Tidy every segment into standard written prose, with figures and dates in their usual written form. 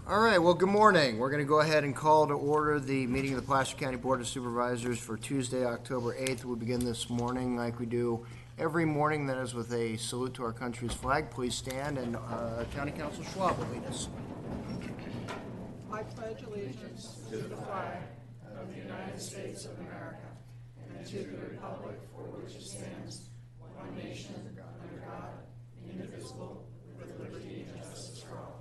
All right, well, good morning. We're going to go ahead and call to order the meeting of the Placer County Board of Supervisors for Tuesday, October 8th. We'll begin this morning like we do every morning, that is with a salute to our country's flag. Please stand, and County Council Schwab will lead us. I pledge allegiance to the flag of the United States of America and to the republic for which it stands, one nation, under God, indivisible, with liberty and justice for all.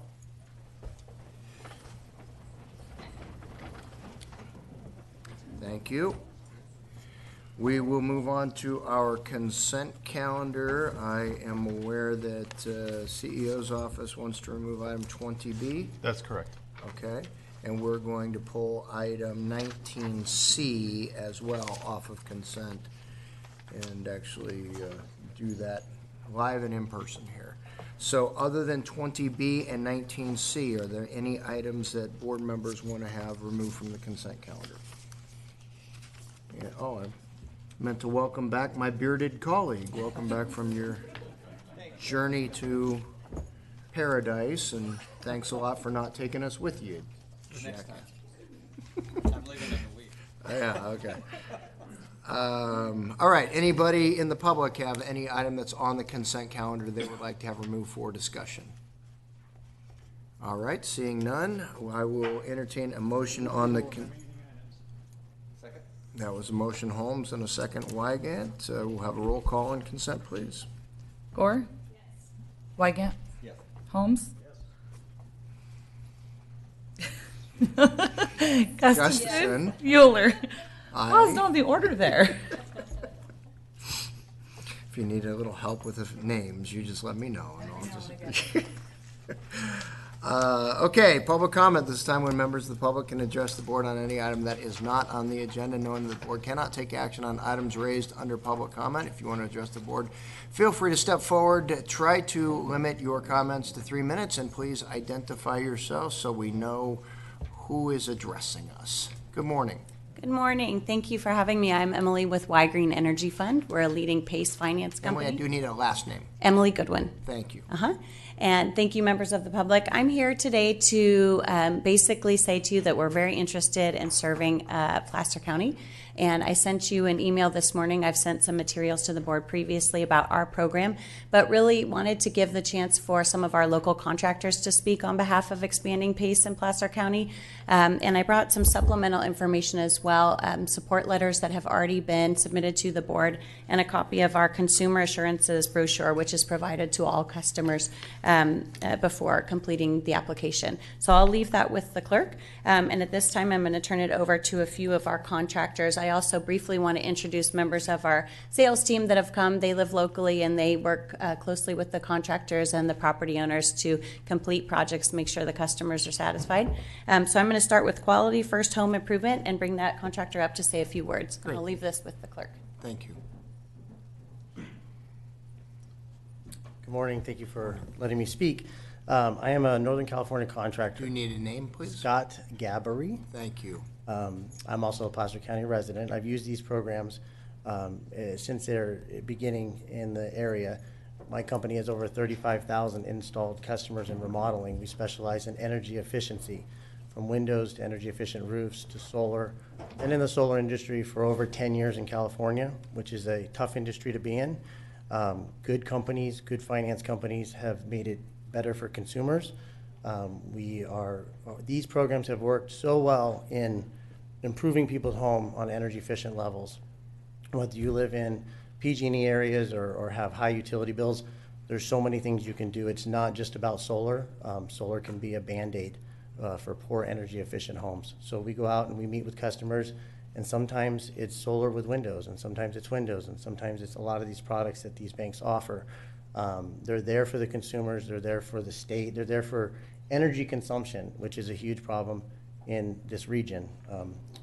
Thank you. We will move on to our consent calendar. I am aware that CEO's office wants to remove item 20B. That's correct. Okay, and we're going to pull item 19C as well off of consent and actually do that live and in person here. So other than 20B and 19C, are there any items that board members want to have removed from the consent calendar? Yeah, oh, I meant to welcome back my bearded colleague. Welcome back from your journey to paradise, and thanks a lot for not taking us with you, Jack. I'm leaving in a week. Yeah, okay. All right, anybody in the public have any item that's on the consent calendar they would like to have removed for discussion? All right, seeing none, I will entertain a motion on the Second? That was a motion Holmes and a second Wygant. We'll have a roll call on consent, please. Gore? Yes. Wygant? Yes. Holmes? Yes. Gustafson? Mueller? Aye. How's not the order there? If you need a little help with the names, you just let me know. And I'll just... Okay, public comment. This is time when members of the public can address the board on any item that is not on the agenda, knowing that the board cannot take action on items raised under public comment. If you want to address the board, feel free to step forward. Try to limit your comments to 3 minutes, and please identify yourself so we know who is addressing us. Good morning. Good morning. Thank you for having me. I'm Emily with Y Green Energy Fund. We're a leading PACE finance company. Emily, I do need a last name. Emily Goodwin. Thank you. And thank you, members of the public. I'm here today to basically say to you that we're very interested in serving Placer County. And I sent you an email this morning. I've sent some materials to the board previously about our program, but really wanted to give the chance for some of our local contractors to speak on behalf of expanding PACE in Placer County. And I brought some supplemental information as well, support letters that have already been submitted to the board, and a copy of our Consumer Assurances brochure, which is provided to all customers before completing the application. So I'll leave that with the clerk. And at this time, I'm going to turn it over to a few of our contractors. I also briefly want to introduce members of our sales team that have come. They live locally and they work closely with the contractors and the property owners to complete projects to make sure the customers are satisfied. So I'm going to start with Quality First Home Improvement and bring that contractor up to say a few words. Great. I'll leave this with the clerk. Thank you. Good morning. Thank you for letting me speak. I am a Northern California contractor. Do you need a name, please? Scott Gabbery. Thank you. I'm also a Placer County resident. I've used these programs since their beginning in the area. My company has over 35,000 installed customers in remodeling. We specialize in energy efficiency, from windows to energy efficient roofs to solar. And in the solar industry for over 10 years in California, which is a tough industry to be in. Good companies, good finance companies have made it better for consumers. These programs have worked so well in improving people's home on energy efficient levels. Whether you live in PG&E areas or have high utility bills, there's so many things you can do. It's not just about solar. Solar can be a Band-Aid for poor energy efficient homes. So we go out and we meet with customers, and sometimes it's solar with windows, and sometimes it's windows, and sometimes it's a lot of these products that these banks offer. They're there for the consumers, they're there for the state, they're there for energy consumption, which is a huge problem in this region.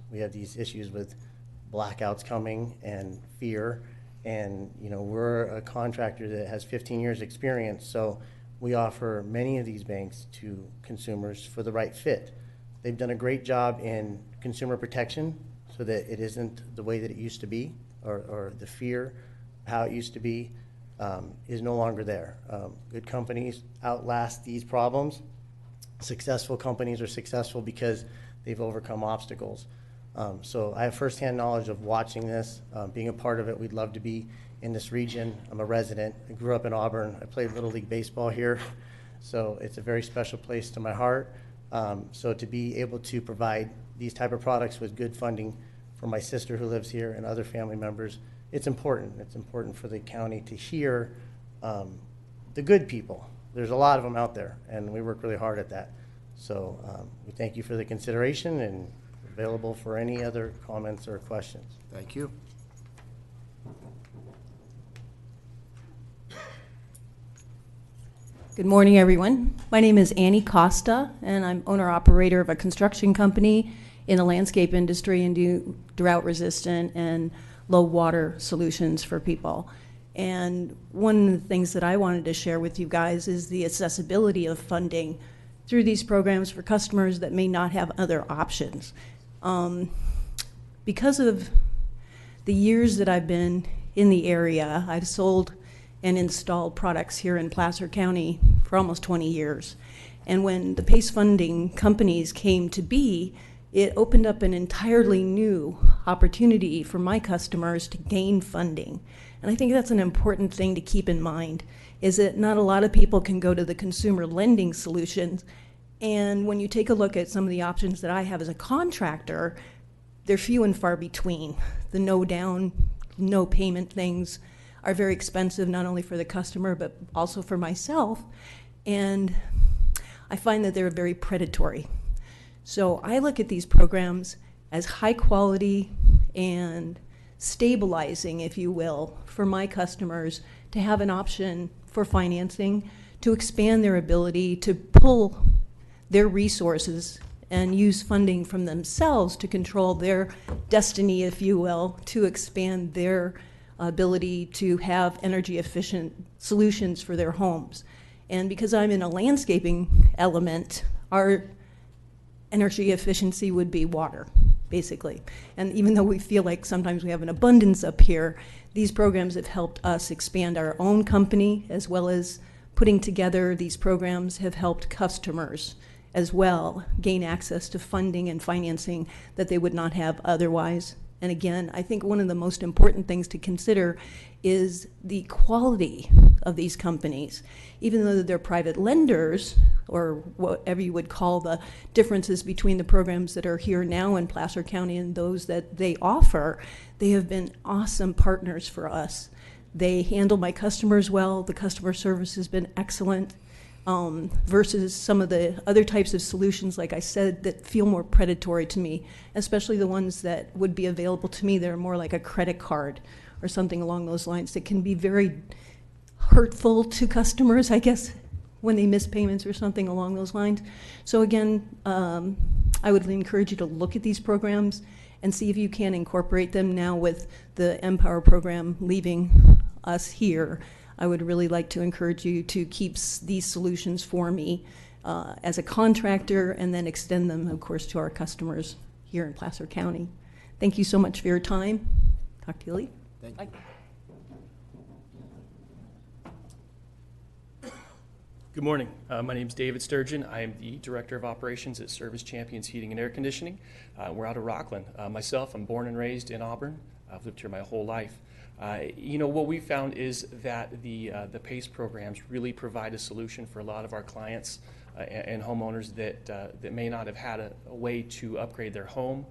We have these issues with blackouts coming and fear, and we're a contractor that has 15 years experience, so we offer many of these banks to consumers for the right fit. They've done a great job in consumer protection so that it isn't the way that it used to be, or the fear, how it used to be, is no longer there. Good companies outlast these problems. successful companies are successful because they've overcome obstacles. So I have firsthand knowledge of watching this, being a part of it. We'd love to be in this region. I'm a resident. I grew up in Auburn. I played Little League Baseball here. So it's a very special place to my heart. So to be able to provide these type of products with good funding for my sister who lives here and other family members, it's important. It's important for the county to hear the good people. There's a lot of them out there, and we work really hard at that. So we thank you for the consideration and available for any other comments or questions. Thank you. Good morning, everyone. My name is Annie Costa, and I'm owner-operator of a construction company in the landscape industry and do drought-resistant and low-water solutions for people. And one of the things that I wanted to share with you guys is the accessibility of funding through these programs for customers that may not have other options. Because of the years that I've been in the area, I've sold and installed products here in Placer County for almost 20 years. And when the PACE funding companies came to be, it opened up an entirely new opportunity for my customers to gain funding. And I think that's an important thing to keep in mind, is that not a lot of people can go to the consumer lending solutions. And when you take a look at some of the options that I have as a contractor, they're few and far between. The no down, no payment things are very expensive, not only for the customer, but also for myself. And I find that they're very predatory. So I look at these programs as high quality and stabilizing, if you will, for my customers to have an option for financing, to expand their ability to pull their resources and use funding from themselves to control their destiny, if you will, to expand their ability to have energy efficient solutions for their homes. And because I'm in a landscaping element, our energy efficiency would be water, basically. And even though we feel like sometimes we have an abundance up here, these programs have helped us expand our own company, as well as putting together these programs have helped customers as well gain access to funding and financing that they would not have otherwise. And again, I think one of the most important things to consider is the quality of these companies. Even though they're private lenders, or whatever you would call the differences between the programs that are here now in Placer County and those that they offer, they have been awesome partners for us. They handle my customers well. The customer service has been excellent. Versus some of the other types of solutions, like I said, that feel more predatory to me, especially the ones that would be available to me that are more like a credit card or something along those lines that can be very hurtful to customers, I guess, when they miss payments or something along those lines. So again, I would encourage you to look at these programs and see if you can incorporate them now with the Empower program leaving us here. I would really like to encourage you to keep these solutions for me as a contractor, and then extend them, of course, to our customers here in Placer County. Thank you so much for your time. Talk to you later. Thank Bye. you. Good morning. My name is David Sturgeon. I am the Director of Operations at Service Champions Heating and Air Conditioning. We're out of Rockland. Myself, I'm born and raised in Auburn. I've lived here my whole life. You know, what we found is that the PACE programs really provide a solution for a lot of our clients and homeowners that may not have had a way to upgrade their home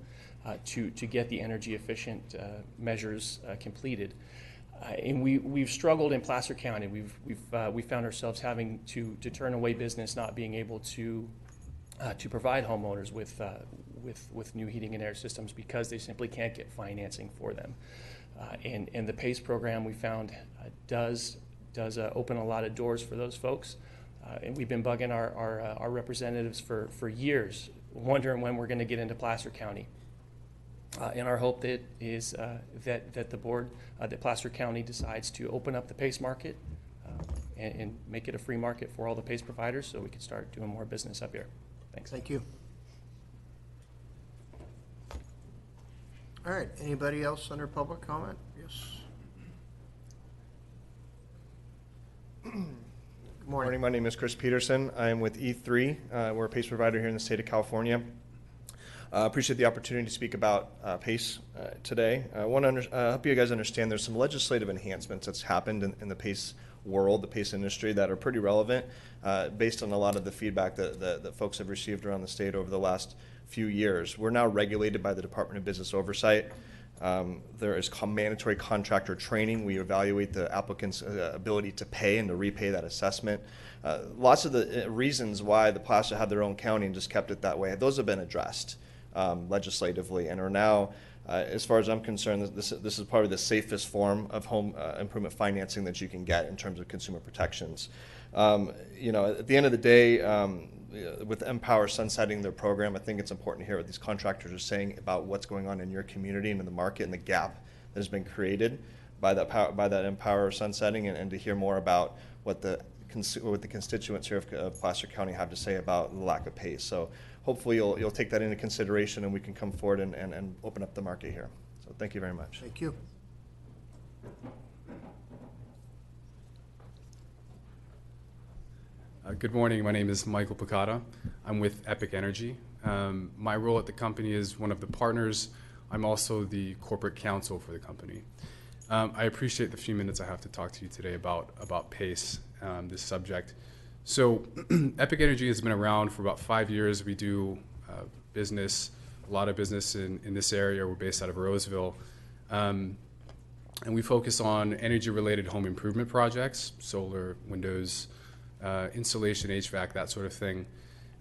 to get the energy efficient measures completed. And we've struggled in Placer County. We found ourselves having to turn away business, not being able to provide homeowners with new heating and air systems because they simply can't get financing for them. And the PACE program we found does open a lot of doors for those folks. And we've been bugging our representatives for years, wondering when we're going to get into Placer County. And our hope is that the board, that Placer County decides to open up the PACE market and make it a free market for all the PACE providers so we can start doing more business up here. Thanks. Thank you. All right, anybody else under public comment? Yes. Morning. My name is Chris Peterson. I'm with E3. We're a PACE provider here in the state of California. Appreciate the opportunity to speak about PACE today. I want to help you guys understand there's some legislative enhancements that's happened in the PACE world, the PACE industry, that are pretty relevant based on a lot of the feedback that folks have received around the state over the last few years. We're now regulated by the Department of Business Oversight. There is mandatory contractor training. We evaluate the applicant's ability to pay and to repay that assessment. Lots of the reasons why the Placer had their own county and just kept it that way, those have been addressed legislatively and are now, as far as I'm concerned, this is probably the safest form of home improvement financing that you can get in terms of consumer protections. At the end of the day, with Empower sunsetting their program, I think it's important to hear what these contractors are saying about what's going on in your community and in the market and the gap that has been created by that Empower sunsetting, and to hear more about what the constituents here of Placer County have to say about the lack of PACE. So hopefully you'll take that into consideration and we can come forward and open up the market here. So thank you very much. Thank you. Good morning. My name is Michael Picata. I'm with Epic Energy. My role at the company is one of the partners. I'm also the corporate counsel for the company. I appreciate the few minutes I have to talk to you today about PACE, this subject. So Epic Energy has been around for about 5 years. We do business, a lot of business in this area. We're based out of Roseville. And we focus on energy-related home improvement projects, solar, windows, insulation, HVAC, that sort of thing.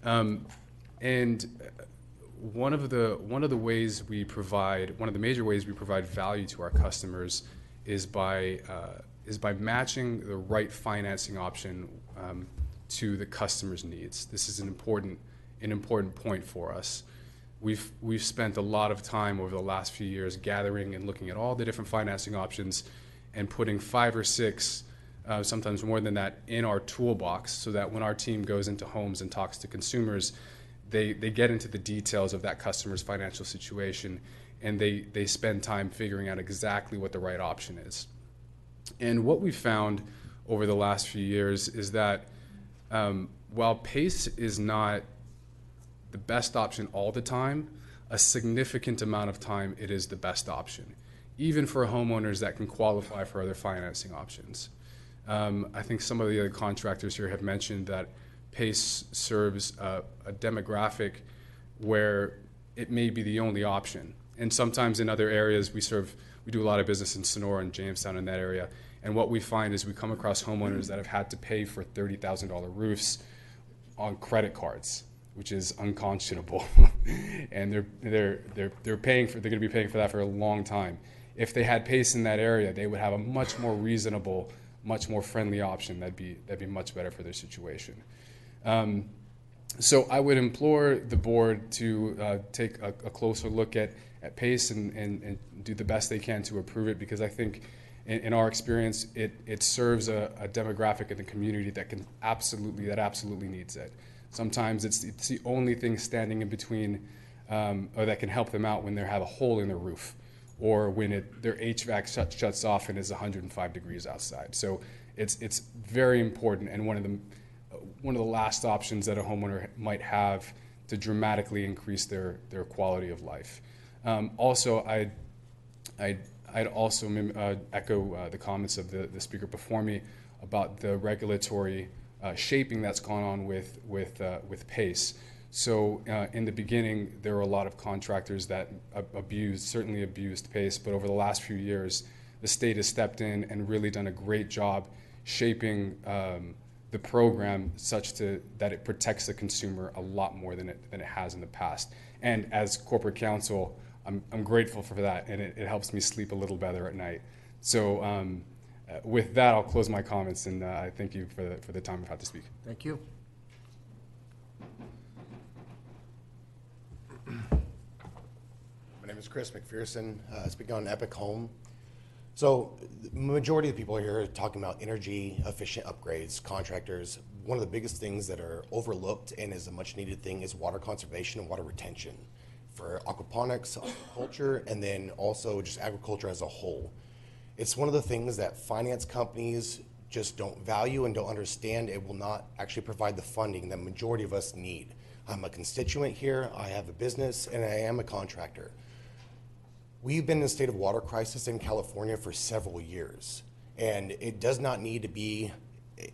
And one of the ways we provide, one of the major ways we provide value to our customers is by matching the right financing option to the customer's needs. This is an important point for us. We've spent a lot of time over the last few years gathering and looking at all the different financing options and putting 5 or 6, sometimes more than that, in our toolbox, so that when our team goes into homes and talks to consumers, they get into the details of that customer's financial situation, and they spend time figuring out exactly what the right option is. And what we've found over the last few years is that while PACE is not the best option all the time, a significant amount of time it is the best option, even for homeowners that can qualify for other financing options. I think some of the other contractors here have mentioned that PACE serves a demographic where it may be the only option. And sometimes in other areas we do a lot of business in Sonora and Jamestown, in that area. And what we find is we come across homeowners that have had to pay for $30,000 roofs on credit cards, which is unconscionable. And they're going to be paying for that for a long time. If they had PACE in that area, they would have a much more reasonable, much more friendly option that'd be much better for their situation. So I would implore the board to take a closer look at PACE and do the best they can to approve it, because I think in our experience it serves a demographic in the community that absolutely needs it. Sometimes it's the only thing standing in between, or that can help them out when they have a hole in their roof, or when their HVAC shuts off and it's 105 degrees outside. So it's very important, and one of the last options that a homeowner might have to dramatically increase their quality of life. Also, I'd also echo the comments of the speaker before me about the regulatory shaping that's gone on with PACE. So in the beginning, there were a lot of contractors that certainly abused PACE, but over the last few years, the state has stepped in and really done a great job shaping the program such that it protects the consumer a lot more than it has in the past. And as corporate counsel, I'm grateful for that, and it helps me sleep a little better at night. So with that, I'll close my comments, and I thank you for the time I've had to speak. Thank you. My name is Chris McPherson, speaking on Epic Home. So the majority of the people here are talking about energy efficient upgrades, contractors. One of the biggest things that are overlooked and is a much needed thing is water conservation and water retention for aquaponics, aquaculture, and then also just agriculture as a whole. It's one of the things that finance companies just don't value and don't understand, it will not actually provide the funding that majority of us need. I'm a constituent here, I have a business, and I am a contractor. We've been in a state of water crisis in California for several years, and it does not need to be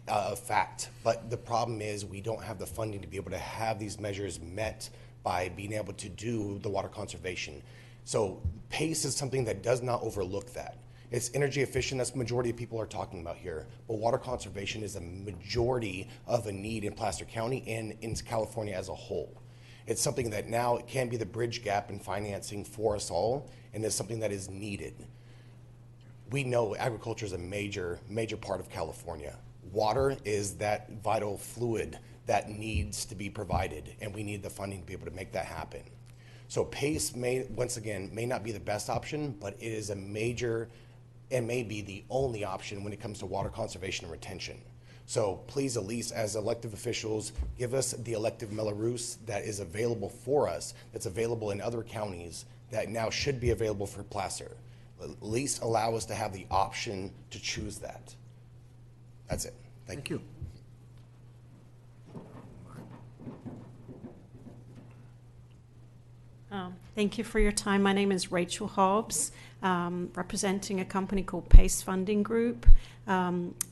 a fact, but the problem is we don't have the funding to be able to have these measures met by being able to do the water conservation. So PACE is something that does not overlook that. It's energy efficient, that's the majority of people are talking about here, but water conservation is a majority of a need in Placer County and in California as a whole. It's something that now it can be the bridge gap in financing for us all, and is something that is needed. We know agriculture is a major part of California. Water is that vital fluid that needs to be provided, and we need the funding to be able to make that happen. So PACE once again, may not be the best option, but it is a major and may be the only option when it comes to water conservation and retention. So please, at least as elected officials, give us the elective Belarus that is available for us, that's available in other counties, that now should be available for Placer. At least allow us to have the option to choose that. That's it. Thank you. Thank you for your time. My name is Rachel Hobbs, representing a company called PACE Funding Group.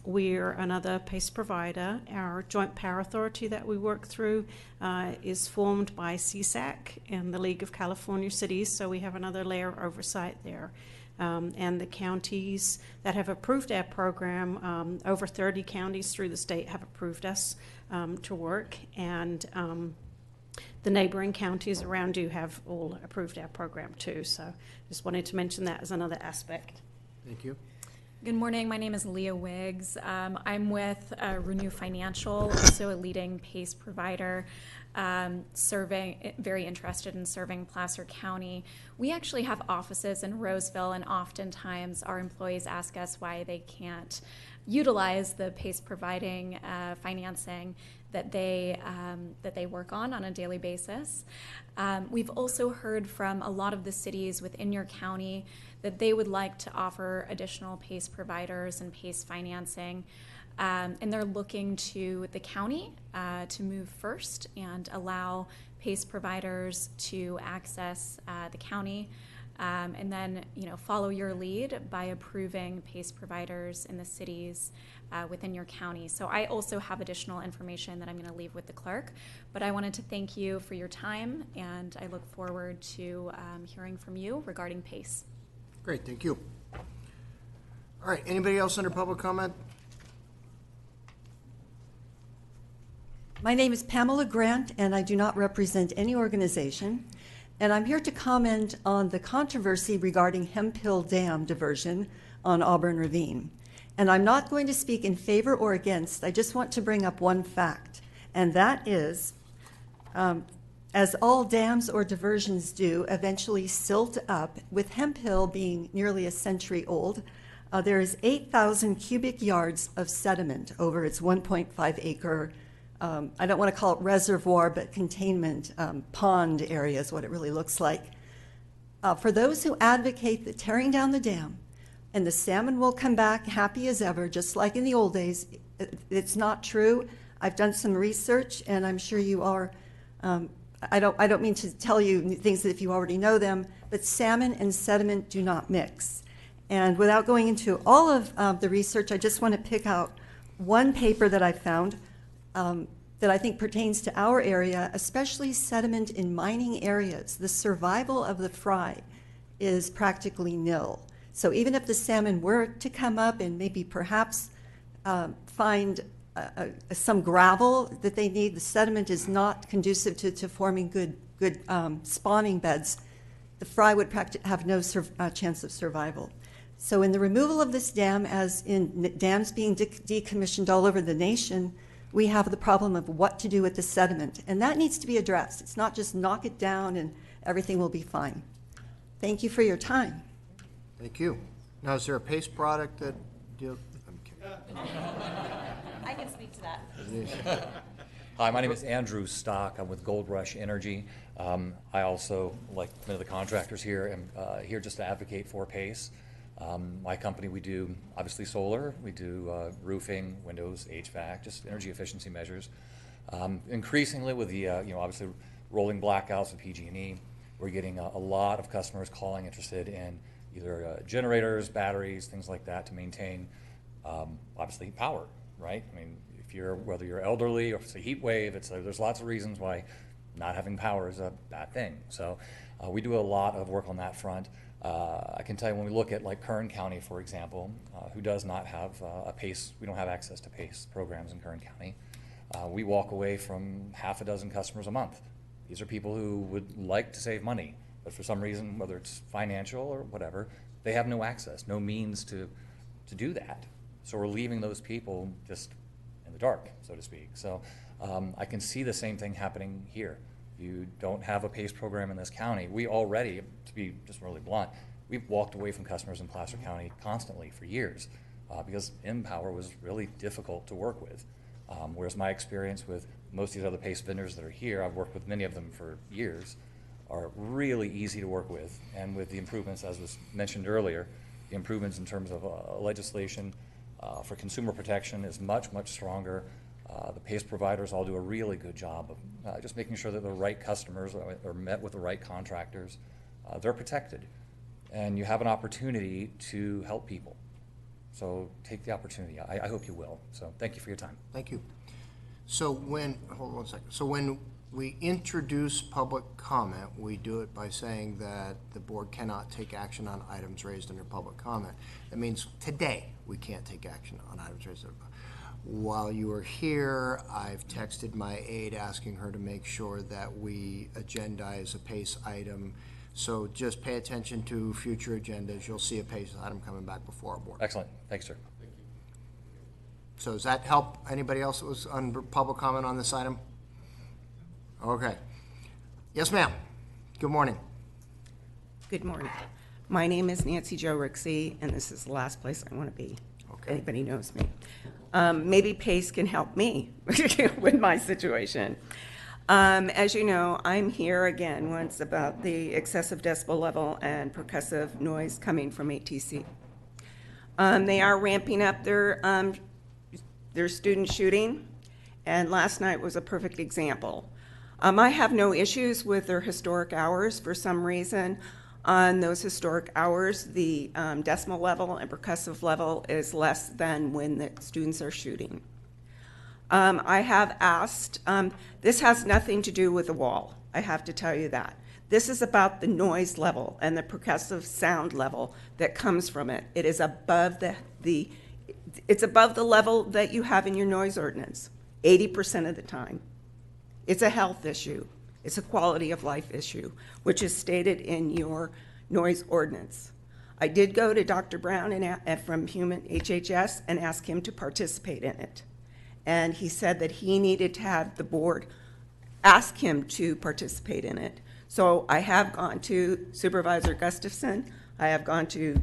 We're another PACE provider. Our joint power authority that we work through is formed by CSAC and the League of California Cities, so we have another layer of oversight there. And the counties that have approved our program, over 30 counties through the state have approved us to work, and the neighboring counties around you have all approved our program too. So just wanted to mention that as another aspect. Thank you. Good morning. My name is Leah Wiggs. I'm with Renew Financial, also a leading PACE provider, very interested in serving Placer County. We actually have offices in Roseville, and oftentimes our employees ask us why they can't utilize the PACE providing financing that they work on a daily basis. We've also heard from a lot of the cities within your county that they would like to offer additional PACE providers and PACE financing, and they're looking to the county to move first and allow PACE providers to access the county, and then follow your lead by approving PACE providers in the cities within your county. So I also have additional information that I'm going to leave with the clerk, but I wanted to thank you for your time, and I look forward to hearing from you regarding PACE. Great, thank you. All right, anybody else under public comment? My name is Pamela Grant, and I do not represent any organization. And I'm here to comment on the controversy regarding Hemp Hill Dam diversion on Auburn Ravine. And I'm not going to speak in favor or against. I just want to bring up one fact, and that is, as all dams or diversions do, eventually silt up. With Hemp Hill being nearly a century old, there is 8,000 cubic yards of sediment over its 1.5 acre I don't want to call it reservoir, but containment pond area is what it really looks like. For those who advocate that tearing down the dam and the salmon will come back happy as ever, just like in the old days, it's not true. I've done some research, and I'm sure you are. I don't mean to tell you things that if you already know them, but salmon and sediment do not mix. And without going into all of the research, I just want to pick out one paper that I found that I think pertains to our area, especially sediment in mining areas. The survival of the fry is practically nil. So even if the salmon were to come up and maybe perhaps find some gravel that they need, the sediment is not conducive to forming good spawning beds. The fry would have no chance of survival. So in the removal of this dam, as in dams being decommissioned all over the nation, we have the problem of what to do with the sediment, and that needs to be addressed. It's not just knock it down and everything will be fine. Thank you for your time. Thank you. Now, is there a PACE product that I'm kidding. I can speak to that. Hi, my name is Andrew Stock. I'm with Gold Rush Energy. I also, like many of the contractors here, am here just to advocate for PACE. My company, we do obviously solar, we do roofing, windows, HVAC, just energy efficiency measures. Increasingly with the, obviously rolling blackouts with PG&E, we're getting a lot of customers calling interested in either generators, batteries, things like that to maintain, obviously, power, right? I mean, whether you're elderly or if it's a heat wave, there's lots of reasons why not having power is a bad thing. So we do a lot of work on that front. I can tell you when we look at like Kern County, for example, who does not have a PACE, we don't have access to PACE programs in Kern County. We walk away from half a dozen customers a month. These are people who would like to save money, but for some reason, whether it's financial or whatever, they have no access, no means to do that. So we're leaving those people just in the dark, so to speak. So I can see the same thing happening here. You don't have a PACE program in this county. We already, to be just really blunt, we've walked away from customers in Placer County constantly for years because Empower was really difficult to work with. Whereas my experience with most of these other PACE vendors that are here, I've worked with many of them for years, are really easy to work with. And with the improvements, as was mentioned earlier, the improvements in terms of legislation for consumer protection is much, much stronger. The PACE providers all do a really good job of just making sure that the right customers are met with the right contractors. They're protected. And you have an opportunity to help people. So take the opportunity. I hope you will. So thank you for your time. Thank you. So hold on one second. So when we introduce public comment, we do it by saying that the board cannot take action on items raised under public comment. That means today we can't take action on items raised under public comment. While you were here, I've texted my aide asking her to make sure that we agendize a PACE item. So just pay attention to future agendas. You'll see a PACE item coming back before our board. Excellent. Thanks, sir. So does that help anybody else that was on public comment on this item? Okay. Yes, ma'am. Good morning. Good morning. My name is Nancy Jo Rixey, and this is the last place I want to be. Okay. Anybody knows me. Maybe PACE can help me with my situation. As you know, I'm here again once about the excessive decibel level and percussive noise coming from ATC. They are ramping up their student shooting, and last night was a perfect example. I have no issues with their historic hours. For some reason, on those historic hours, the decimal level and percussive level is less than when the students are shooting. I have asked, this has nothing to do with the wall, I have to tell you that. This is about the noise level and the percussive sound level that comes from it. It is above it's above the level that you have in your noise ordinance, 80% of the time. It's a health issue. It's a quality of life issue, which is stated in your noise ordinance. I did go to Dr. Brown from Human HHS and ask him to participate in it. And he said that he needed to have the board ask him to participate in it. So I have gone to Supervisor Gustafson, I have gone to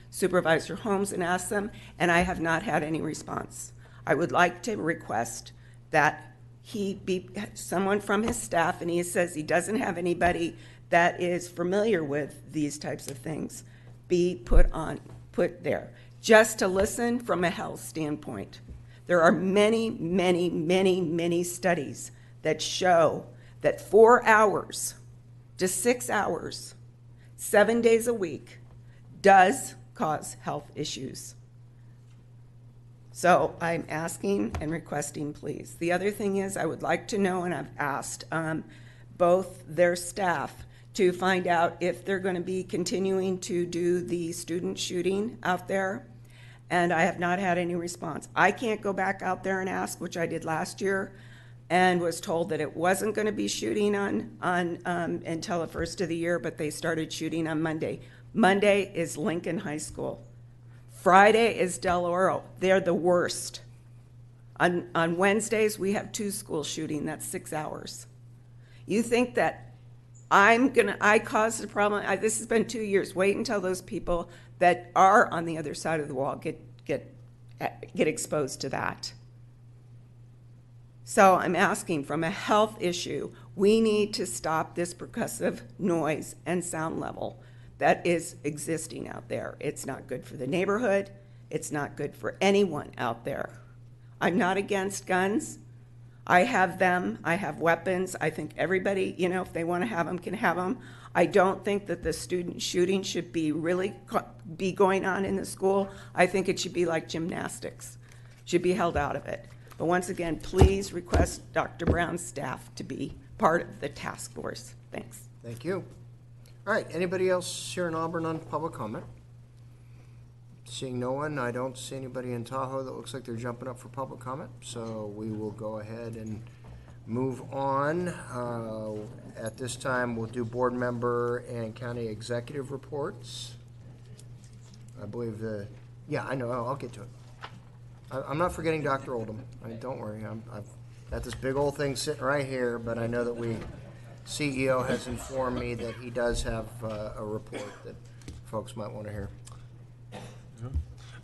Supervisor Holmes and asked them, and I have not had any response. I would like to request that he be someone from his staff, and he says he doesn't have anybody that is familiar with these types of things, be put there, just to listen from a health standpoint. There are many, many, many, many studies that show that 4 hours to 6 hours, 7 days a week, does cause health issues. So I'm asking and requesting, please. The other thing is I would like to know, and I've asked both their staff to find out if they're going to be continuing to do the student shooting out there, and I have not had any response. I can't go back out there and ask, which I did last year, and was told that it wasn't going to be shooting until the first of the year, but they started shooting on Monday. Monday is Lincoln High School. Friday is Del Oro. They're the worst. On Wednesdays, we have 2 schools shooting. That's 6 hours. You think that I caused the problem? This has been 2 years. Wait until those people that are on the other side of the wall get exposed to that. So I'm asking, from a health issue, we need to stop this percussive noise and sound level, that is existing out there. It's not good for the neighborhood. It's not good for anyone out there. I'm not against guns. I have them. I have weapons. I think everybody, if they want to have them, can have them. I don't think that the student shooting should be be going on in the school. I think it should be like gymnastics, should be held out of it. But once again, please request Dr. Brown's staff to be part of the task force. Thanks. Thank you. All right, anybody else here in Auburn on public comment? Seeing no one, I don't see anybody in Tahoe that looks like they're jumping up for public comment, so we will go ahead and move on. At this time, we'll do board member and county executive reports. I believe yeah, I know, I'll get to it. I'm not forgetting Dr. Oldham. Don't worry, I've got this big old thing sitting right here, but I know that CEO has informed me that he does have a report that folks might want to hear.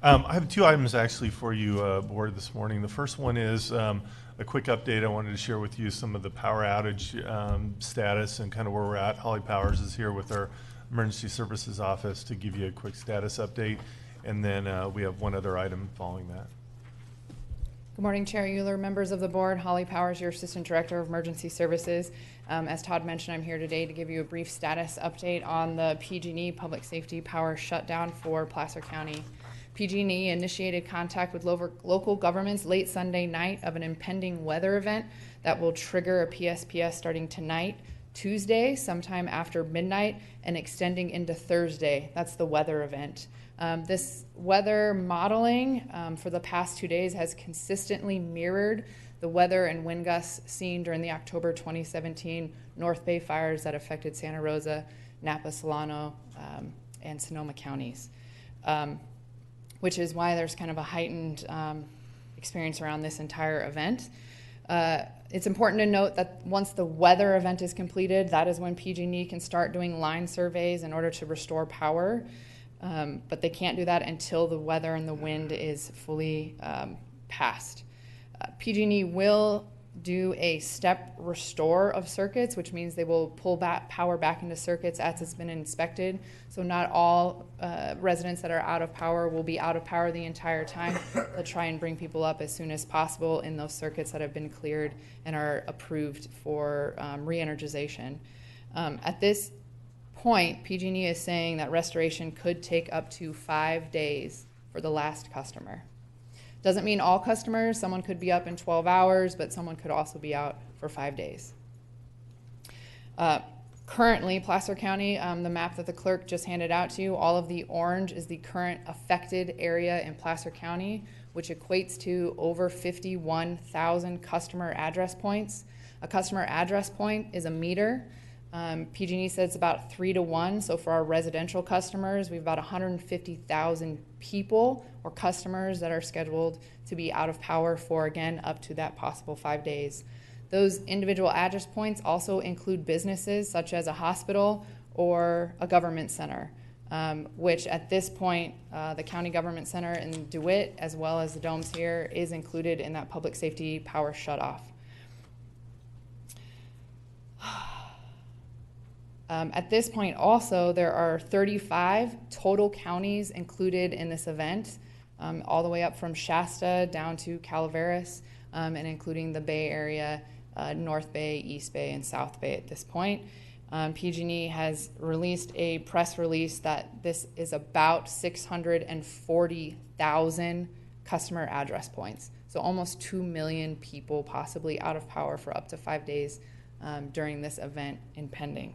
I have two items actually for you, board, this morning. The first one is a quick update. I wanted to share with you some of the power outage status and kind of where we're at. Holly Powers is here with our Emergency Services Office to give you a quick status update, and then we have one other item following that. Good morning, Chair Euler, members of the board. Holly Powers, your Assistant Director of Emergency Services. As Todd mentioned, I'm here today to give you a brief status update on the PG&E Public Safety Power Shutdown for Placer County. PG&E initiated contact with local governments late Sunday night of an impending weather event that will trigger a PSPS starting tonight, Tuesday, sometime after midnight, and extending into Thursday. That's the weather event. This weather modeling for the past 2 days has consistently mirrored the weather and wind gusts seen during the October 2017 North Bay fires that affected Santa Rosa, Napa, Solano, and Sonoma counties, which is why there's kind of a heightened experience around this entire event. It's important to note that once the weather event is completed, that is when PG&E can start doing line surveys in order to restore power. But they can't do that until the weather and the wind is fully passed. PG&E will do a step restore of circuits, which means they will pull back power back into circuits as it's been inspected. So not all residents that are out of power will be out of power the entire time. They'll try and bring people up as soon as possible in those circuits that have been cleared and are approved for re-energization. At this point, PG&E is saying that restoration could take up to 5 days for the last customer. Doesn't mean all customers. Someone could be up in 12 hours, but someone could also be out for 5 days. Currently, Placer County, the map that the clerk just handed out to you, all of the orange is the current affected area in Placer County, which equates to over 51,000 customer address points. A customer address point is a meter. PG&E said it's about 3 to 1. So for our residential customers, we have about 150,000 people or customers that are scheduled to be out of power for, again, up to that possible 5 days. Those individual address points also include businesses such as a hospital or a government center, which at this point, the county government center in DeWitt, as well as the domes here, is included in that public safety power shutoff. At this point also, there are 35 total counties included in this event, all the way up from Shasta down to Calaveras, and including the Bay Area, North Bay, East Bay, and South Bay at this point. PG&E has released a press release that this is about 640,000 customer address points. So almost 2 million people possibly out of power for up to 5 days during this event impending.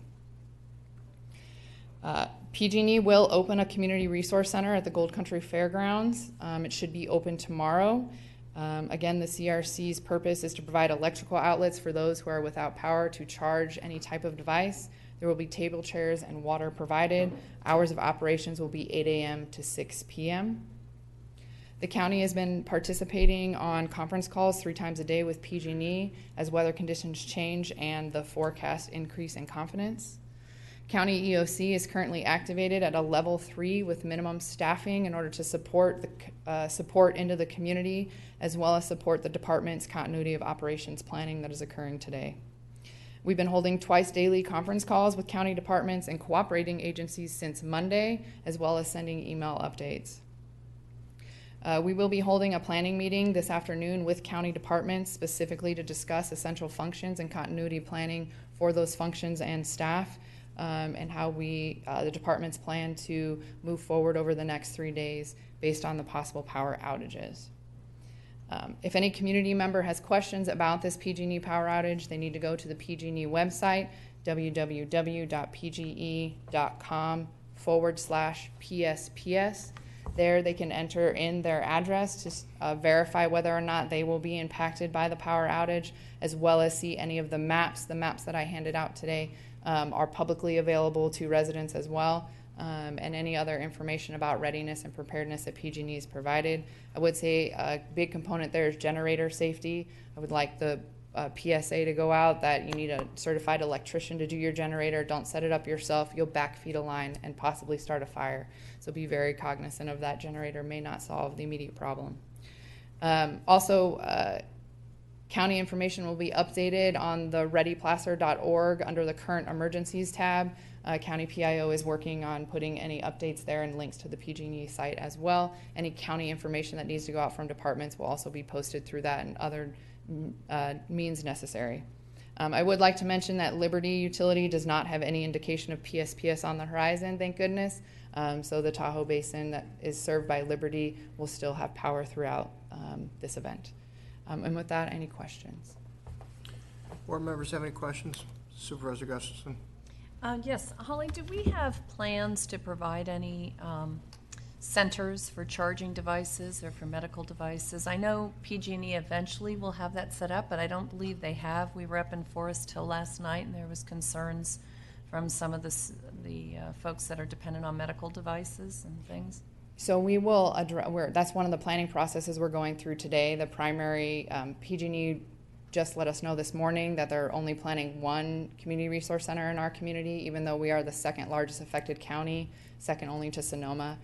PG&E will open a community resource center at the Gold Country Fairgrounds. It should be open tomorrow. Again, the CRC's purpose is to provide electrical outlets for those who are without power to charge any type of device. There will be table chairs and water provided. Hours of operations will be 8 a.m. to 6 p.m. The county has been participating on conference calls 3 times a day with PG&E as weather conditions change and the forecast increase in confidence. County EOC is currently activated at a level 3 with minimum staffing in order to support into the community, as well as support the department's continuity of operations planning that is occurring today. We've been holding twice daily conference calls with county departments and cooperating agencies since Monday, as well as sending email updates. We will be holding a planning meeting this afternoon with county departments specifically to discuss essential functions and continuity planning for those functions and staff, and how the departments plan to move forward over the next 3 days based on the possible power outages. If any community member has questions about this PG&E power outage, they need to go to the PG&E website, www.pge.com/PSPS. There they can enter in their address to verify whether or not they will be impacted by the power outage, as well as see any of the maps. The maps that I handed out today are publicly available to residents as well, and any other information about readiness and preparedness that PG&E is provided. I would say a big component there is generator safety. I would like the PSA to go out that you need a certified electrician to do your generator. Don't set it up yourself. You'll backfeed a line and possibly start a fire. So be very cognizant of that. Generator may not solve the immediate problem. County information will be updated on the readyplacer.org under the current emergencies tab. County PIO is working on putting any updates there and links to the PG&E site as well. Any county information that needs to go out from departments will also be posted through that and other means necessary. I would like to mention that Liberty Utility does not have any indication of PSPS on the horizon, thank goodness. So the Tahoe Basin that is served by Liberty will still have power throughout this event. And with that, any questions? Board members have any questions? Supervisor Gustafson? Yes, Holly, do we have plans to provide any centers for charging devices or for medical devices? I know PG&E eventually will have that set up, but I don't believe they have. We were up in Forest Hill last night, and there was concerns from some of the folks that are dependent on medical devices and things. So we will address, that's one of the planning processes we're going through today. The primary, PG&E just let us know this morning that they're only planning one community resource center in our community, even though we are the second largest affected county, second only to Sonoma,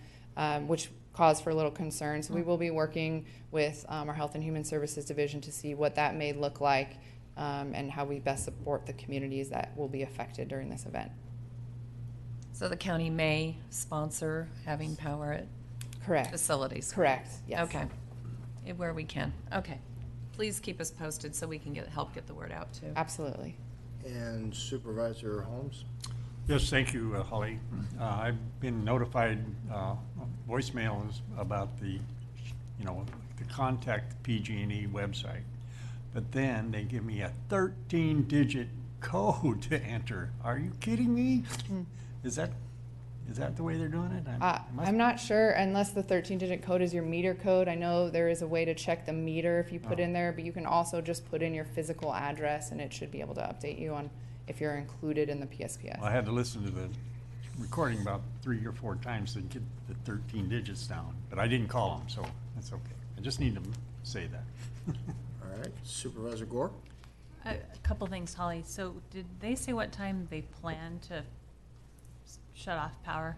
which caused for a little concern. So we will be working with our Health and Human Services Division to see what that may look like and how we best support the communities that will be affected during this event. So the county may sponsor having power at facilities? Correct, yes. Okay, where we can. Okay. Please keep us posted so we can help get the word out too. Absolutely. And Supervisor Holmes? Yes, thank you, Holly. I've been notified voicemails about the contact PG&E website, but then they give me a 13-digit code to enter. Are you kidding me? Is that the way they're doing it? I'm not sure unless the 13-digit code is your meter code. I know there is a way to check the meter if you put in there, but you can also just put in your physical address and it should be able to update you on if you're included in the PSPS. Well, I had to listen to the recording about 3 or 4 times to get the 13 digits down, but I didn't call them, so that's okay. I just need to say that. All right, Supervisor Gore? A couple things, Holly. So did they say what time they plan to shut off power?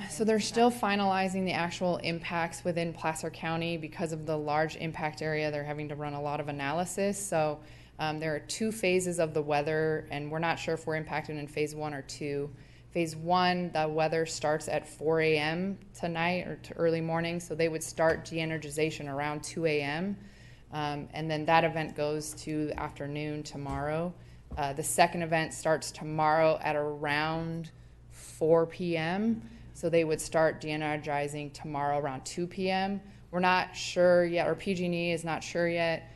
So they're still finalizing the actual impacts within Placer County because of the large impact area. They're having to run a lot of analysis. So there are 2 phases of the weather, and we're not sure if we're impacted in phase 1 or 2. Phase 1, the weather starts at 4 a.m. tonight or to early morning, so they would start de-energization around 2 a.m. And then that event goes to afternoon tomorrow. The second event starts tomorrow at around 4 p.m. So they would start de-energizing tomorrow around 2 p.m. We're not sure yet, or PG&E is not sure yet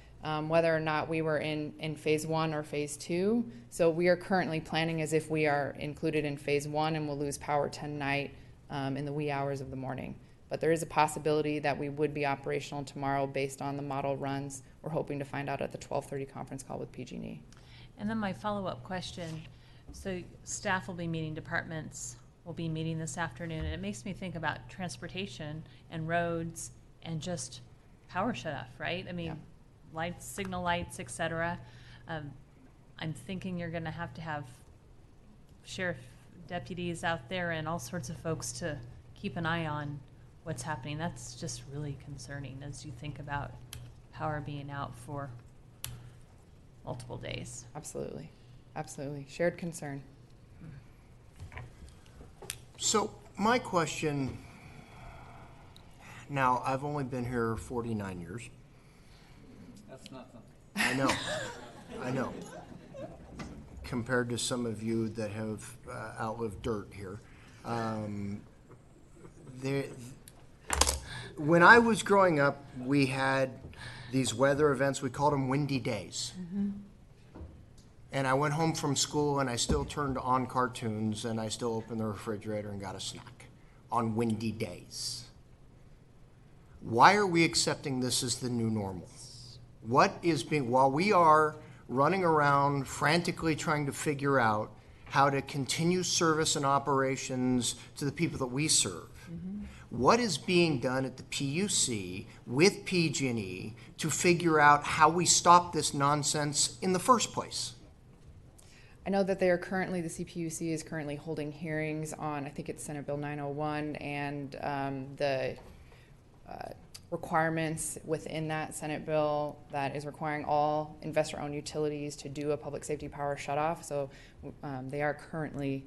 whether or not we were in phase 1 or phase 2. So we are currently planning as if we are included in phase 1 and we'll lose power tonight in the wee hours of the morning. But there is a possibility that we would be operational tomorrow based on the model runs. We're hoping to find out at the 12:30 conference call with PG&E. And then my follow-up question, so staff will be meeting, departments will be meeting this afternoon, and it makes me think about transportation and roads and just power shut-off, right? I mean, lights, signal lights, et cetera. I'm thinking you're going to have sheriff deputies out there and all sorts of folks to keep an eye on what's happening. That's just really concerning as you think about power being out for multiple days. Absolutely. Absolutely. Shared concern. So my question, now I've only been here 49 years. That's nothing. I know, compared to some of you that have outlived dirt here. When I was growing up, we had these weather events, we called them windy days. And I went home from school and I still turned on cartoons and I still opened the refrigerator and got a snack on windy days. Why are we accepting this as the new normal? What is being, while we are running around frantically trying to figure out how to continue service and operations to the people that we serve, what is being done at the PUC with PG&E to figure out how we stop this nonsense in the first place? I know that they are currently, the CPUC is currently holding hearings on, I think it's Senate Bill 901, and the requirements within that Senate bill that is requiring all investor-owned utilities to do a public safety power shutoff. So they are currently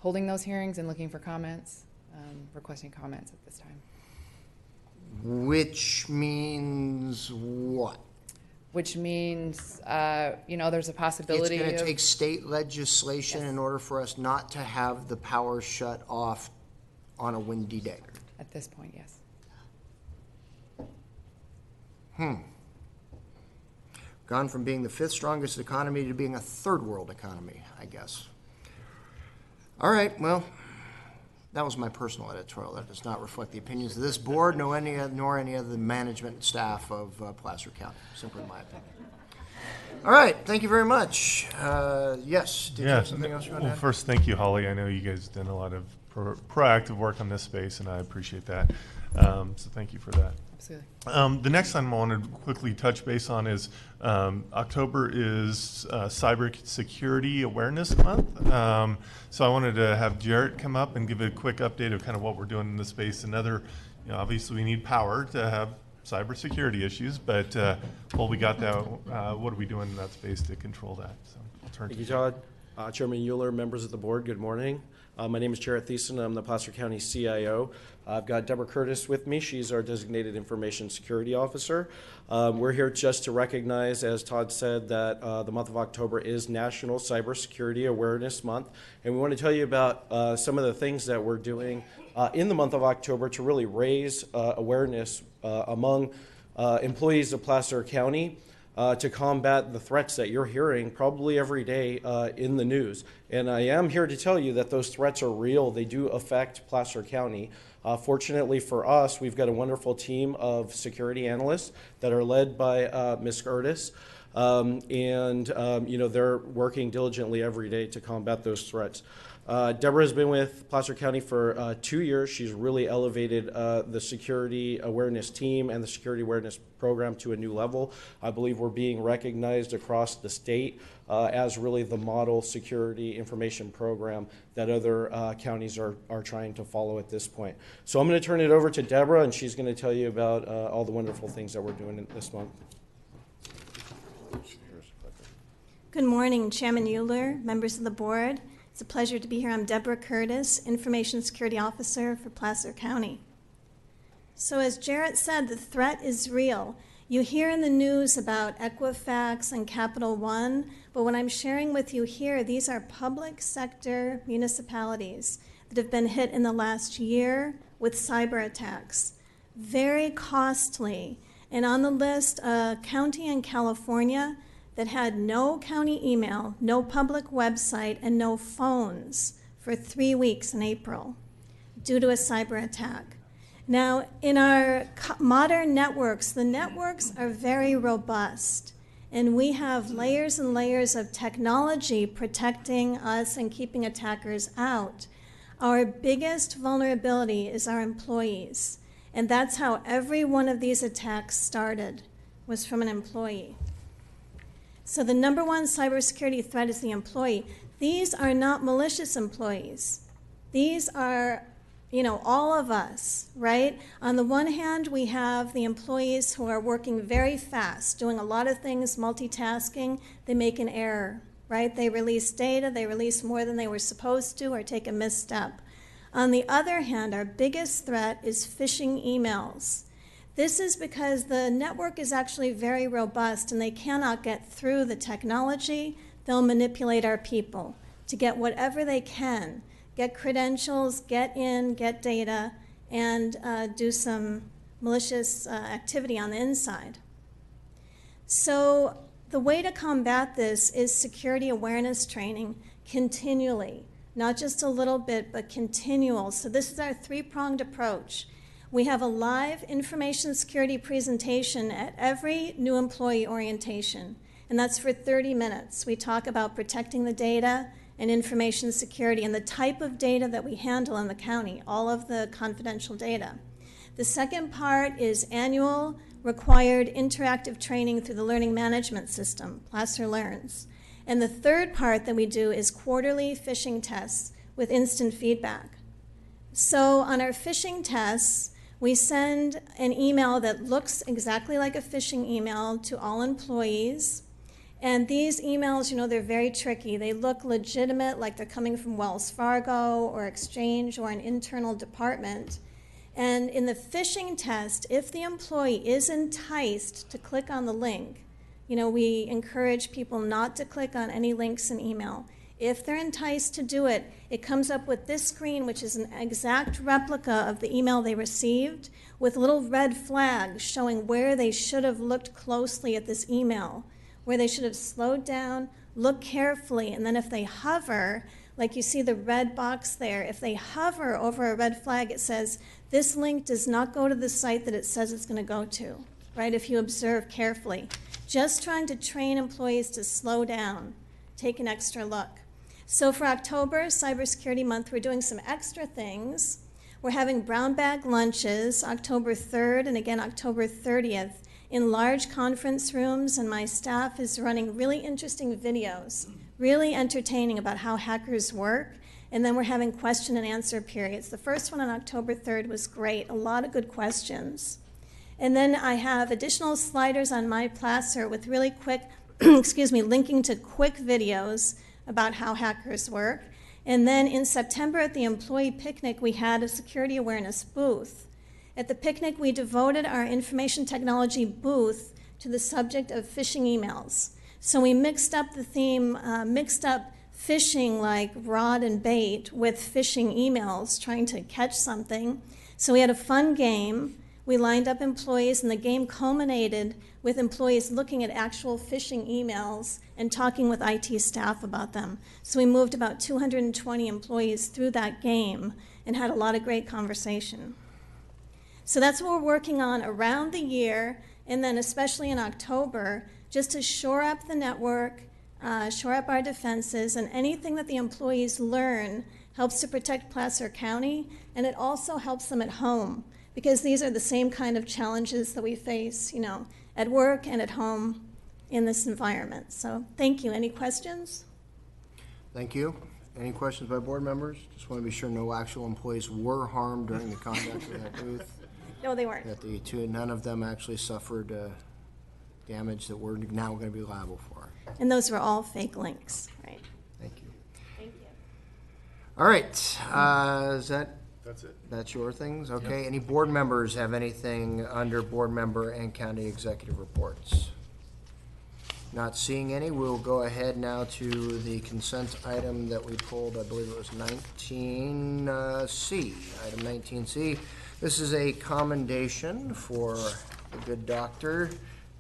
holding those hearings and looking for comments, requesting comments at this time. Which means what? Which means, there's a possibility It's going to of- take state legislation in order for us not to have the power shut off on a windy day. At this point, yes. Gone from being the 5th strongest economy to being a third world economy, I guess. All right, well, that was my personal editorial. That does not reflect the opinions of this board, nor any of the management staff of Placer County. Simply my opinion. All right, thank you very much. Yes, did you have something else you want to Well, add? first, thank you, Holly. I know you guys done a lot of proactive work on this space, and I appreciate that. So thank you for that. Absolutely. The next item I want to quickly touch base on is October is Cyber Security Awareness Month. So I wanted to have Jarrett come up and give a quick update of kind of what we're doing in the space. Another, obviously we need power to have cybersecurity issues, but we got that. What are we doing in that space to control that? So I'll turn Thank to you, Todd. Chairman Euler, members of the board, good morning. My name is Jarrett Thiessen. I'm the Placer County CIO. I've got Deborah Curtis with me. She's our designated information security officer. We're here just to recognize, as Todd said, that the month of October is National Cybersecurity Awareness Month. And we want to tell you about some of the things that we're doing in the month of October to really raise awareness among employees of Placer County to combat the threats that you're hearing probably every day in the news. And I am here to tell you that those threats are real. They do affect Placer County. Fortunately for us, we've got a wonderful team of security analysts that are led by Ms. Curtis. They're working diligently every day to combat those threats. Deborah has been with Placer County for 2 years. She's really elevated the security awareness team and the security awareness program to a new level. I believe we're being recognized across the state as really the model security information program that other counties are trying to follow at this point. So I'm going to turn it over to Deborah, and she's going to tell you about all the wonderful things that we're doing this month. Good morning, Chairman Euler, members of the board. It's a pleasure to be here. I'm Deborah Curtis, Information Security Officer for Placer County. So as Jarrett said, the threat is real. You hear in the news about Equifax and Capital One, but what I'm sharing with you here, these are public sector municipalities that have been hit in the last year with cyber attacks. Very costly. And on the list, a county in California that had no county email, no public website, and no phones for 3 weeks in April due to a cyber attack. Now, in our modern networks, the networks are very robust, and we have layers and layers of technology protecting us and keeping attackers out. Our biggest vulnerability is our employees, and that's how every one of these attacks started, was from an employee. So the number one cybersecurity threat is the employee. These are not malicious employees. These are, all of us, right? On the one hand, we have the employees who are working very fast, doing a lot of things, multitasking. They make an error. right? They release data, they release more than they were supposed to, or take a misstep. On the other hand, our biggest threat is phishing emails. This is because the network is actually very robust and they cannot get through the technology. They'll manipulate our people to get whatever they can, get credentials, get in, get data, and do some malicious activity on the inside. So the way to combat this is security awareness training continually, not just a little bit, but continual. So this is our three-pronged approach. We have a live information security presentation at every new employee orientation, and that's for 30 minutes. We talk about protecting the data and information security and the type of data that we handle in the county, all of the confidential data. The second part is annual required interactive training through the learning management system, Placer Learns. And the third part that we do is quarterly phishing tests with instant feedback. So on our phishing tests, we send an email that looks exactly like a phishing email to all employees. And these emails, they're very tricky. They look legitimate, like they're coming from Wells Fargo or Exchange or an internal department. And in the phishing test, if the employee is enticed to click on the link, we encourage people not to click on any links in email. If they're enticed to do it, it comes up with this screen, which is an exact replica of the email they received, with little red flags showing where they should have looked closely at this email, where they should have slowed down, looked carefully, and then if they hover, like you see the red box there, if they hover over a red flag, it says, this link does not go to the site that it says it's going to go to, right, if you observe carefully. Just trying to train employees to slow down, take an extra look. So for October, Cybersecurity Month, we're doing some extra things. We're having brown bag lunches October 3rd and again October 30th in large conference rooms, and my staff is running really interesting videos, really entertaining about how hackers work. And then we're having question and answer periods. The first one on October 3rd was great, a lot of good questions. And then I have additional sliders on my Placer with really quick, linking to quick videos about how hackers work. And then in September at the employee picnic, we had a security awareness booth. At the picnic, we devoted our information technology booth to the subject of phishing emails. So we mixed up the theme, mixed up phishing like rod and bait with phishing emails, trying to catch something. So we had a fun game. We lined up employees, and the game culminated with employees looking at actual phishing emails and talking with IT staff about them. So we moved about 220 employees through that game and had a lot of great conversation. So that's what we're working on around the year, and then especially in October, just to shore up the network, shore up our defenses, and anything that the employees learn helps to protect Placer County, and it also helps them at home, because these are the same kind of challenges that we face, at work and at home in this environment. So thank you. Any questions? Thank you. Any questions by board members? Just want to be sure no actual employees were harmed during the conduct of that booth. No, they weren't. That none of them actually suffered damage that we're now going to be liable for. And those were all fake links, right? Thank you. Thank you. All right. Is that? That's it. That's your things? Okay. Yep. Any board members have anything under board member and county executive reports? Not seeing any, we'll go ahead now to the consent item that we pulled. I believe it was 19C. Item 19C. This is a commendation for the good doctor,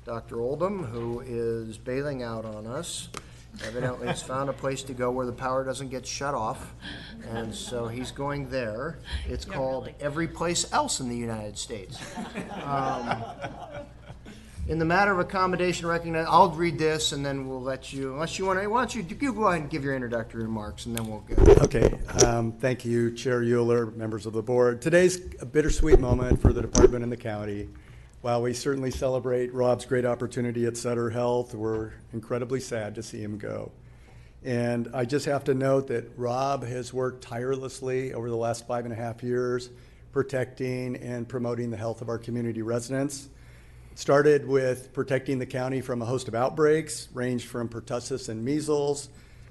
Dr. Oldham, who is bailing out on us. Evidently has found a place to go where the power doesn't get shut off, and so he's going there. It's called every place else in the United States. In the matter of accommodation, recognize. I'll read this, and then we'll let you. Unless you want to, why don't you go ahead and give your introductory remarks, and then we'll go. Okay. Thank you, Chair Euler, members of the board. Today's a bittersweet moment for the department and the county. While we certainly celebrate Rob's great opportunity at Sutter Health, we're incredibly sad to see him go. And I just have to note that Rob has worked tirelessly over the last 5.5 years, protecting and promoting the health of our community residents. Started with protecting the county from a host of outbreaks, ranged from pertussis and measles,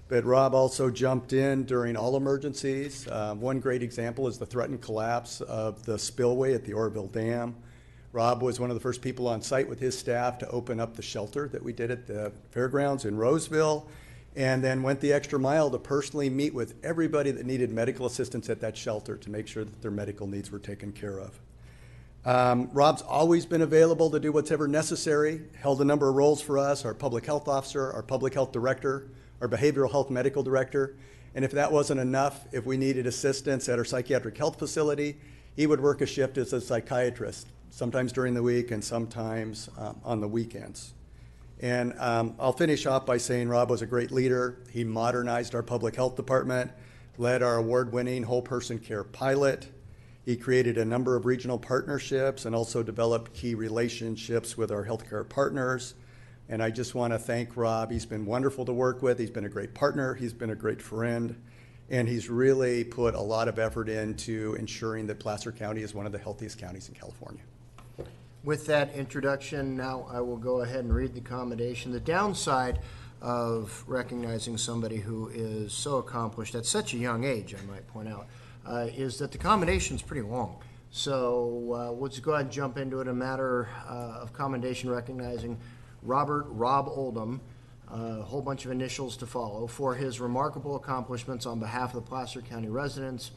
but Rob also jumped in during all emergencies. One great example is the threatened collapse of the spillway at the Oroville Dam. Rob was one of the first people on site with his staff to open up the shelter that we did at the fairgrounds in Roseville, and then went the extra mile to personally meet with everybody that needed medical assistance at that shelter to make sure that their medical needs were taken care of. Rob's always been available to do whatever necessary, held a number of roles for us, our public health officer, our public health director, our behavioral health medical director, and if that wasn't enough, if we needed assistance at our psychiatric health facility, he would work a shift as a psychiatrist, sometimes during the week and sometimes on the weekends. And I'll finish off by saying Rob was a great leader. He modernized our public health department, led our award-winning whole person care pilot. He created a number of regional partnerships and also developed key relationships with our healthcare partners. And I just want to thank Rob. He's been wonderful to work with. He's been a great partner. He's been a great friend. And he's really put a lot of effort into ensuring that Placer County is one of the healthiest counties in California. With that introduction, now I will go ahead and read the commendation. The downside of recognizing somebody who is so accomplished at such a young age, I might point out, is that the commendation is pretty long. So let's go ahead and jump into it. A matter of commendation recognizing Rob Oldham, a whole bunch of initials to follow, for his remarkable accomplishments on behalf of the Placer County residents.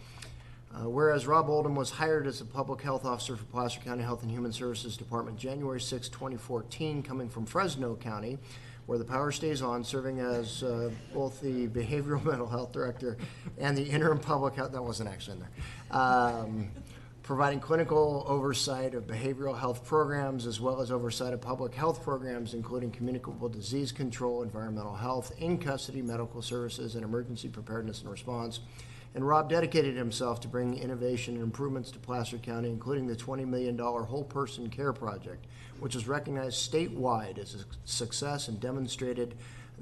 Whereas Rob Oldham was hired as a public health officer for Placer County Health and Human Services Department January 6, 2014, coming from Fresno County, where the power stays on, serving as both the behavioral mental health director and the interim public health, that wasn't actually in there, providing clinical oversight of behavioral health programs as well as oversight of public health programs, including communicable disease control, environmental health, in-custody medical services, and emergency preparedness and response. And Rob dedicated himself to bringing innovation and improvements to Placer County, including the $20 million Whole Person Care Project, which was recognized statewide as a success and demonstrated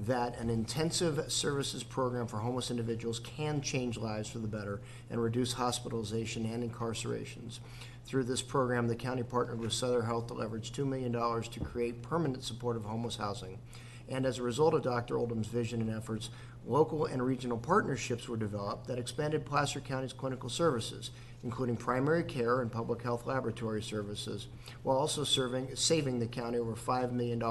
that an intensive services program for homeless individuals can change lives for the better and reduce hospitalization and incarcerations. Through this program, the county partnered with Southern Health to leverage $2 million to create permanent supportive homeless housing. And as a result of Dr. Oldham's vision and efforts, local and regional partnerships were developed that expanded Placer County's clinical services, including primary care and public health laboratory services, while also saving the county over $5 million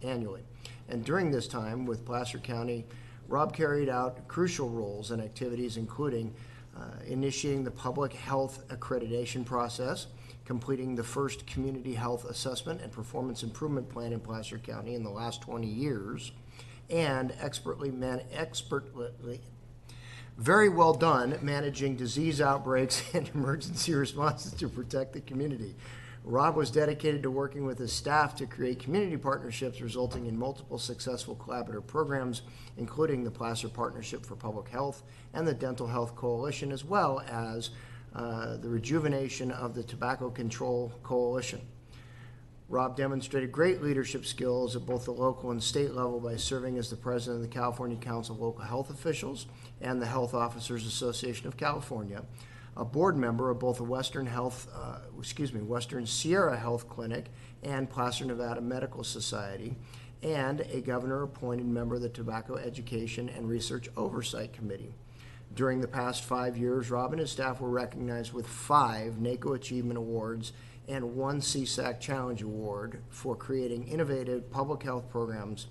annually. And during this time with Placer County, Rob carried out crucial roles and activities, including initiating the public health accreditation process, completing the first community health assessment and performance improvement plan in Placer County in the last 20 years, and very well done managing disease outbreaks and emergency responses to protect the community. Rob was dedicated to working with his staff to create community partnerships, resulting in multiple successful collaborative programs, including the Placer Partnership for Public Health and the Dental Health Coalition, as well as the rejuvenation of the Tobacco Control Coalition. Rob demonstrated great leadership skills at both the local and state level by serving as the president of the California Council of Local Health Officials and the Health Officers Association of California, a board member of both the Western Sierra Health Clinic and Placer Nevada Medical Society, and a governor-appointed member of the Tobacco Education and Research Oversight Committee. During the past 5 years, Rob and his staff were recognized with 5 NACO Achievement Awards and 1 CSAC Challenge Award for creating innovative public health programs.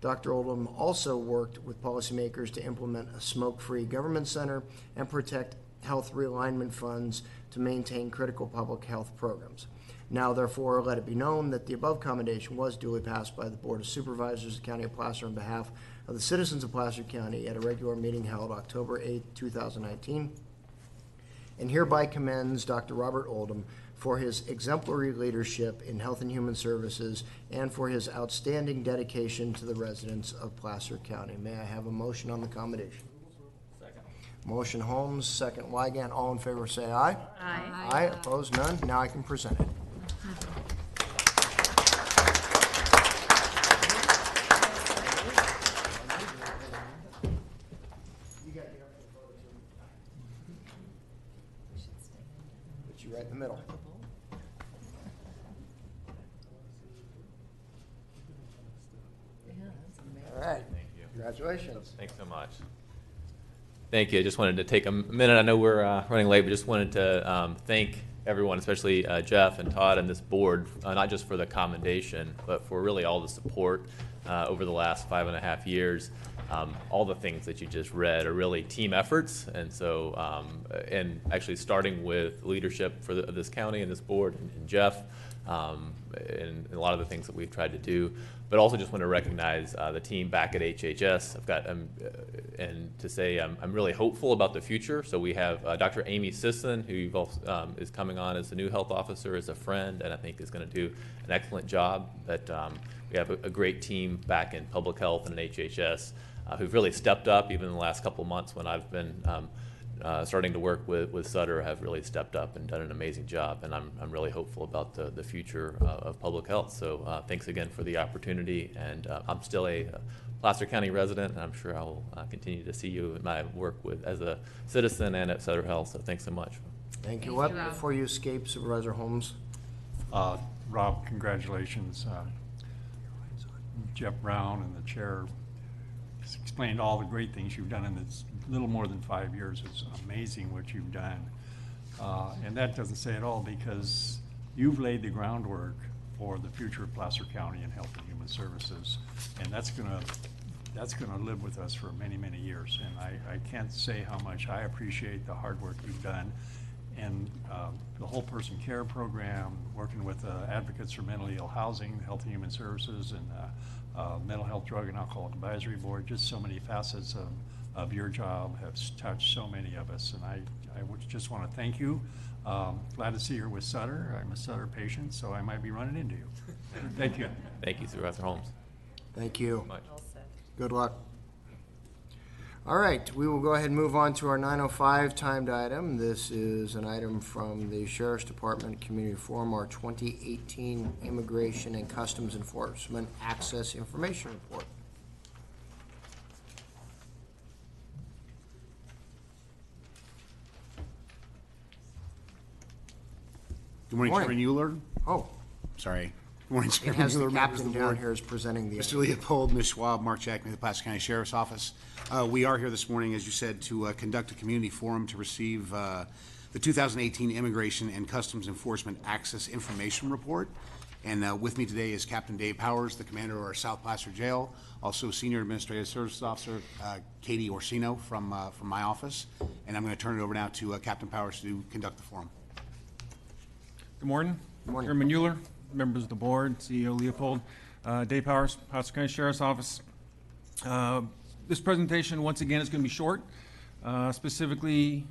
Dr. Oldham also worked with policymakers to implement a smoke-free government center and protect health realignment funds to maintain critical public health programs. Now, therefore, let it be known that the above commendation was duly passed by the Board of Supervisors of the County of Placer on behalf of the citizens of Placer County at a regular meeting held October 8, 2019, and hereby commends Dr. Robert Oldham for his exemplary leadership in health and human services and for his outstanding dedication to the residents of Placer County. May I have a motion on the commendation? Second. Motion Holmes, second Wygant. All in favor say aye. Aye. Aye. Opposed, none. Now I can present it. Put you right in the middle. Congratulations. Thanks so much. Thank you. I just wanted to take a minute. I know we're running late, but just wanted to thank everyone, especially Jeff and Todd and this board, not just for the commendation, but for really all the support over the last 5.5 years. All the things that you just read are really team efforts, and so and actually starting with leadership for this county and this board and Jeff, and a lot of the things that we've tried to do. But also just want to recognize the team back at HHS. I've got and to say I'm really hopeful about the future. So we have Dr. Amy Sisson, who is coming on as the new health officer, as a friend, and I think is going to do an excellent job. But we have a great team back in public health and in HHS who've really stepped up. Even in the last couple of months when I've been starting to work with Sutter, have really stepped up and done an amazing job, and I'm really hopeful about the future of public health. So thanks again for the opportunity, and I'm still a Placer County resident, and I'm sure I will continue to see you in my work as a citizen and at Sutter Health, so thanks so much. Thank you. What, before you escape, Supervisor Holmes? Rob, congratulations. Jeff Brown and the chair explained all the great things you've done in this little more than 5 years. It's amazing what you've done. And that doesn't say it all, because you've laid the groundwork for the future of Placer County and Health and Human Services. And that's gonna live with us for many, many years. And I can't say how much I appreciate the hard work you've done. And the whole person care program, working with advocates for mentally ill housing, Health and Human Services, and Mental Health, Drug, and Alcohol Advisory Board, just so many facets of your job have touched so many of us, and I would just want to thank you. Glad to see you're with Sutter. I'm a Sutter patient, so I might be running into you. Thank you. Thank you, Supervisor Holmes. Thank you. Much. Good luck. All right, we will go ahead and move on to our 9:05 timed item. This is an item from the Sheriff's Department Community Forum, our 2018 Immigration and Customs Enforcement Access Information Report. Good morning, Chairman Euler. Oh. Sorry. Good morning, It Chairman has the Euler, members of captain the down board. here is presenting the. Mr. Leopold, Ms. Schwab, Mark Jackman, the Placer County Sheriff's Office. We are here this morning, as you said, to conduct a community forum to receive the 2018 Immigration and Customs Enforcement Access Information Report. And with me today is Captain Dave Powers, the commander of our South Placer Jail, also Senior Administrative Services Officer Katie Orsino from my office. And I'm going to turn it over now to Captain Powers to conduct the forum. Good morning. Good morning. Chairman Euler, members of the board, CEO Leopold, Dave Powers, Placer County Sheriff's Office. This presentation, once again, is going to be short, specifically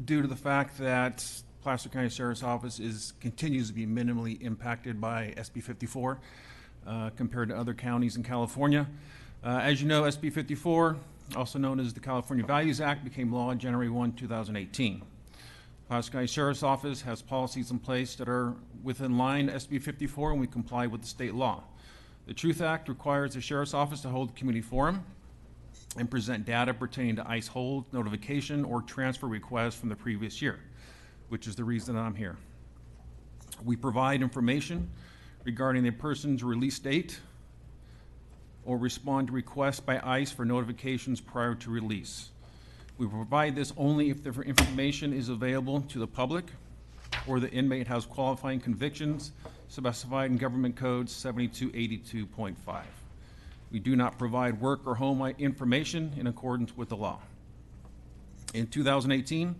due to the fact that Placer County Sheriff's Office continues to be minimally impacted by SB 54 compared to other counties in California. As you know, SB 54, also known as the California Values Act, became law January 1, 2018. Placer County Sheriff's Office has policies in place that are within line to SB 54, and we comply with the state law. The Truth Act requires the Sheriff's Office to hold a community forum and present data pertaining to ICE hold, notification, or transfer requests from the previous year, which is the reason I'm here. We provide information regarding a person's release date or respond to requests by ICE for notifications prior to release. We provide this only if the information is available to the public or the inmate has qualifying convictions specified in Government Code 7282.5. We do not provide work or home information in accordance with the law. In 2018,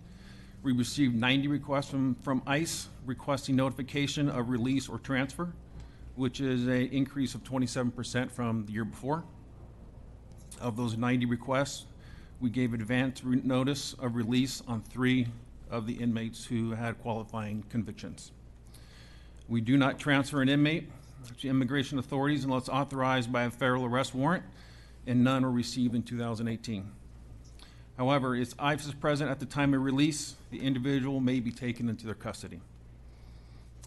we received 90 requests from ICE requesting notification of release or transfer, which is an increase of 27% from the year before. Of those 90 requests, we gave advance notice of release on 3 of the inmates who had qualifying convictions. We do not transfer an inmate to immigration authorities unless authorized by a federal arrest warrant, and none were received in 2018. However, if ICE is present at the time of release, the individual may be taken into their custody.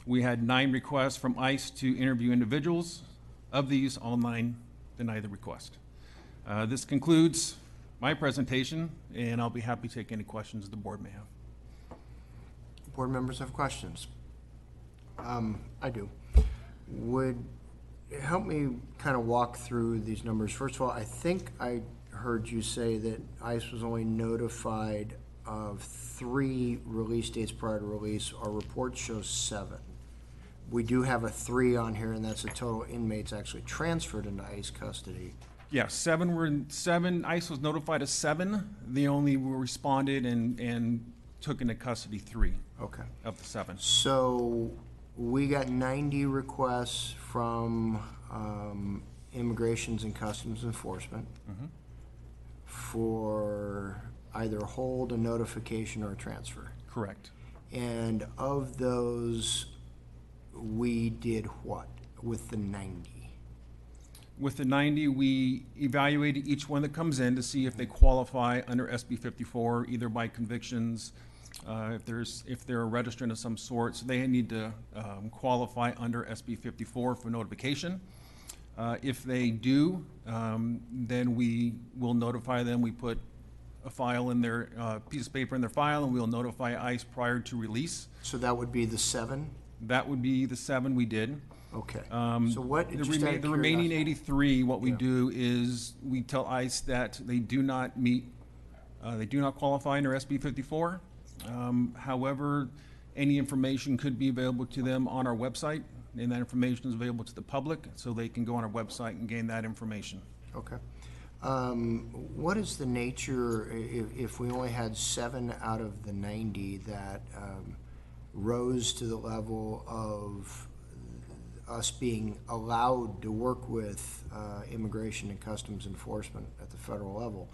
We had 9 requests from ICE to interview individuals. Of these, all 9 denied the request. This concludes my presentation, and I'll be happy to take any questions the board may have. Board members have questions? I do. help me kind of walk through these numbers. First of all, I think I heard you say that ICE was only notified of 3 release dates prior to release. Our report shows 7. We do have a 3 on here, and that's the total inmates actually transferred into ICE custody. Yeah, 7. ICE was notified of 7. They only responded and took into custody 3. Okay. Of the 7. So we got 90 requests from Immigrations and Customs Enforcement for either hold, a notification, or a transfer. Correct. And of those, we did what with the 90? With the 90, we evaluated each one that comes in to see if they qualify under SB 54, either by convictions, if they're a registrant of some sort, so they need to qualify under SB 54 for notification. If they do, then we will notify them. We put a file in their piece of paper in their file, and we'll notify ICE prior to release. So that would be the 7? That would be the 7 we did. Okay. So what, just out of the remaining curiosity- 83, what we do is we tell ICE that they do not meet, they do not qualify under SB 54. However, any information could be available to them on our website, and that information is available to the public, so they can go on our website and gain that information. Okay. What is the nature, if we only had 7 out of the 90 that rose to the level of us being allowed to work with Immigration and Customs Enforcement at the federal level,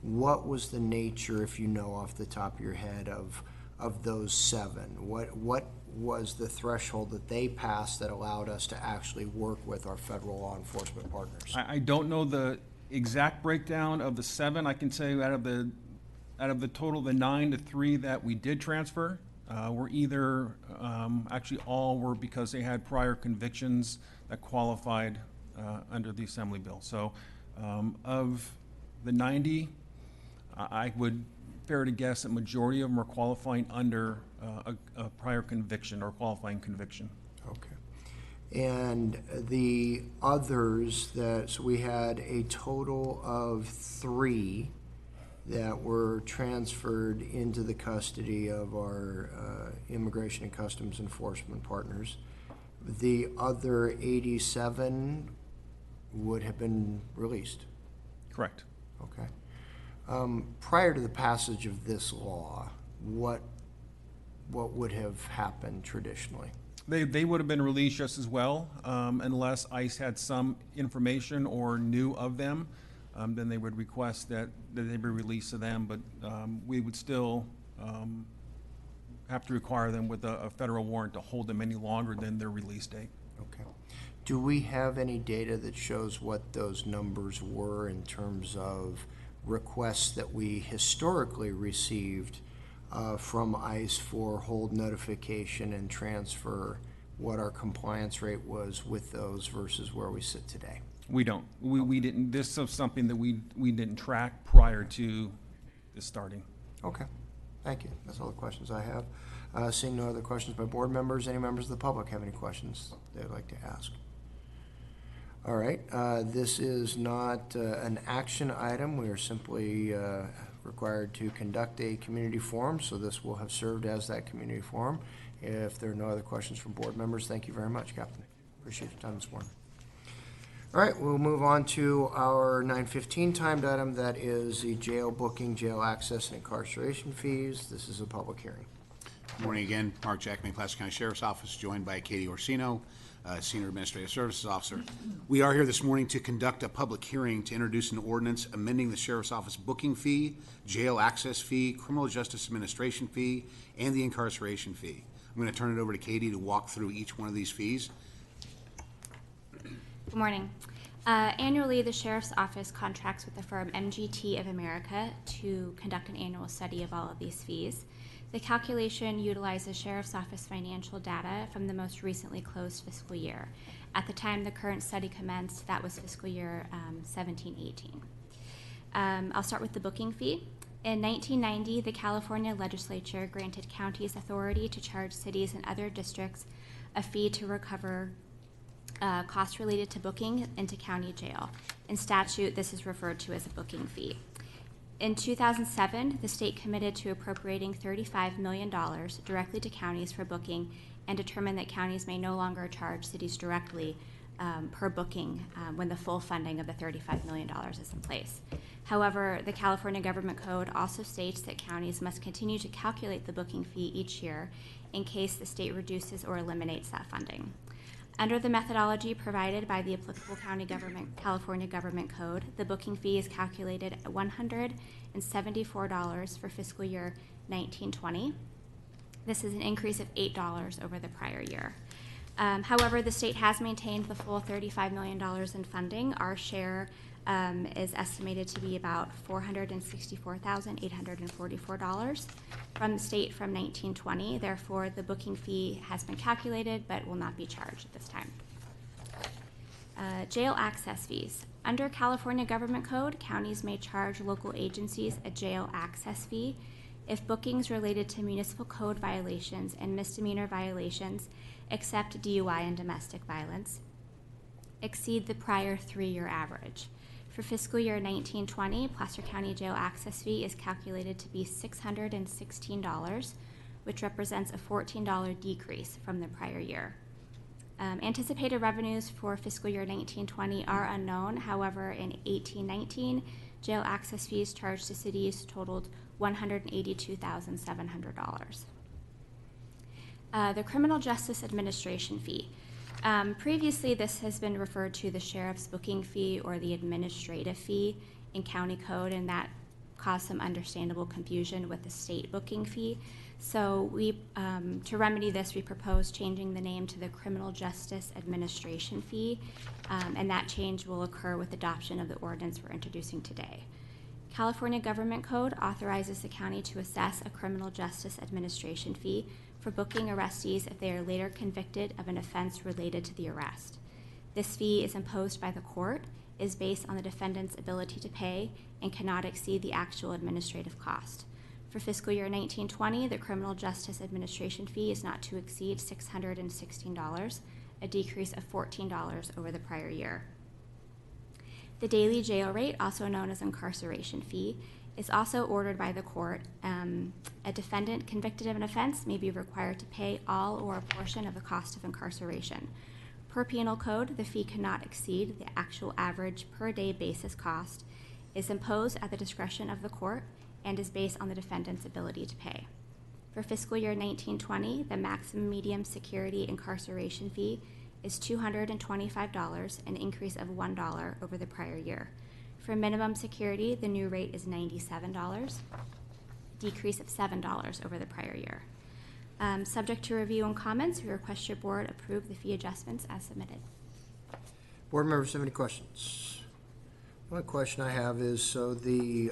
what was the nature, if you know off the top of your head, of those 7? What was the threshold that they passed that allowed us to actually work with our federal law enforcement partners? I don't know the exact breakdown of the 7. I can say out of the total, the 9 to 3 that we did transfer were either, actually all were because they had prior convictions that qualified under the Assembly bill. So of the 90, I would fair to guess that majority of them are qualifying under a prior conviction or qualifying conviction. Okay. And the others so we had a total of 3 that were transferred into the custody of our Immigration and Customs Enforcement partners. The other 87 would have been released. Correct. Okay. Prior to the passage of this law, what would have happened traditionally? They would have been released just as well, unless ICE had some information or knew of them. Then they would request that they be released to them, but we would still have to require them with a federal warrant to hold them any longer than their release date. Okay. Do we have any data that shows what those numbers were in terms of requests that we historically received from ICE for hold, notification, and transfer, what our compliance rate was with those versus where we sit today? We don't. We didn't. This is something that we didn't track prior to this starting. Okay. Thank you. That's all the questions I have. Seeing no other questions by board members, any members of the public have any questions they'd like to ask? All right. This is not an action item. We are simply required to conduct a community forum, so this will have served as that community forum. If there are no other questions from board members, thank you very much, Captain. Appreciate your time this morning. All right, we'll move on to our 9:15 timed item. That is the jail booking, jail access, and incarceration fees. This is a public hearing. Good morning again. Mark Jackman, Placer County Sheriff's Office, joined by Katie Orsino, Senior Administrative Services Officer. We are here this morning to conduct a public hearing to introduce an ordinance amending the Sheriff's Office booking fee, jail access fee, criminal justice administration fee, and the incarceration fee. I'm going to turn it over to Katie to walk through each one of these fees. Good morning. Annually, the Sheriff's Office contracts with the firm MGT of America to conduct an annual study of all of these fees. The calculation utilizes Sheriff's Office financial data from the most recently closed fiscal year. At the time the current study commenced, that was fiscal year 17-18. I'll start with the booking fee. In 1990, the California legislature granted counties authority to charge cities and other districts a fee to recover costs related to booking into county jail. In statute, this is referred to as a booking fee. In 2007, the state committed to appropriating $35 million directly to counties for booking and determined that counties may no longer charge cities directly per booking when the full funding of the $35 million is in place. However, the California Government Code also states that counties must continue to calculate the booking fee each year in case the state reduces or eliminates that funding. Under the methodology provided by the applicable California Government Code, the booking fee is calculated at $174 for fiscal year 1920. This is an increase of $8 over the prior year. However, the state has maintained the full $35 million in funding. Our share is estimated to be about $464,844 from the state from 1920. Therefore, the booking fee has been calculated but will not be charged at this time. Jail access fees. Under California Government Code, counties may charge local agencies a jail access fee if bookings related to municipal code violations and misdemeanor violations, except DUI and domestic violence, exceed the prior 3-year average. For fiscal year 1920, Placer County jail access fee is calculated to be $616, which represents a $14 decrease from the prior year. Anticipated revenues for fiscal year 1920 are unknown. However, in 1819, jail access fees charged to cities totaled $182,700. The Criminal Justice Administration fee. Previously, this has been referred to the sheriff's booking fee or the administrative fee in county code, and that caused some understandable confusion with the state booking fee. So to remedy this, we propose changing the name to the Criminal Justice Administration fee, and that change will occur with adoption of the ordinance we're introducing today. California Government Code authorizes the county to assess a Criminal Justice Administration fee for booking arrestees if they are later convicted of an offense related to the arrest. This fee is imposed by the court, is based on the defendant's ability to pay, and cannot exceed the actual administrative cost. For fiscal year 1920, the Criminal Justice Administration fee is not to exceed $616, a decrease of $14 over the prior year. The daily jail rate, also known as incarceration fee, is also ordered by the court. A defendant convicted of an offense may be required to pay all or a portion of the cost of incarceration. Per penal code, the fee cannot exceed the actual average per day basis cost, is imposed at the discretion of the court, and is based on the defendant's ability to pay. For fiscal year 1920, the maximum medium security incarceration fee is $225, an increase of $1 over the prior year. For minimum security, the new rate is $97, decrease of $7 over the prior year. Subject to review and comments, we request your board approve the fee adjustments as submitted. Board members have any questions? One question I have is, so the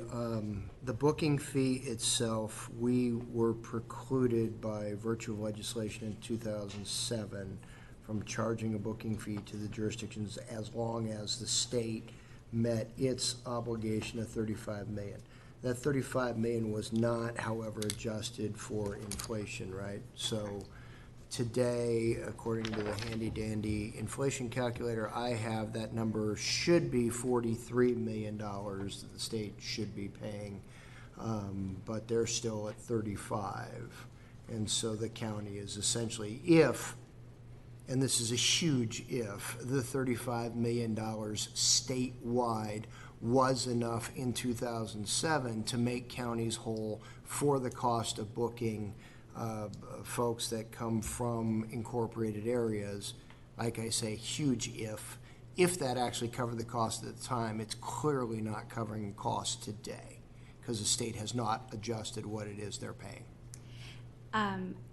booking fee itself, we were precluded by virtue of legislation in 2007 from charging a booking fee to the jurisdictions as long as the state met its obligation of $35 million. That $35 million was not, however, adjusted for inflation, right? So today, according to the handy-dandy inflation calculator I have, that number should be $43 million that the state should be paying, but they're still at 35. And so the county is essentially, if, and this is a huge if, the $35 million statewide was enough in 2007 to make counties whole for the cost of booking folks that come from incorporated areas. Like I say, huge if. If that actually covered the cost at the time, it's clearly not covering costs today because the state has not adjusted what it is they're paying.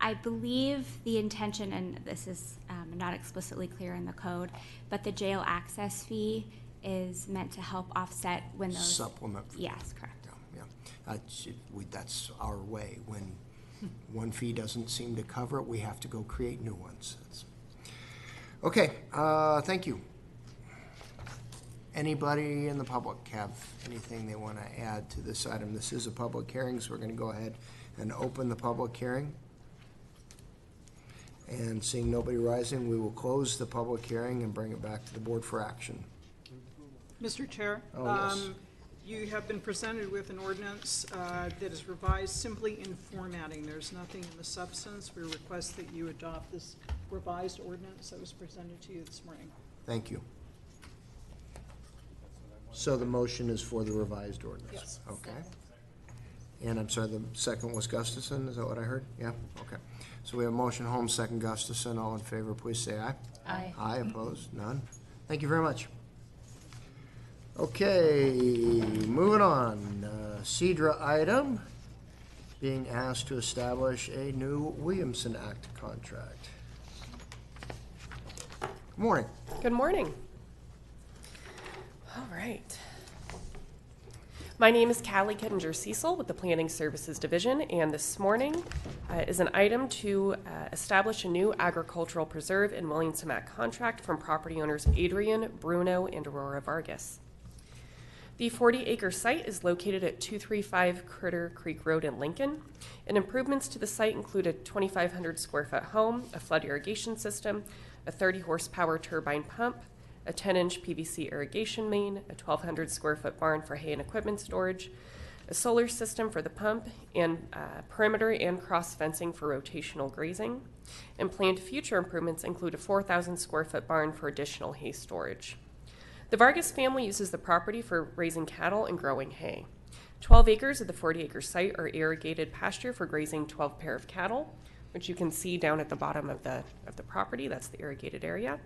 I believe the intention, and this is not explicitly clear in the code, but the jail access fee is meant to help offset when those... Supplement. Yes, correct. Yeah. That's our way. When one fee doesn't seem to cover it, we have to go create new ones. Okay, thank you. Anybody in the public have anything they want to add to this item? This is a public hearing, so we're going to go ahead and open the public hearing. And seeing nobody rising, we will close the public hearing and bring it back to the board for action. Mr. Chair? Oh, yes. You have been presented with an ordinance that is revised simply in formatting. There's nothing in the substance. We request that you adopt this revised ordinance that was presented to you this morning. Thank you. So the motion is for the revised ordinance? Yes. Okay. And I'm sorry, the second was Gustafson, is that what I heard? Yeah, okay. So we have motion Holmes, second Gustafson. All in favor, please say aye. Aye. Aye, opposed? None? Thank you very much. Okay, moving on. Cedra item, being asked to establish a new Williamson Act contract. Good morning. Good morning. All right. My name is Callie Kittinger-Cecil with the Planning Services Division, and this morning is an item to establish a new agricultural preserve in Williamson Act contract from property owners Adrian, Bruno, and Aurora Vargas. The 40-acre site is located at 235 Critter Creek Road in Lincoln, and improvements to the site include a 2,500 square foot home, a flood irrigation system, a 30 horsepower turbine pump, a 10-inch PVC irrigation main, a 1,200 square foot barn for hay and equipment storage, a solar system for the pump, and perimeter and cross fencing for rotational grazing. And planned future improvements include a 4,000 square foot barn for additional hay storage. The Vargas family uses the property for raising cattle and growing hay. 12 acres of the 40-acre site are irrigated pasture for grazing 12 pair of cattle, which you can see down at the bottom of the property. That's the irrigated area.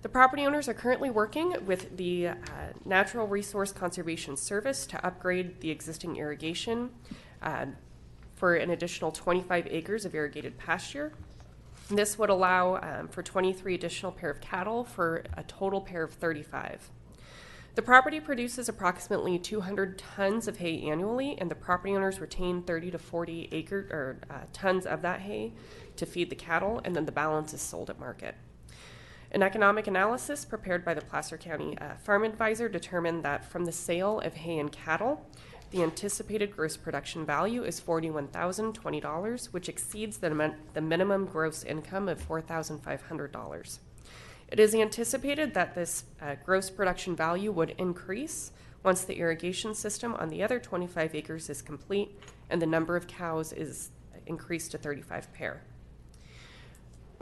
The property owners are currently working with the Natural Resource Conservation Service to upgrade the existing irrigation for an additional 25 acres of irrigated pasture. This would allow for 23 additional pair of cattle for a total pair of 35. The property produces approximately 200 tons of hay annually, and the property owners retain 30 to 40 tons of that hay to feed the cattle, and then the balance is sold at market. An economic analysis prepared by the Placer County Farm Advisor determined that from the sale of hay and cattle, the anticipated gross production value is $41,020, which exceeds the minimum gross income of $4,500. It is anticipated that this gross production value would increase once the irrigation system on the other 25 acres is complete and the number of cows is increased to 35 pair.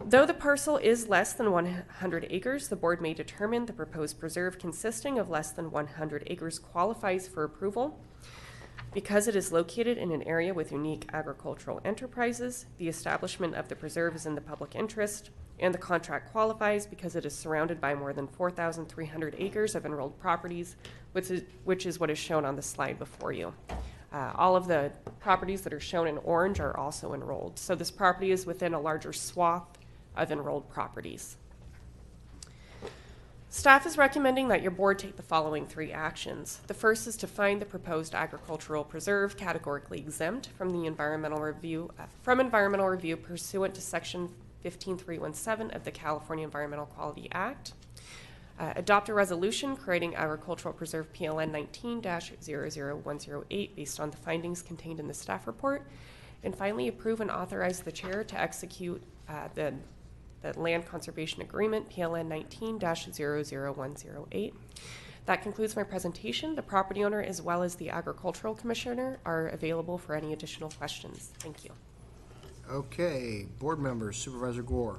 Though the parcel is less than 100 acres, the board may determine the proposed preserve consisting of less than 100 acres qualifies for approval. Because it is located in an area with unique agricultural enterprises, the establishment of the preserve is in the public interest, and the contract qualifies because it is surrounded by more than 4,300 acres of enrolled properties, which is what is shown on the slide before you. All of the properties that are shown in orange are also enrolled. So this property is within a larger swath of enrolled properties. Staff is recommending that your board take the following 3 actions. The first is to find the proposed agricultural preserve categorically exempt from the environmental review pursuant to Section 15317 of the California Environmental Quality Act. Adopt a resolution creating agricultural preserve PLN 19-00108 based on the findings contained in the staff report. And finally, approve and authorize the chair to execute the Land Conservation Agreement, PLN 19-00108. That concludes my presentation. The property owner as well as the agricultural commissioner are available for any additional questions. Thank you. Okay, board members, Supervisor Gore.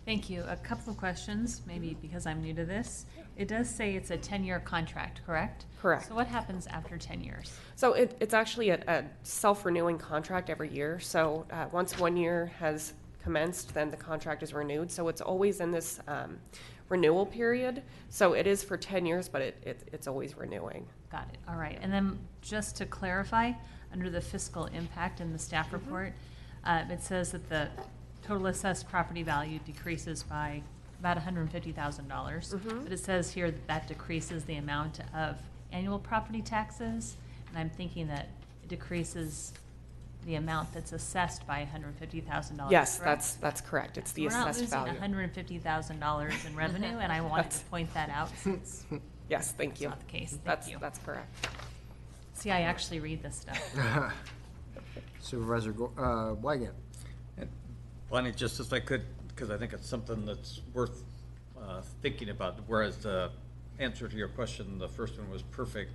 Thank you. A couple of questions, maybe because I'm new to this. It does say it's a 10-year contract, correct? Correct. So what happens after 10 years? So it's actually a self-renewing contract every year. So once 1 year has commenced, then the contract is renewed. So it's always in this renewal period. So it is for 10 years, but it's always renewing. Got it. All right. And then just to clarify, under the fiscal impact in the staff report, it says that the total assessed property value decreases by about $150,000. But it says here that that decreases the amount of annual property taxes. And I'm thinking that it decreases the amount that's assessed by $150,000. Yes, correct? that's correct. It's the assessed value. We're not losing $150,000 in revenue, and I wanted to point that out since yes, thank you. Not the case. That's correct. See, I actually read this stuff. Supervisor Wygant. Lonnie, just if I could, because I think it's something that's worth thinking about, whereas the answer to your question, the first one was perfect.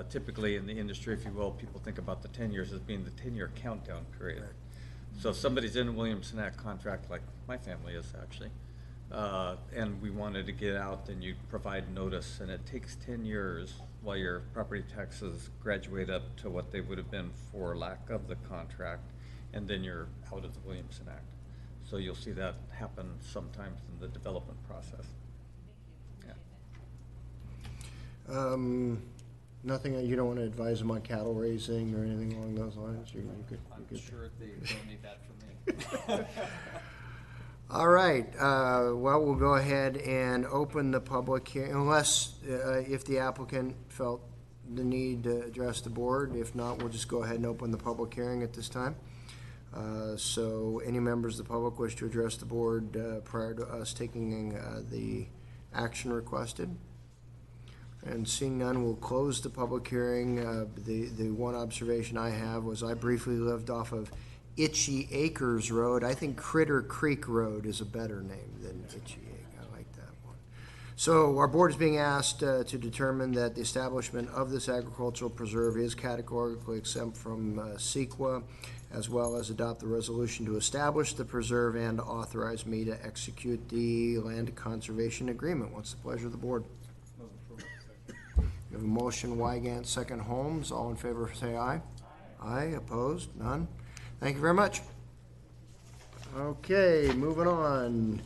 Typically in the industry, if you will, people think about the 10 years as being the 10-year countdown period. Right. So if somebody's in a Williamson Act contract, like my family is actually, and we wanted to get out, then you provide notice, and it takes 10 years while your property taxes graduate up to what they would have been for lack of the contract, and then you're out of the Williamson Act. So you'll see that happen sometimes in the development process. Yeah. Nothing, you don't want to advise them on cattle raising or anything along those lines? You could, I'm sure they don't need that from me. All right, well, we'll go ahead and open the public hearing, unless if the applicant felt the need to address the board. If not, we'll just go ahead and open the public hearing at this time. So any members of the public wish to address the board prior to us taking the action requested? And seeing none, we'll close the public hearing. The one observation I have was I briefly lived off of Itchy Acres Road. I think Critter Creek Road is a better name than Itchy Acres. I like that one. So our board is being asked to determine that the establishment of this agricultural preserve is categorically exempt from CEQA, as well as adopt the resolution to establish the preserve and authorize me to execute the land conservation agreement. What's the pleasure of the board? We have a motion, Wygant, second Holmes. All in favor say aye. Aye. Opposed? None. Thank you very much. Okay, moving on.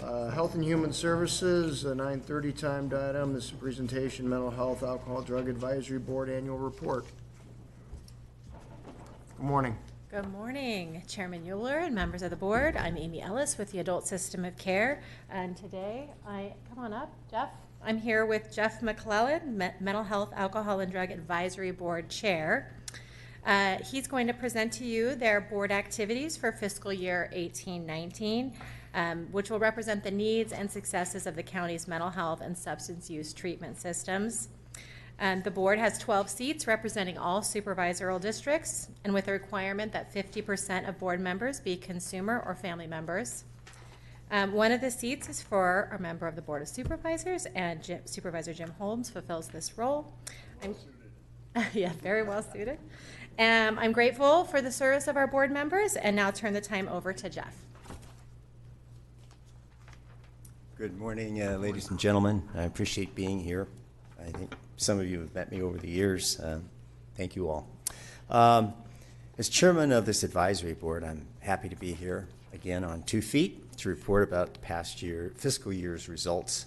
Health and Human Services, a 9:30 timed item. This is a presentation, Mental Health, Alcohol, Drug Advisory Board Annual Report. Good morning. Good morning, Chairman Euler and members of the board. I'm Amy Ellis with the Adult System of Care, and today come on up, Jeff. I'm here with Jeff McClellan, Mental Health, Alcohol, and Drug Advisory Board Chair. He's going to present to you their board activities for fiscal year 18-19, which will represent the needs and successes of the county's mental health and substance use treatment systems. The board has 12 seats representing all supervisorial districts, and with a requirement that 50% of board members be consumer or family members. One of the seats is for a member of the Board of Supervisors, and Supervisor Jim Holmes fulfills this role. Yeah, very well suited. I'm grateful for the service of our board members, and now turn the time over to Jeff. Good morning, ladies and gentlemen. I appreciate being here. I think some of you have met me over the years. Thank you all. As chairman of this advisory board, I'm happy to be here again on 2 feet to report about the past fiscal year's results.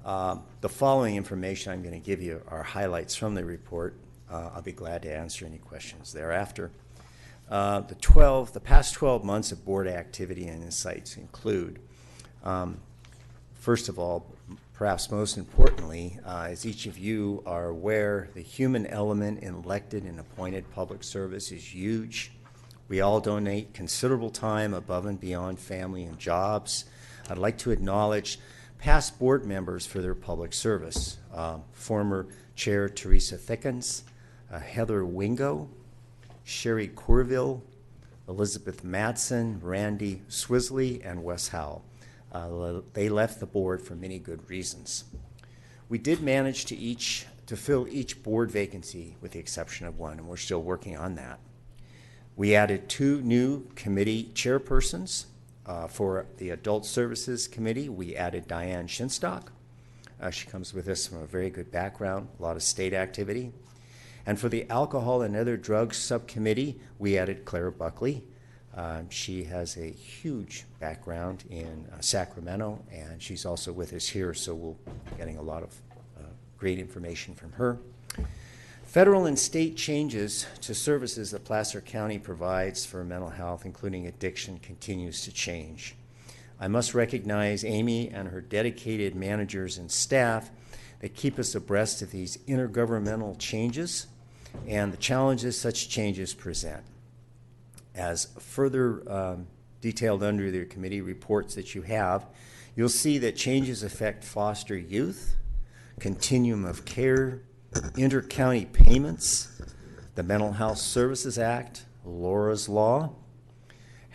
The following information I'm going to give you are highlights from the report. I'll be glad to answer any questions thereafter. The past 12 months of board activity and insights include, first of all, perhaps most importantly, as each of you are aware, the human element in elected and appointed public service is huge. We all donate considerable time above and beyond family and jobs. I'd like to acknowledge past board members for their public service. Former Chair Teresa Thickens, Heather Wingo, Sherry Corville, Elizabeth Matson, Randy Swisley, and Wes Howell. They left the board for many good reasons. We did manage to fill each board vacancy with the exception of one, and we're still working on that. We added 2 new committee chairpersons. For the Adult Services Committee, we added Diane Shinstock. She comes with us from a very good background, a lot of state activity. And for the Alcohol and Other Drugs Subcommittee, we added Claire Buckley. She has a huge background in Sacramento, and she's also with us here, so we'll be getting a lot of great information from her. Federal and state changes to services that Placer County provides for mental health, including addiction, continues to change. I must recognize Amy and her dedicated managers and staff that keep us abreast of these intergovernmental changes and the challenges such changes present. As further detailed under the committee reports that you have, you'll see that changes affect foster youth, continuum of care, inter-county payments, the Mental Health Services Act, Laura's Law,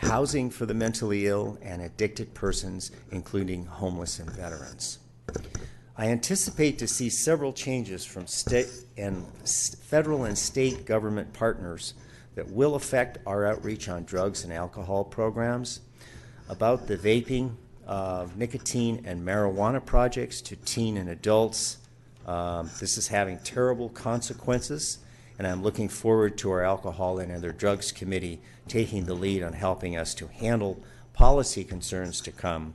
housing for the mentally ill and addicted persons, including homeless and veterans. I anticipate to see several changes from federal and state government partners that will affect our outreach on drugs and alcohol programs, about the vaping, nicotine and marijuana projects to teen and adults. This is having terrible consequences, and I'm looking forward to our Alcohol and Other Drugs Committee taking the lead on helping us to handle policy concerns to come.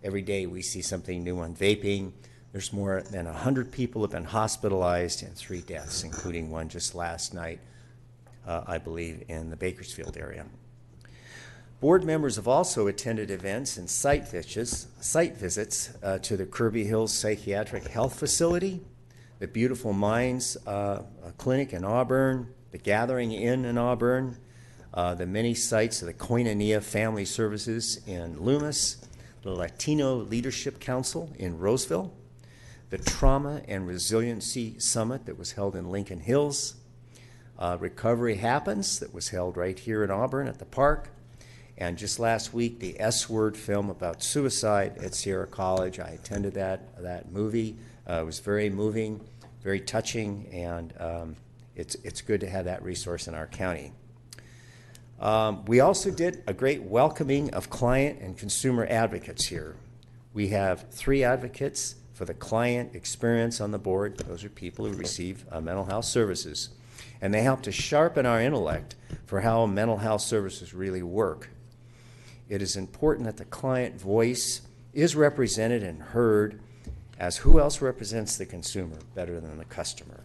Every day we see something new on vaping. There's more than 100 people have been hospitalized and 3 deaths, including one just last night, I believe, in the Bakersfield area. Board members have also attended events and site visits to the Kirby Hills Psychiatric Health Facility, the Beautiful Minds Clinic in Auburn, the Gathering Inn in Auburn, the many sites of the Koinonia Family Services in Loomis, the Latino Leadership Council in Roseville, the Trauma and Resiliency Summit that was held in Lincoln Hills, Recovery Happens that was held right here in Auburn at the park, and just last week, the S-Word film about suicide at Sierra College. I attended that movie. It was very moving, very touching, and it's good to have that resource in our county. We also did a great welcoming of client and consumer advocates here. We have 3 advocates for the client experience on the board. Those are people who receive mental health services. And they help to sharpen our intellect for how mental health services really work. It is important that the client voice is represented and heard, as who else represents the consumer better than the customer?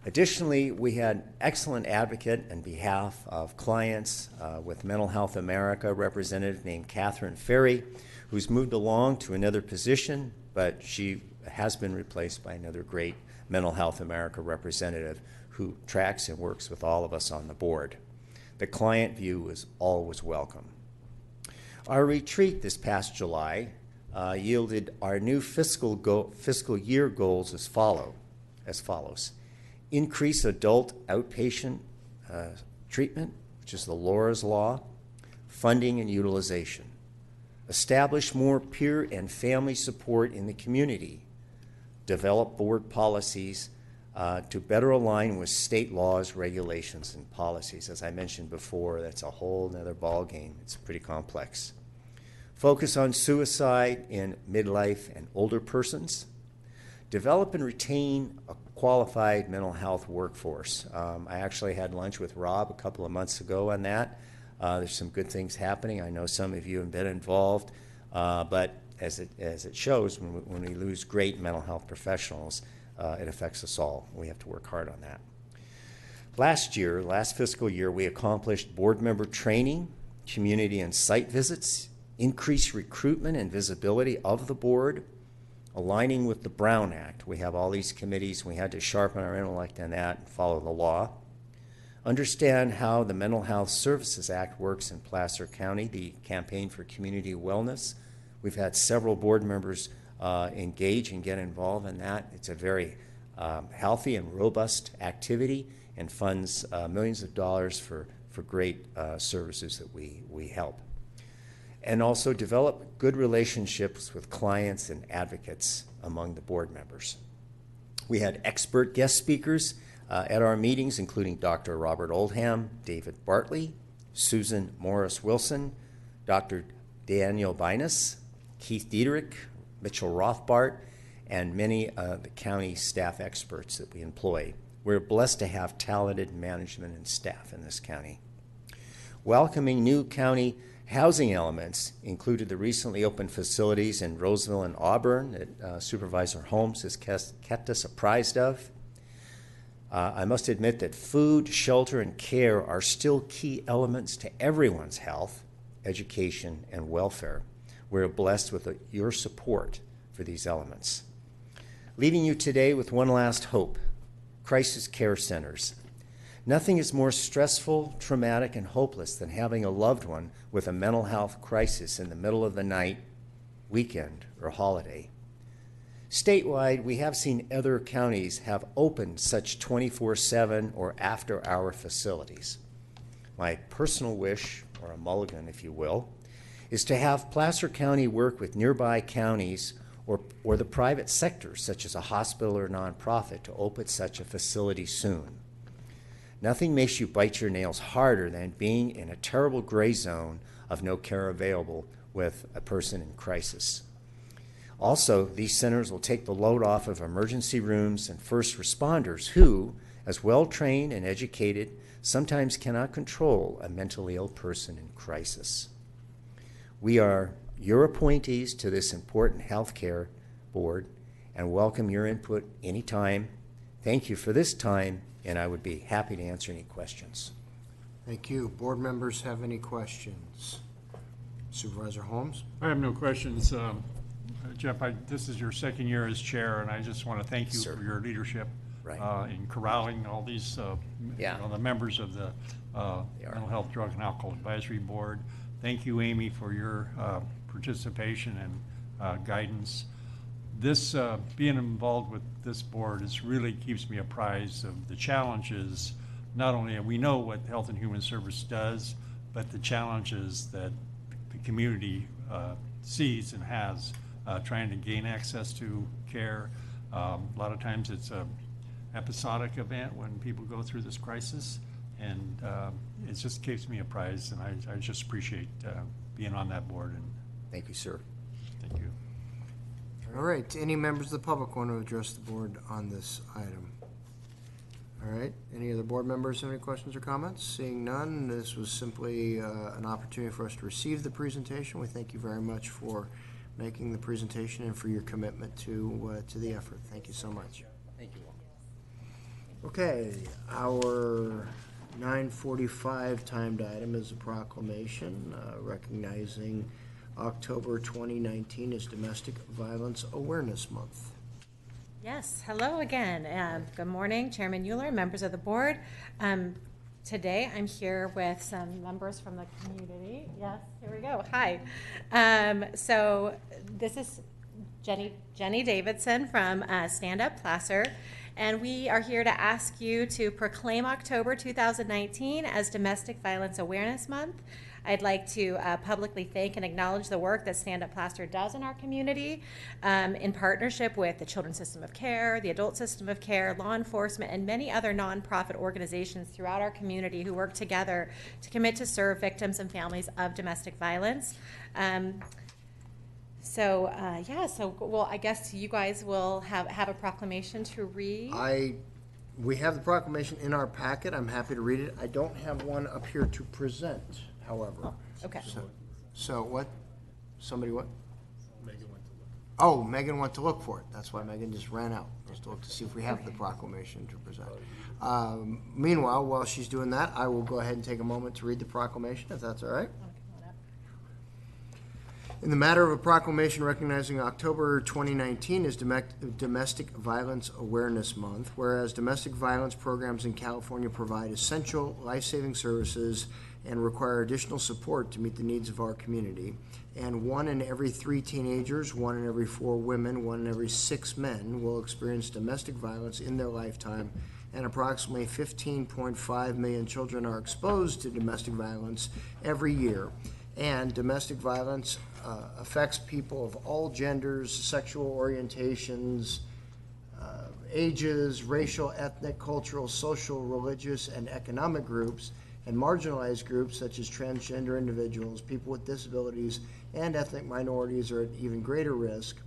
Additionally, we had an excellent advocate on behalf of clients with Mental Health America representative named Catherine Ferry, who's moved along to another position, but she has been replaced by another great Mental Health America representative who tracks and works with all of us on the board. The client view is always welcome. Our retreat this past July yielded our new fiscal year goals as follows. Increase adult outpatient treatment, which is the Laura's Law, funding and utilization. Establish more peer and family support in the community. Develop board policies to better align with state laws, regulations, and policies. As I mentioned before, that's a whole other ballgame. It's pretty complex. Focus on suicide in midlife and older persons. Develop and retain a qualified mental health workforce. I actually had lunch with Rob a couple of months ago on that. There's some good things happening. I know some of you have been involved, but as it shows, when we lose great mental health professionals, it affects us all. We have to work hard on that. Last fiscal year, we accomplished board member training, community and site visits, increased recruitment and visibility of the board, aligning with the Brown Act. We have all these committees. We had to sharpen our intellect on that and follow the law. Understand how the Mental Health Services Act works in Placer County, the Campaign for Community Wellness. We've had several board members engage and get involved in that. It's a very healthy and robust activity and funds millions of dollars for great services that we help. And also develop good relationships with clients and advocates among the board members. We had expert guest speakers at our meetings, including Dr. Robert Oldham, David Bartley, Susan Morris-Wilson, Dr. Daniel Binus, Keith Diederich, Mitchell Rothbart, and many of the county staff experts that we employ. We're blessed to have talented management and staff in this county. Welcoming new county housing elements included the recently opened facilities in Roseville and Auburn that Supervisor Holmes has kept us apprised of. I must admit that food, shelter, and care are still key elements to everyone's health, education, and welfare. We're blessed with your support for these elements. Leaving you today with one last hope: crisis care centers. Nothing is more stressful, traumatic, and hopeless than having a loved one with a mental health crisis in the middle of the night, weekend, or holiday. Statewide, we have seen other counties have opened such 24/7 or after-hour facilities. My personal wish, or a mulligan if you will, is to have Placer County work with nearby counties or the private sector, such as a hospital or nonprofit, to open such a facility soon. Nothing makes you bite your nails harder than being in a terrible gray zone of no care available with a person in crisis. Also, these centers will take the load off of emergency rooms and first responders who, as well-trained and educated, sometimes cannot control a mentally ill person in crisis. We are your appointees to this important healthcare board and welcome your input anytime. Thank you for this time, and I would be happy to answer any questions. Thank you. Board members have any questions? Supervisor Holmes? I have no questions. Jeff, this is your second year as chair, and I just want to thank you for your leadership in corralling all these the members of the Mental Health, Drug, and Alcohol Advisory Board. Thank you, Amy, for your participation and guidance. This being involved with this board really keeps me apprised of the challenges. Not only we know what Health and Human Service does, but the challenges that the community sees and has trying to gain access to care. A lot of times it's a episodic event when people go through this crisis, and it just keeps me apprised, and I just appreciate being on that board. And thank you, sir. Thank you. All right, any members of the public want to address the board on this item? All right, any other board members have any questions or comments? Seeing none, this was simply an opportunity for us to receive the presentation. We thank you very much for making the presentation and for your commitment to the effort. Thank you so much. Thank you all. Okay, our 9:45 timed item is a proclamation recognizing October 2019 as Domestic Violence Awareness Month. Yes, hello again. Good morning, Chairman Euler, members of the board. Today I'm here with some members from the community. Yes, here we go. Hi. So this is Jenny Davidson from Stand Up Placer, and we are here to ask you to proclaim October 2019 as Domestic Violence Awareness Month. I'd like to publicly thank and acknowledge the work that Stand Up Placer does in our community in partnership with the Children's System of Care, the Adult System of Care, law enforcement, and many other nonprofit organizations throughout our community who work together to commit to serve victims and families of domestic violence. Well, I guess you guys will have a proclamation to read. We have the proclamation in our packet. I'm happy to read it. I don't have one up here to present, however. Okay. So what? Somebody what? Megan went to look. Oh, Megan went to look for it. That's why Megan just ran out, just to look to see if we have the proclamation to present. Meanwhile, while she's doing that, I will go ahead and take a moment to read the proclamation, if that's all right. In the matter of a proclamation recognizing October 2019 as Domestic Violence Awareness Month, whereas domestic violence programs in California provide essential life-saving services and require additional support to meet the needs of our community, and 1 in every 3 teenagers, 1 in every 4 women, 1 in every 6 men will experience domestic violence in their lifetime, and approximately 15.5 million children are exposed to domestic violence every year. And domestic violence affects people of all genders, sexual orientations, ages, racial, ethnic, cultural, social, religious, and economic groups, and marginalized groups such as transgender individuals, people with disabilities, and ethnic minorities are at even greater risk.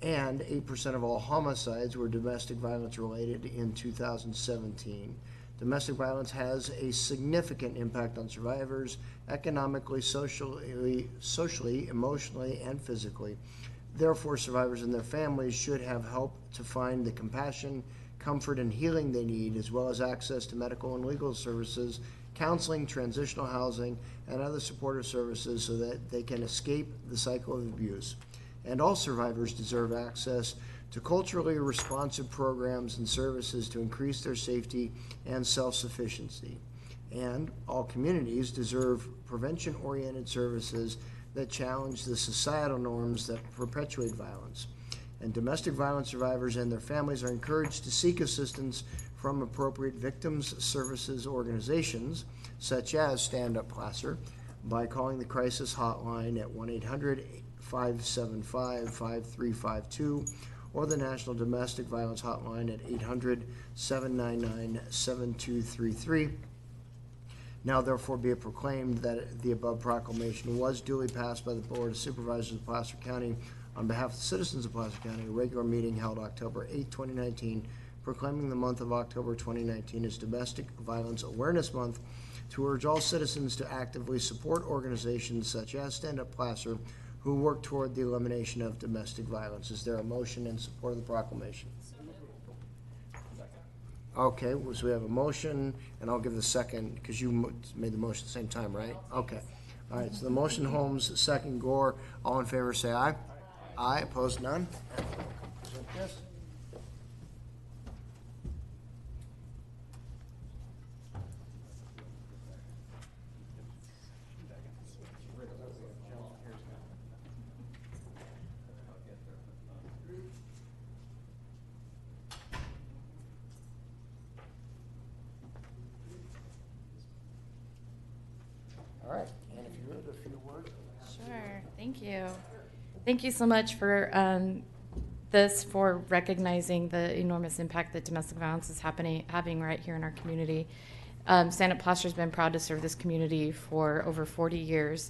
And 8% of all homicides were domestic violence related in 2017. Domestic violence has a significant impact on survivors, economically, socially, emotionally, and physically. Therefore, survivors and their families should have help to find the compassion, comfort, and healing they need, as well as access to medical and legal services, counseling, transitional housing, and other supportive services so that they can escape the cycle of abuse. And all survivors deserve access to culturally responsive programs and services to increase their safety and self-sufficiency. And all communities deserve prevention-oriented services that challenge the societal norms that perpetuate violence. and domestic violence survivors and their families are encouraged to seek assistance from appropriate victims services organizations, such as Stand Up Placer, by calling the crisis hotline at 1-800-575-5352 or the National Domestic Violence Hotline at 800-799-7233. Now therefore be it proclaimed that the above proclamation was duly passed by the Board of Supervisors of Placer County on behalf of the citizens of Placer County, a regular meeting held October 8, 2019, proclaiming the month of October 2019 as Domestic Violence Awareness Month, to urge all citizens to actively support organizations such as Stand Up Placer who work toward the elimination of domestic violence. Is there a motion in support of the proclamation? Okay, so we have a motion, and I'll give the second, because you made the motion at the same time, right? Okay. All right, so the motion, Holmes, second, Gore. All in favor, say aye. Aye, opposed, none? Present this. All right, and if you would, a few words. Sure, thank you. Thank you so much for for recognizing the enormous impact that domestic violence is having right here in our community. Stand Up Placer has been proud to serve this community for over 40 years,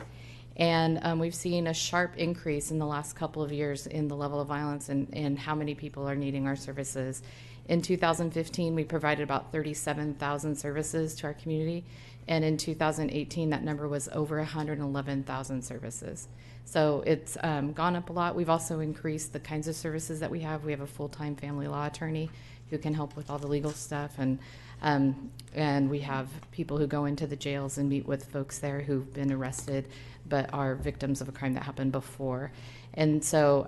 and we've seen a sharp increase in the last couple of years in the level of violence and how many people are needing our services. In 2015, we provided about 37,000 services to our community, and in 2018, that number was over 111,000 services. So it's gone up a lot. We've also increased the kinds of services that we have. We have a full-time family law attorney who can help with all the legal stuff, and we have people who go into the jails and meet with folks there who've been arrested but are victims of a crime that happened before. And so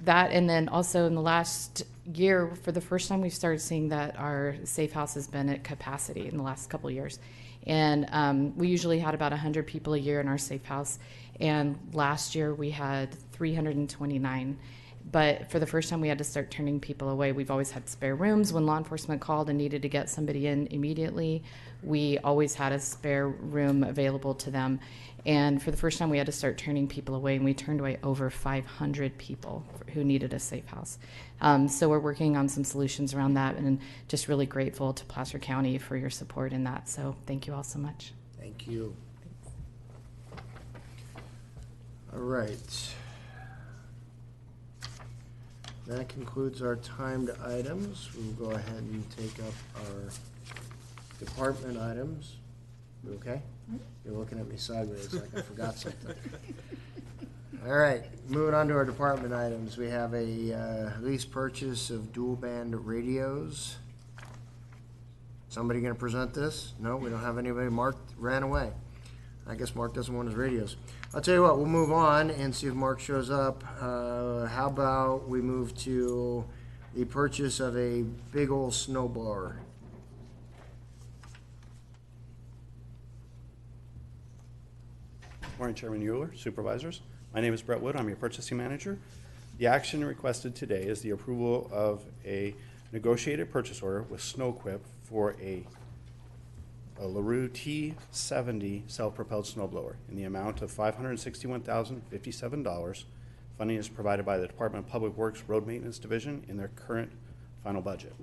that, and then also in the last year, for the first time, we've started seeing that our safe house has been at capacity in the last couple of years. And we usually had about 100 people a year in our safe house, and last year we had 329. But for the first time, we had to start turning people away. We've always had spare rooms. When law enforcement called and needed to get somebody in immediately, we always had a spare room available to them. And for the first time, we had to start turning people away, and we turned away over 500 people who needed a safe house. So we're working on some solutions around that, and just really grateful to Placer County for your support in that. So thank you all so much. Thank you. All right. That concludes our timed items. We'll go ahead and take up our department items. You okay? You're looking at me sideways like I forgot something. All right, moving on to our department items. We have a lease purchase of dual band radios. Somebody going to present this? No, we don't have anybody. Mark ran away. I guess Mark doesn't want his radios. I'll tell you what, we'll move on and see if Mark shows up. How about we move to the purchase of a big old snowblower? Morning, Chairman Euler, Supervisors. My name is Brett Wood. I'm your purchasing manager. The action requested today is the approval of a negotiated purchase order with SnowQuip for a LaRue T70 self-propelled snowblower in the amount of $561,057. Funding is provided by the Department of Public Works Road Maintenance Division in their current final budget.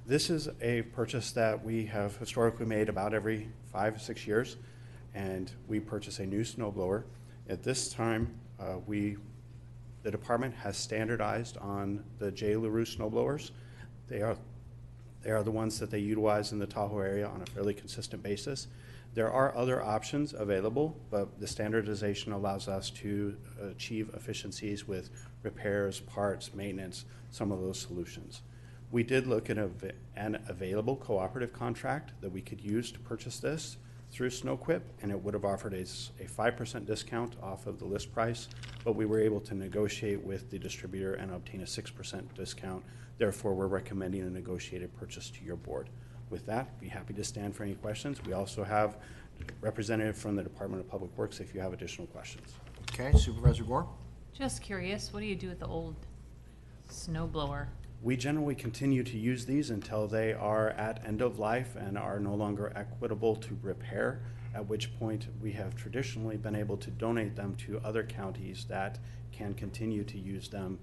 This is a purchase that we have historically made about every 5 or 6 years, and we purchase a new snowblower. At this time, the department has standardized on the J. LaRue snowblowers. They are the ones that they utilize in the Tahoe area on a fairly consistent basis. There are other options available, but the standardization allows us to achieve efficiencies with repairs, parts, maintenance, some of those solutions. We did look at an available cooperative contract that we could use to purchase this through SnowQuip, and it would have offered us a 5% discount off of the list price, but we were able to negotiate with the distributor and obtain a 6% discount. Therefore, we're recommending a negotiated purchase to your board. With that, be happy to stand for any questions. We also have a representative from the Department of Public Works if you have additional questions. Okay, Supervisor Gore? Just curious, what do you do with the old Snow blower. We generally continue to use these until they are at end of life and are no longer equitable to repair, at which point we have traditionally been able to donate them to other counties that can continue to use them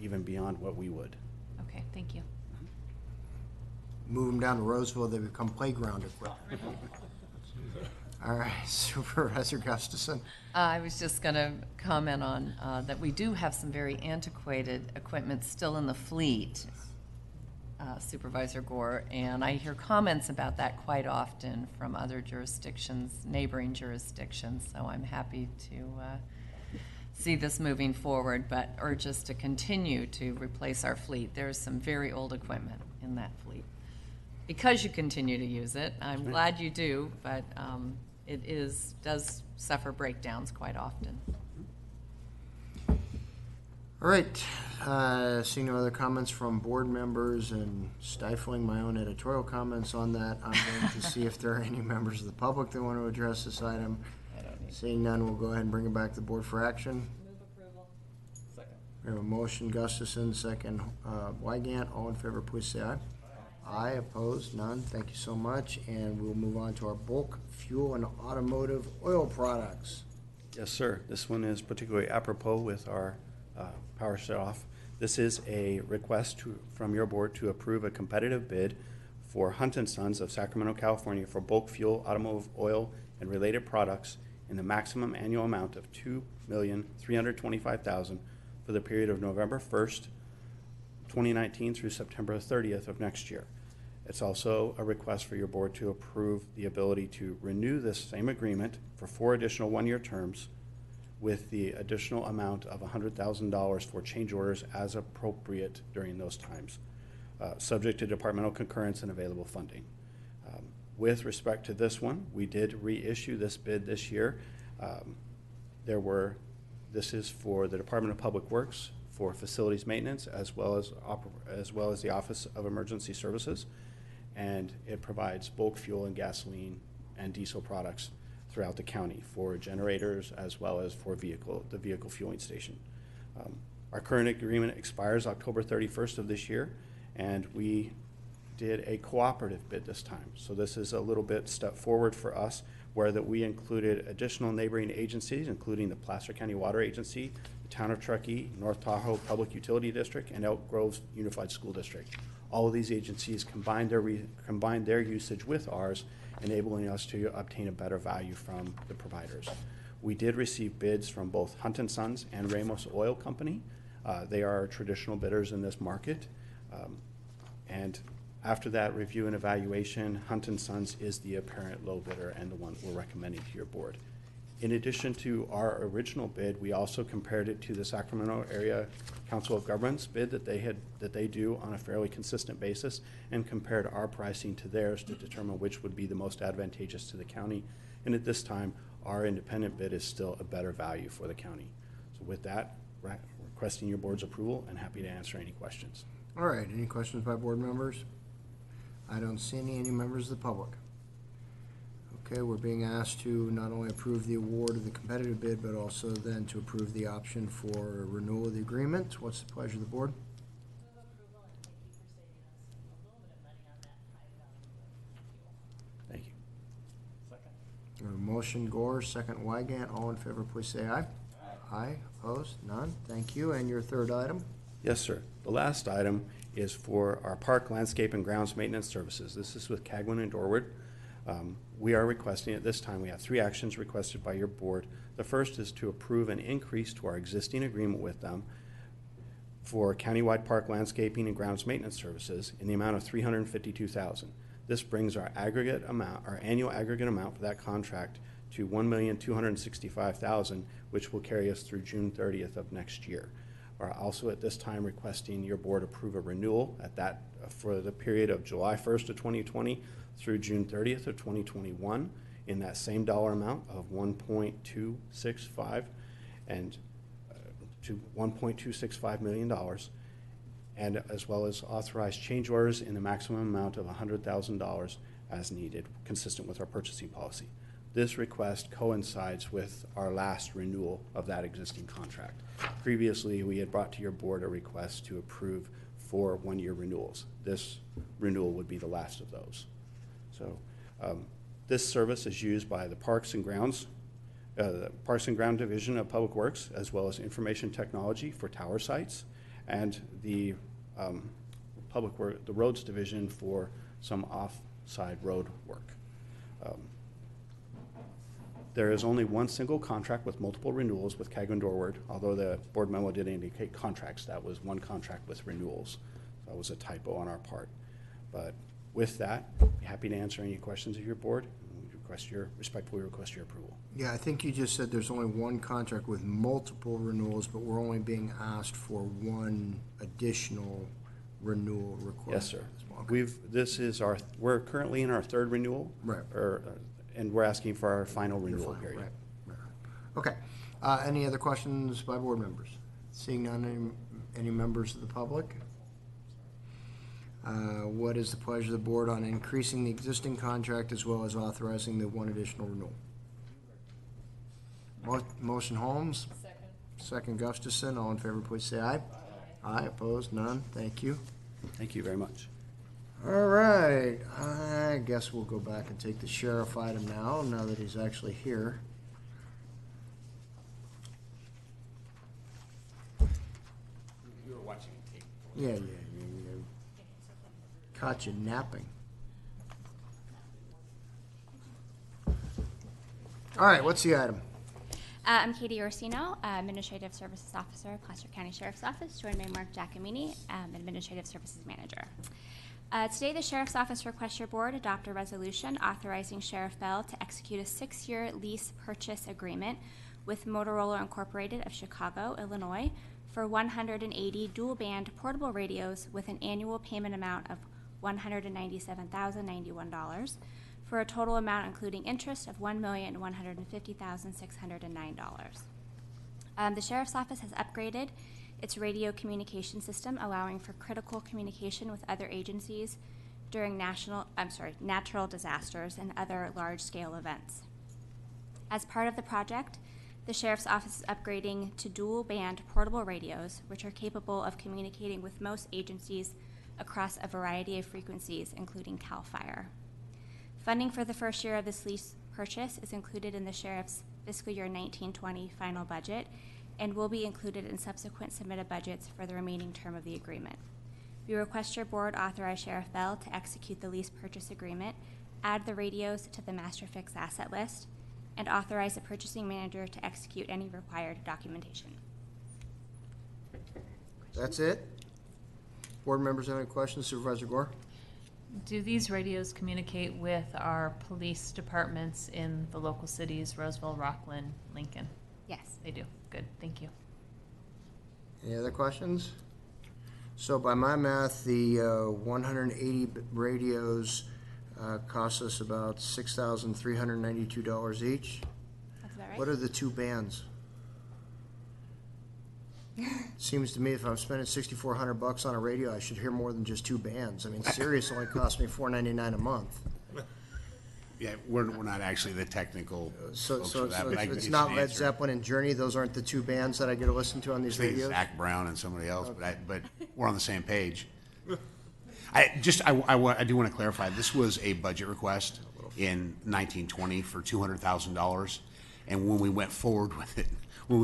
even beyond what we would. Okay, thank you. Move them down to Roseville, they become playground equipment. All right, Supervisor Gustafson. I was just going to comment on that we do have some very antiquated equipment still in the fleet, Supervisor Gore, and I hear comments about that quite often from other jurisdictions, neighboring jurisdictions, so I'm happy to see this moving forward, but urge us to continue to replace our fleet. There's some very old equipment in that fleet. Because you continue to use it, I'm glad you do, but it does suffer breakdowns quite often. All right, seeing no other comments from board members and stifling my own editorial comments on that, I'm going to see if there are any members of the public that want to address this item. Seeing none, we'll go ahead and bring it back to the board for action. Move approval. Second. We have a motion, Gustafson, second, Wygant. All in favor, please say aye. Aye, opposed, none. Thank you so much. And we'll move on to our bulk fuel and automotive oil products. Yes, sir. This one is particularly apropos with our power shut-off. This is a request from your board to approve a competitive bid for Hunt & Sons of Sacramento, California for bulk fuel, automotive oil, and related products in the maximum annual amount of $2,325,000 for the period of November 1st, 2019 through September 30th of next year. It's also a request for your board to approve the ability to renew this same agreement for 4 additional one-year terms with the additional amount of $100,000 for change orders as appropriate during those times, subject to departmental concurrence and available funding. With respect to this one, we did reissue this bid this year. This is for the Department of Public Works for facilities maintenance as well as the Office of Emergency Services, and it provides bulk fuel and gasoline and diesel products throughout the county for generators as well as for the vehicle fueling station. Our current agreement expires October 31st of this year, and we did a cooperative bid this time. So this is a little bit step forward for us, where that we included additional neighboring agencies, including the Placer County Water Agency, the Town of Truckee, North Tahoe Public Utility District, and Elk Grove Unified School District. All of these agencies combined their usage with ours, enabling us to obtain a better value from the providers. We did receive bids from both Hunt & Sons and Ramos Oil Company. They are traditional bidders in this market. And after that review and evaluation, Hunt & Sons is the apparent low bidder and the one we're recommending to your board. In addition to our original bid, we also compared it to the Sacramento Area Council of Governments bid that they do on a fairly consistent basis, and compared our pricing to theirs to determine which would be the most advantageous to the county. And at this time, our independent bid is still a better value for the county. So with that, requesting your board's approval and happy to answer any questions. All right, any questions by board members? I don't see any members of the public. Okay, we're being asked to not only approve the award of the competitive bid, but also then to approve the option for renewal of the agreement. What's the pleasure of the board? Thank you. We have a motion, Gore, second, Wygant. All in favor, please say aye. Aye. Opposed? None. Thank you. And your third item? Yes, sir. The last item is for our park, landscape, and grounds maintenance services. This is with Cagwin and Dorward. We are requesting at this time, we have 3 actions requested by your board. The first is to approve an increase to our existing agreement with them for countywide park landscaping and grounds maintenance services in the amount of $352,000. This brings our annual aggregate amount for that contract to $1,265,000, which will carry us through June 30th of next year. We're also at this time requesting your board approve a renewal for the period of July 1st of 2020 through June 30th of 2021 in that same dollar amount of $1.265 and to $1.265 million, and as well as authorize change orders in the maximum amount of $100,000 as needed, consistent with our purchasing policy. This request coincides with our last renewal of that existing contract. Previously, we had brought to your board a request to approve 4 one-year renewals. This renewal would be the last of those. So this service is used by the Parks and Ground Division of Public Works, as well as Information Technology for tower sites, and the Roads Division for some off-side road work. There is only one single contract with multiple renewals with Cag and Dorward, although the board memo did indicate contracts. That was one contract with renewals. That was a typo on our part. But with that, I'd be happy to answer any questions of your board. Respectfully request your approval. Yeah, I think you just said there's only one contract with multiple renewals, but we're only being asked for one additional renewal request. Yes, sir. Okay. We're currently in our 3rd renewal. Right. And we're asking for our final renewal period. Right. Okay. Any other questions by board members? Seeing none, any members of the public? What is the pleasure of the board on increasing the existing contract as well as authorizing the one additional renewal? Motion Holmes? Second Gustafson. All in favor, please say aye. Aye. Opposed? None. Thank you. Thank you very much. All right. I guess we'll go back and take the sheriff item now that he's actually here. You were watching tape. Yeah. Caught you napping. All right, what's the item? I'm Katie Orsino, Administrative Services Officer, Placer County Sheriff's Office, joined by Mark Giacomini, Administrative Services Manager. Today, the Sheriff's Office requests your board adopt a resolution authorizing Sheriff Bell to execute a 6-year lease purchase agreement with Motorola Incorporated of Chicago, Illinois, for 180 dual-band portable radios with an annual payment amount of $197,091 for a total amount including interest of $1,150,609. The Sheriff's Office has upgraded its radio communication system, allowing for critical communication with other agencies during natural disasters and other large-scale events. As part of the project, the Sheriff's Office is upgrading to dual-band portable radios, which are capable of communicating with most agencies across a variety of frequencies, including CAL FIRE. Funding for the first year of this lease purchase is included in the Sheriff's fiscal year 1920 final budget and will be included in subsequent submitted budgets for the remaining term of the agreement. We request your board authorize Sheriff Bell to execute the lease purchase agreement, add the radios to the Master Fix asset list, and authorize the purchasing manager to execute any required documentation. That's it? Board members have any questions? Supervisor Gore? Do these radios communicate with our police departments in the local cities, Roseville, Rockland, Lincoln? Yes. They do. Good. Thank you. Any other questions? So by my math, the 180 radios cost us about $6,392 each. That's about right. What are the 2 bands? Seems to me if I'm spending $6,400 on a radio, I should hear more than just 2 bands. I mean, Sirius only cost me $4.99 a month. Yeah, we're not actually the technical folks for that, but I can it's get not you an Led answer. Zeppelin and Journey. Those aren't the 2 bands that I get to listen to on these I think radios. Zach Brown and somebody else, but we're on the same page. I do want to clarify. This was a budget request in 1920 for $200,000, and when we went forward with it, we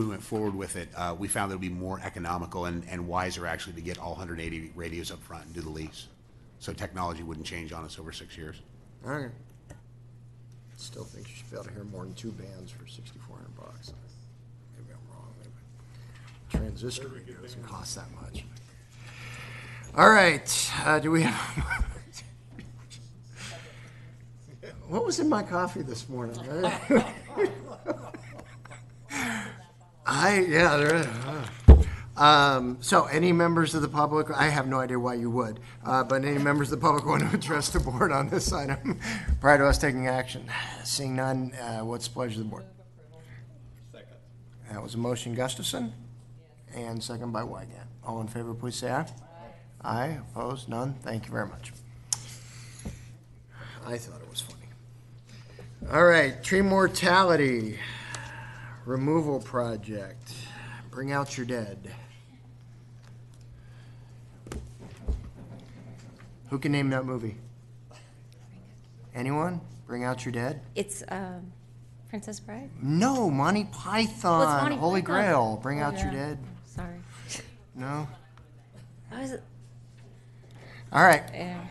found that it would be more economical and wiser actually to get all 180 radios up front and do the lease. So technology wouldn't change on us over 6 years. All right. Still think you should be able to hear more than 2 bands for $6,400. Maybe I'm wrong. Maybe. Transistor radio doesn't cost that much. All right. Do we have? What was in my coffee this morning? So any members of the public, I have no idea why you would, but any members of the public want to address the board on this item prior to us taking action? Seeing none, what's the pleasure of the board? Second. That was a motion, Gustafson, and second by Wygant. All in favor, please say aye. Aye. Opposed? None. Thank you very much. I thought it was funny. All right, tree mortality removal project. Bring out your dead. Who can name that movie? Anyone? Bring out your dead? It's Princess Bride? No, Monty Python. Well, it's Monty Holy Python. Grail. Bring Oh, out your yeah. dead. Sorry. No? How is it? All right. Yeah.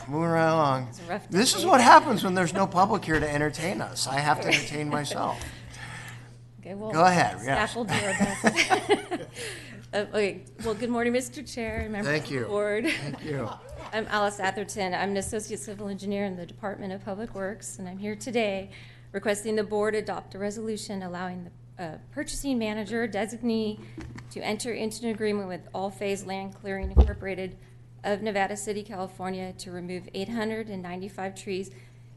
Moving right along. It's a rough This is decade. what happens when there's no public here to entertain us. I have to entertain myself. Okay, well, Go ahead, yes. Staff will do our best. Okay, well, good morning, Mr. Chair and members Thank of you. the board. Thank you. I'm Alice Atherton. I'm an associate civil engineer in the Department of Public Works, and I'm here today requesting the board adopt a resolution allowing the purchasing manager designee to enter into an agreement with All Phase Land Clearing Incorporated of Nevada City, California, to remove 895 trees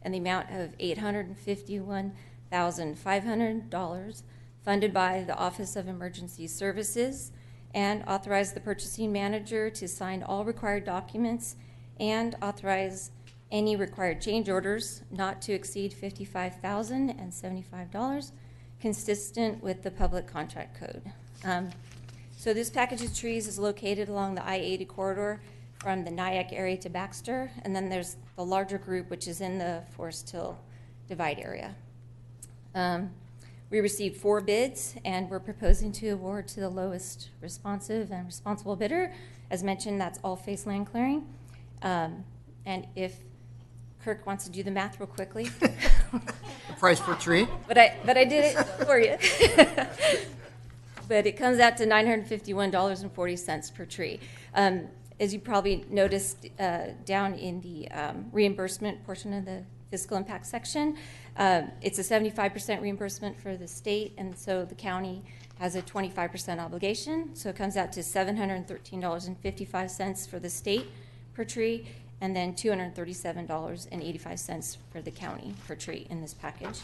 in the amount of $851,500 funded by the Office of Emergency Services, and authorize the purchasing manager to sign all required documents and authorize any required change orders not to exceed $55,075, consistent with the Public Contract Code. So this package of trees is located along the I-80 corridor from the Nyack area to Baxter, and then there's the larger group, which is in the Forest Hill Divide area. We received 4 bids, and we're proposing to award to the lowest responsive and responsible bidder. As mentioned, that's All Phase Land Clearing. And if Kirk wants to do the math real quickly. The price per tree? But I did it for you. But it comes out to $951.40 per tree. As you probably noticed down in the reimbursement portion of the fiscal impact section, it's a 75% reimbursement for the state, and so the county has a 25% obligation. So it comes out to $713.55 for the state per tree, and then $237.85 for the county per tree in this package.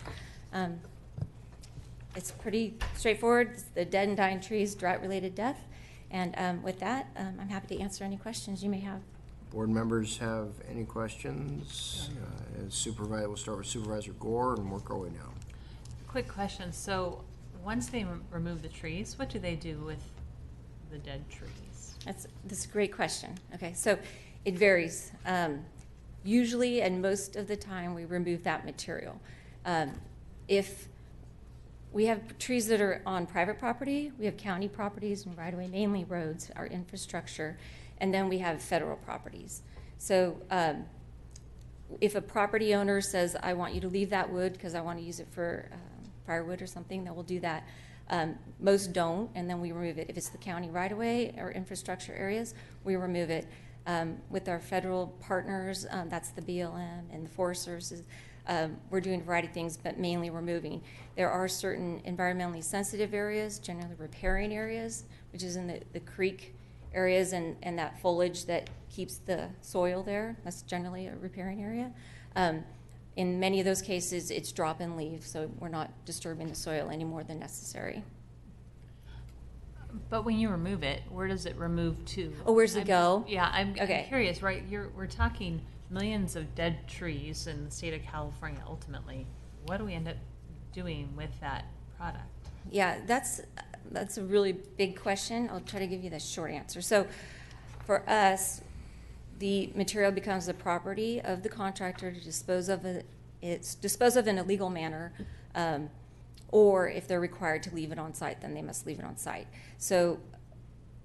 It's pretty straightforward. It's the dead and dying trees, drought-related death. And with that, I'm happy to answer any questions you may have. Board members have any questions? Supervisor, we'll start with Supervisor Gore and work our way down. Quick question. So once they remove the trees, what do they do with the dead trees? That's a great question. Okay, so it varies. Usually, and most of the time, we remove that material. If we have trees that are on private property, we have county properties and right-of-way, mainly roads, our infrastructure, and then we have federal properties. So if a property owner says, I want you to leave that wood because I want to use it for firewood or something, then we'll do that. Most don't, and then we remove it. If it's the county right-of-way or infrastructure areas, we remove it. With our federal partners, that's the BLM and the Forest Services, we're doing a variety of things, but mainly removing. There are certain environmentally sensitive areas, generally riparian areas, which is in the creek areas and that foliage that keeps the soil there. That's generally a riparian area. In many of those cases, it's drop and leave, so we're not disturbing the soil any more than necessary. But when you remove it, where does it remove to? Oh, where's it go? I'm Okay. curious, right? We're talking millions of dead trees in the state of California ultimately. What do we end up doing with that product? Yeah, that's a really big question. I'll try to give you the short answer. So for us, the material becomes the property of the contractor to dispose of it. It's disposed of in a legal manner, or if they're required to leave it on site, then they must leave it on site. So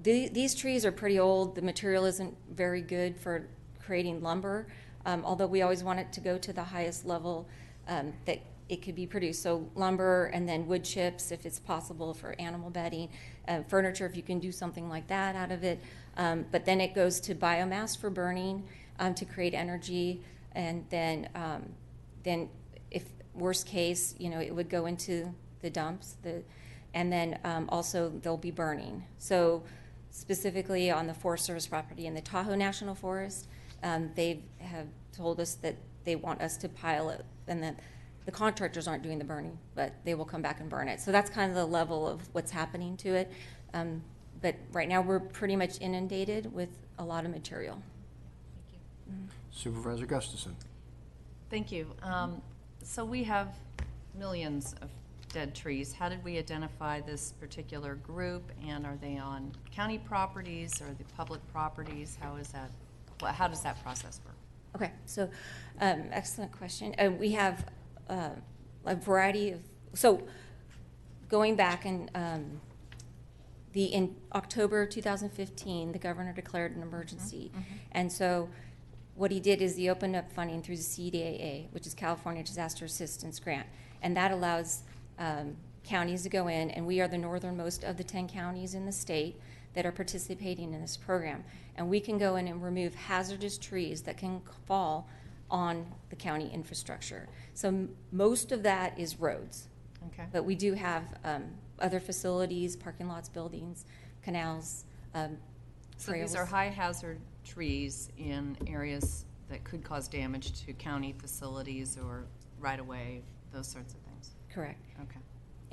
these trees are pretty old. The material isn't very good for creating lumber, although we always want it to go to the highest level that it could be produced. So lumber and then wood chips, if it's possible, for animal bedding, furniture, if you can do something like that out of it. But then it goes to biomass for burning to create energy, and then if worst case, it would go into the dumps. And then also they'll be burning. So specifically on the Forest Service property in the Tahoe National Forest, they have told us that they want us to pile it, and that the contractors aren't doing the burning, but they will come back and burn it. So that's kind of the level of what's happening to it. But right now we're pretty much inundated with a lot of material. Supervisor Gustafson. Thank you. So we have millions of dead trees. How did we identify this particular group? And are they on county properties or the public properties? How is that, how does that process work? Okay, so excellent question. We have a variety of, so going back in October 2015, the governor declared an emergency. And so what he did is he opened up funding through the CDAA, which is California Disaster Assistance Grant. And that allows counties to go in, and we are the northernmost of the 10 counties in the state that are participating in this program. And we can go in and remove hazardous trees that can fall on the county infrastructure. So most of that is roads. Okay. But we do have other facilities, parking lots, buildings, canals, So trails. these are high hazard trees in areas that could cause damage to county facilities or right of way, those sorts of things. Correct. Okay.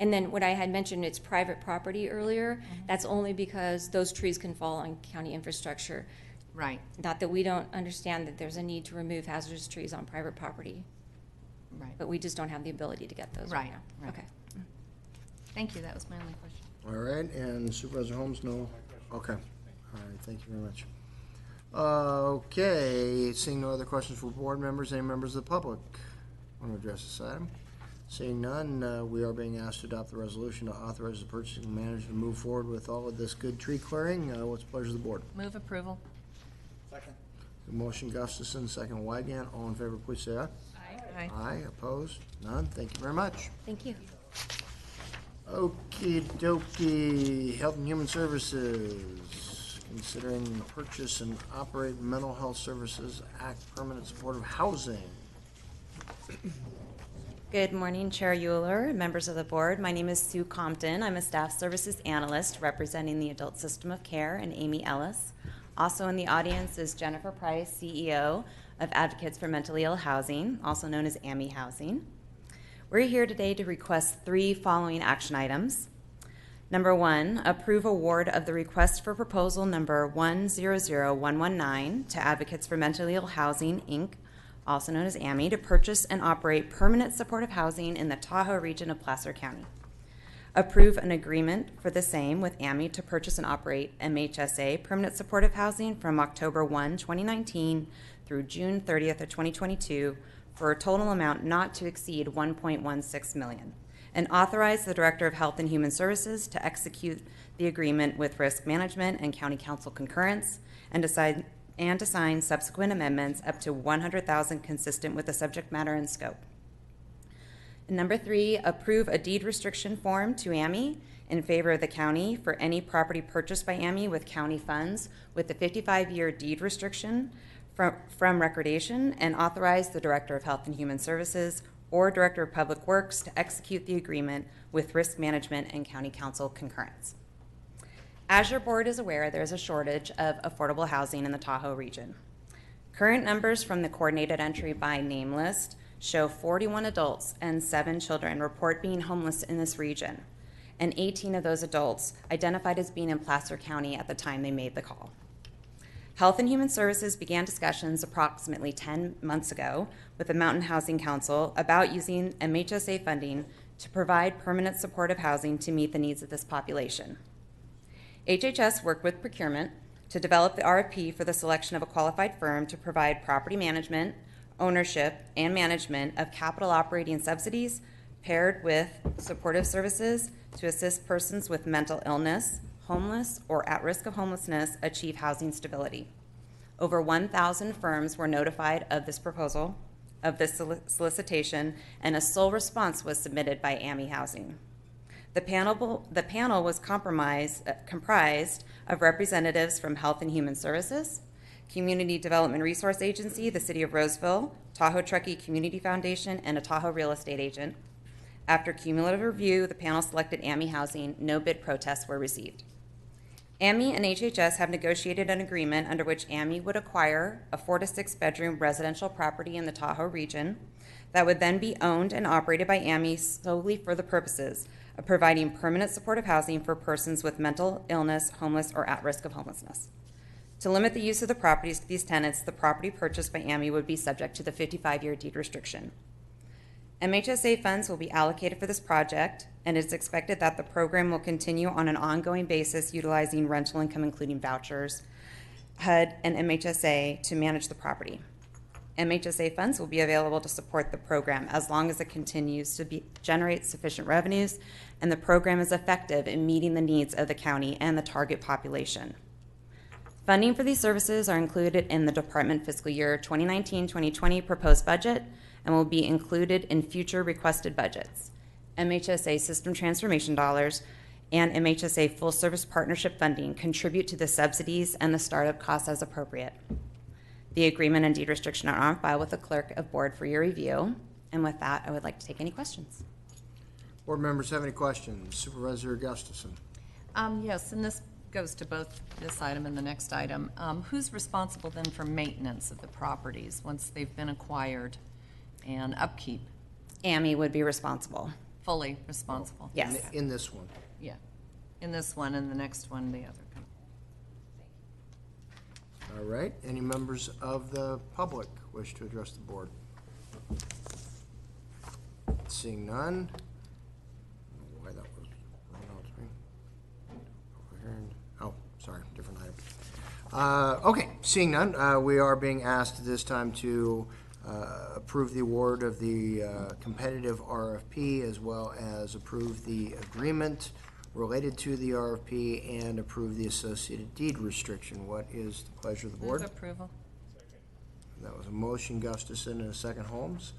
And then what I had mentioned, it's private property earlier. That's only because those trees can fall on county infrastructure. Right. Not that we don't understand that there's a need to remove hazardous trees on private property. Right. But we just don't have the ability to get those right now. Right. Okay. Thank you. That was my only question. All right, and Supervisor Holmes, no? Okay. All right, thank you very much. Okay, seeing no other questions for board members, any members of the public want to address this item? Seeing none, we are being asked to adopt the resolution to authorize the purchasing manager to move forward with all of this good tree clearing. What's the pleasure of the board? Move approval. Second. Motion Gustafson, second Wygant. All in favor, please say aye. Aye. Aye, opposed? None? Thank you very much. Thank you. Okie dokie, Health and Human Services, considering purchase and operate Mental Health Services Act Permanent Supportive Housing. Good morning, Chair Euler, members of the board. My name is Sue Compton. I'm a staff services analyst representing the adult system of care, and Amy Ellis. Also in the audience is Jennifer Price, CEO of Advocates for Mentally Ill Housing, also known as AMI Housing. We're here today to request 3 following action items. Number 1, approve award of the request for proposal number 100119 to Advocates for Mentally Ill Housing, Inc., also known as AMI, to purchase and operate permanent supportive housing in the Tahoe region of Placer County. Approve an agreement for the same with AMI to purchase and operate MHSA permanent supportive housing from October 1, 2019 through June 30th of 2022 for a total amount not to exceed $1.16 million, and authorize the Director of Health and Human Services to execute the agreement with risk management and county council concurrence, and to sign subsequent amendments up to $100,000 consistent with the subject matter and scope. And number 3, approve a deed restriction form to AMI in favor of the county for any property purchased by AMI with county funds with the 55-year deed restriction from recordation, and authorize the Director of Health and Human Services or Director of Public Works to execute the agreement with risk management and county council concurrence. As your board is aware, there is a shortage of affordable housing in the Tahoe region. Current numbers from the coordinated entry by name list show 41 adults and 7 children report being homeless in this region, and 18 of those adults identified as being in Placer County at the time they made the call. Health and Human Services began discussions approximately 10 months ago with the Mountain Housing Council about using MHSA funding to provide permanent supportive housing to meet the needs of this population. HHS worked with procurement to develop the RFP for the selection of a qualified firm to provide property management, ownership, and management of capital operating subsidies paired with supportive services to assist persons with mental illness, homeless, or at risk of homelessness achieve housing stability. Over 1,000 firms were notified of this proposal, of this solicitation, and a sole response was submitted by AMI Housing. The panel was comprised of representatives from Health and Human Services, Community Development Resource Agency, the City of Roseville, Tahoe Truckee Community Foundation, and a Tahoe real estate agent. After cumulative review, the panel selected AMI Housing. No bid protests were received. AMI and HHS have negotiated an agreement under which AMI would acquire a 4 to 6 bedroom residential property in the Tahoe region that would then be owned and operated by AMI solely for the purposes of providing permanent supportive housing for persons with mental illness, homeless, or at risk of homelessness. To limit the use of the properties to these tenants, the property purchased by AMI would be subject to the 55-year deed restriction. MHSA funds will be allocated for this project, and it is expected that the program will continue on an ongoing basis utilizing rental income, including vouchers, HUD, and MHSA to manage the property. MHSA funds will be available to support the program as long as it continues to generate sufficient revenues and the program is effective in meeting the needs of the county and the target population. Funding for these services are included in the Department Fiscal Year 2019-2020 proposed budget and will be included in future requested budgets. MHSA system transformation dollars and MHSA full service partnership funding contribute to the subsidies and the startup costs as appropriate. The agreement and deed restriction are on file with the clerk of board for your review. And with that, I would like to take any questions. Board members have any questions? Supervisor Gustafson. Yes, and this goes to both this item and the next item. Who's responsible then for maintenance of the properties once they've been acquired and upkeep? AMI would be responsible. Fully responsible? Yes. In this one. Yeah. In this one and the next one, the other. All right. Any members of the public wish to address the board? Seeing none. I don't know why that was running out to me. Over here. Oh, sorry, different item. Okay, seeing none, we are being asked at this time to approve the award of the competitive RFP as well as approve the agreement related to the RFP and approve the associated deed restriction. What is the pleasure of the board? Move approval. That was a motion, Gustafson, and a second, Holmes.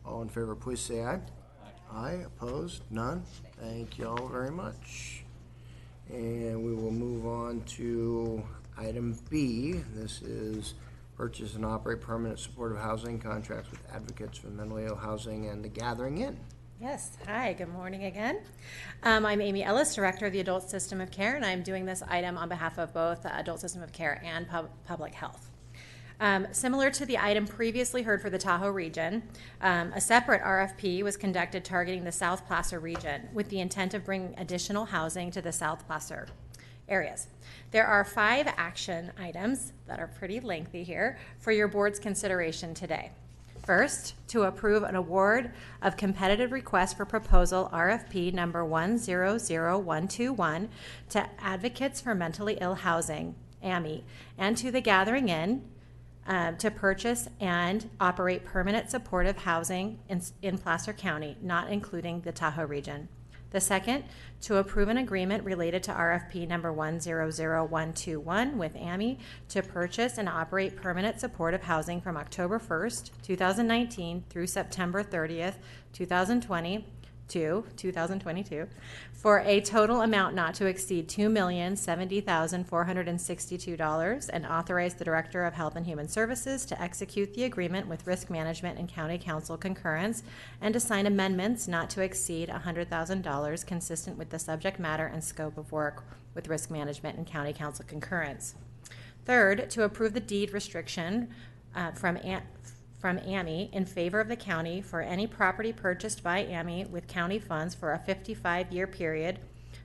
All in favor, please say aye. Aye. Opposed? None? Thank you all very much. And we will move on to item B. This is purchase and operate permanent supportive housing contracts with advocates for mentally ill housing and the Gathering Inn. Yes, hi, good morning again. I'm Amy Ellis, Director of the Adult System of Care, and I'm doing this item on behalf of both the Adult System of Care and Public Health. Similar to the item previously heard for the Tahoe region, a separate RFP was conducted targeting the South Placer region with the intent of bringing additional housing to the South Placer areas. There are 5 action items that are pretty lengthy here for your board's consideration today. First, to approve an award of competitive request for proposal RFP number 100121 to Advocates for Mentally Ill Housing, AMI, and to the Gathering Inn to purchase and operate permanent supportive housing in Placer County, not including the Tahoe region. The second, to approve an agreement related to RFP number 100121 with AMI to purchase and operate permanent supportive housing from October 1st, 2019 through September 30th, 2022 for a total amount not to exceed $2,070,462 and authorize the Director of Health and Human Services to execute the agreement with Risk Management and County Council concurrence and to sign amendments not to exceed $100,000 consistent with the subject matter and scope of work with Risk Management and County Council concurrence. Third, to approve the deed restriction from AMI in favor of the county for any property purchased by AMI with county funds for a 55-year period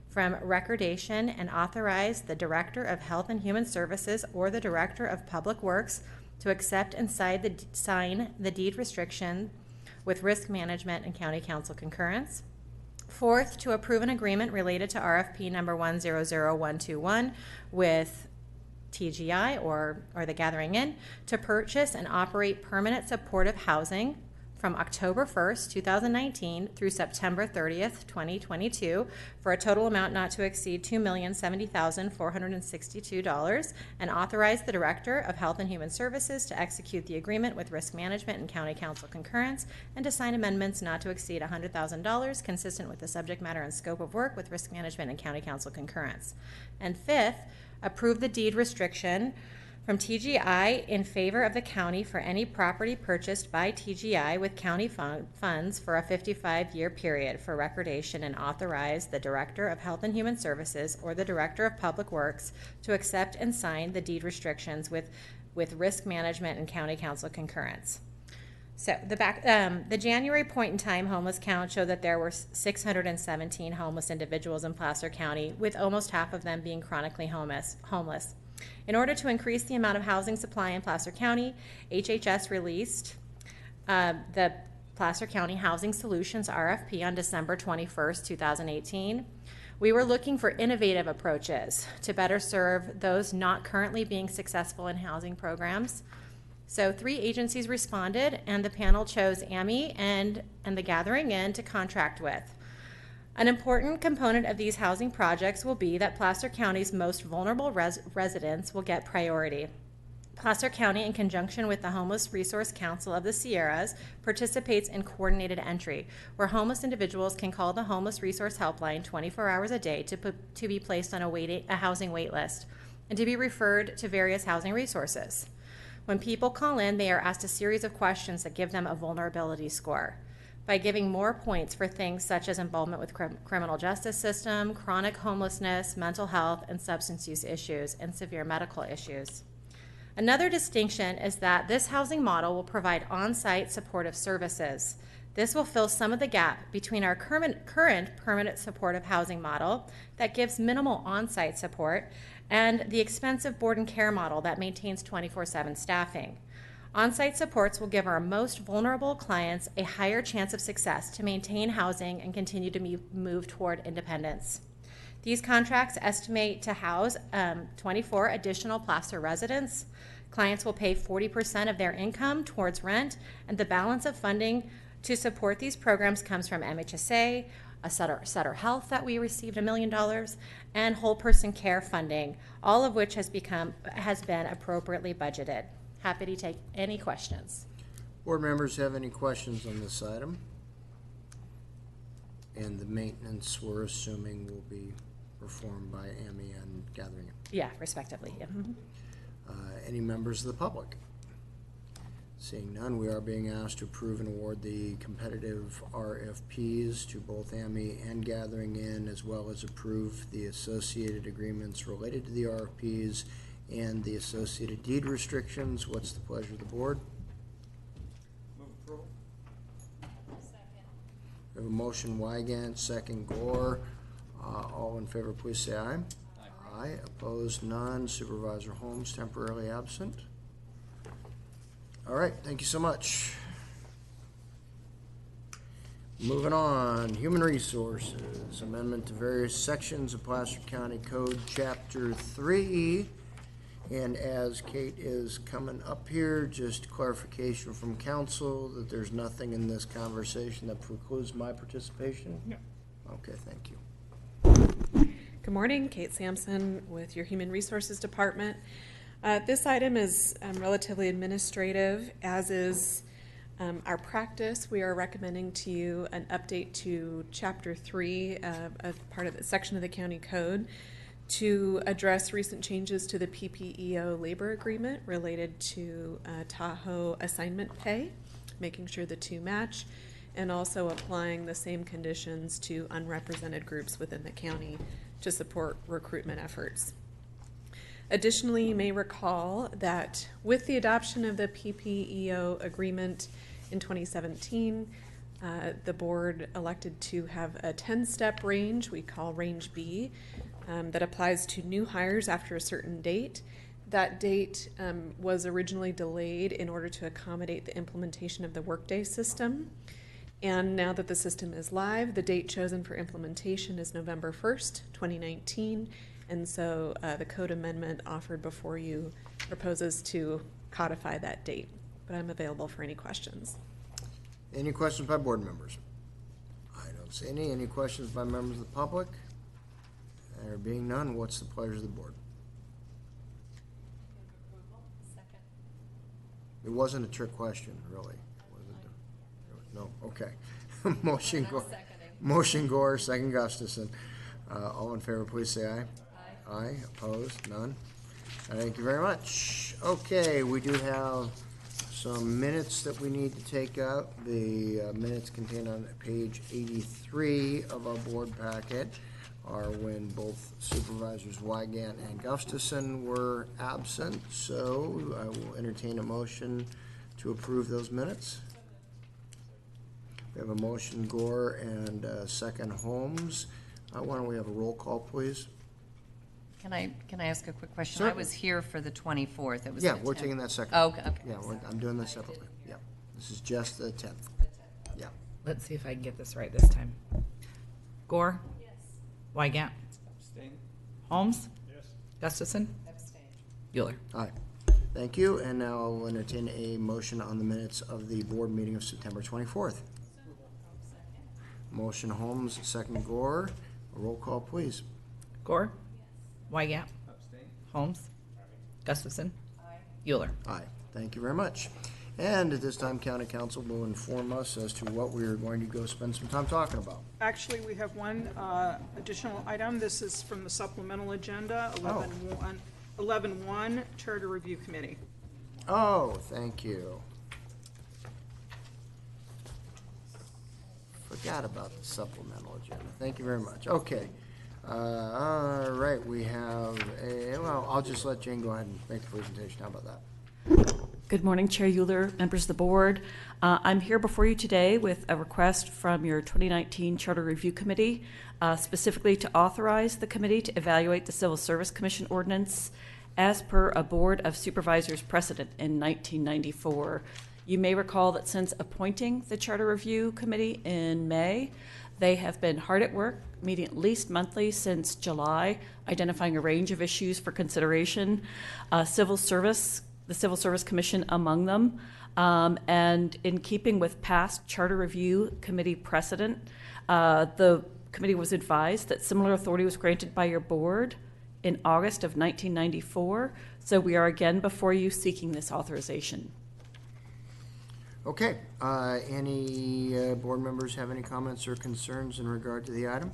from recordation and authorize the Director of Health and Human Services or the Director of Public Works to accept and sign the deed restriction with Risk Management and County Council concurrence. Fourth, to approve an agreement related to RFP number 100121 with TGI or the Gathering Inn to purchase and operate permanent supportive housing from October 1st, 2019 through September 30th, 2022 for a total amount not to exceed $2,070,462 and authorize the Director of Health and Human Services to execute the agreement with Risk Management and County Council concurrence and to sign amendments not to exceed $100,000 consistent with the subject matter and scope of work with Risk Management and County Council concurrence. And fifth, approve the deed restriction from TGI in favor of the county for any property purchased by TGI with county funds for a 55-year period for recordation and authorize the Director of Health and Human Services or the Director of Public Works to accept and sign the deed restrictions with Risk Management and County Council concurrence. So the January point in time homeless count showed that there were 617 homeless individuals in Placer County, with almost half of them being chronically homeless. In order to increase the amount of housing supply in Placer County, HHS released the Placer County Housing Solutions RFP on December 21st, 2018. We were looking for innovative approaches to better serve those not currently being successful in housing programs. So 3 agencies responded, and the panel chose AMI and the Gathering Inn to contract with. An important component of these housing projects will be that Placer County's most vulnerable residents will get priority. Placer County, in conjunction with the Homeless Resource Council of the Sierras, participates in coordinated entry, where homeless individuals can call the Homeless Resource Helpline 24 hours a day to be placed on a housing wait list and to be referred to various housing resources. When people call in, they are asked a series of questions that give them a vulnerability score. By giving more points for things such as involvement with criminal justice system, chronic homelessness, mental health and substance use issues, and severe medical issues. Another distinction is that this housing model will provide on-site supportive services. This will fill some of the gap between our current permanent supportive housing model that gives minimal on-site support and the expensive board and care model that maintains 24/7 staffing. On-site supports will give our most vulnerable clients a higher chance of success to maintain housing and continue to move toward independence. These contracts estimate to house 24 additional Placer residents. Clients will pay 40% of their income towards rent, and the balance of funding to support these programs comes from MHSA, a Sutter Health that we received $1 million, and whole person care funding, all of which has been appropriately budgeted. Happy to take any questions. Board members have any questions on this item? And the maintenance, we're assuming, will be performed by AMI and Gathering Inn. Yeah, respectively. Yeah. Mm-hmm. Any members of the public? Seeing none, we are being asked to approve and award the competitive RFPs to both AMI and Gathering Inn, as well as approve the associated agreements related to the RFPs and the associated deed restrictions. What's the pleasure of the board? Move approval. Second. We have a motion, Wygant, second, Gore. All in favor, please say aye. Aye. Aye. Opposed, none. Supervisor Holmes temporarily absent. All right, thank you so much. Moving on, Human Resources, amendment to various sections of Placer County Code, Chapter 3. And as Kate is coming up here, just clarification from council that there's nothing in this conversation that precludes my participation? No. Okay, thank you. Good morning, Kate Sampson with your Human Resources Department. This item is relatively administrative, as is our practice. We are recommending to you an update to Chapter 3 of part of the section of the county code to address recent changes to the PPEO labor agreement related to Tahoe assignment pay, making sure the two match, and also applying the same conditions to unrepresented groups within the county to support recruitment efforts. Additionally, you may recall that with the adoption of the PPEO agreement in 2017, the board elected to have a 10-step range we call Range B that applies to new hires after a certain date. That date was originally delayed in order to accommodate the implementation of the Workday system. And now that the system is live, the date chosen for implementation is November 1st, 2019. And so the code amendment offered before you proposes to codify that date. But I'm available for any questions. Any questions by board members? I don't see any. Any questions by members of the public? There being none, what's the pleasure of the board? Second. It wasn't a trick question, really. Was it? No, okay. Motion Gore, second Gustafson. All in favor, please say aye. Aye. Aye. Opposed? None. Thank you very much. Okay, we do have some minutes that we need to take out. The minutes contained on page 83 of our board packet are when both Supervisors Wygant and Gustafson were absent. So I will entertain a motion to approve those minutes. We have a motion, Gore, and second, Holmes. Why don't we have a roll call, please? Can I ask a quick question? Certainly. I was here for the 24th. It was Yeah, the we're 10th. taking that second. Oh, okay. Yeah, I'm doing this separately. Yeah, this is just the 10th. Yeah. Let's see if I can get this right this time. Gore? Yes. Wygant? Abstain. Holmes? Yes. Gustafson? Abstain. Euler? Aye. Thank you, and now I'll entertain a motion on the minutes of the board meeting of September 24th. Motion Holmes, second Gore. A roll call, please. Gore? Wygant? Abstain. Holmes? Gustafson? Euler? Aye. Thank you very much. And at this time, County Council will inform us as to what we are going to go spend some time talking about. Actually, we have one additional item. This is from the supplemental agenda, 11.1, Charter Review Committee. Oh, thank you. Forgot about the supplemental agenda. Thank you very much. Okay. All right, we have well, I'll just let Jane go ahead and make the presentation. How about that? Good morning, Chair Euler, members of the board. I'm here before you today with a request from your 2019 Charter Review Committee, specifically to authorize the committee to evaluate the Civil Service Commission ordinance as per a Board of Supervisors precedent in 1994. You may recall that since appointing the Charter Review Committee in May, they have been hard at work, meeting at least monthly since July, identifying a range of issues for consideration. The Civil Service Commission among them. And in keeping with past Charter Review Committee precedent, the committee was advised that similar authority was granted by your board in August of 1994. So we are again before you seeking this authorization. Okay. Any board members have any comments or concerns in regard to the item?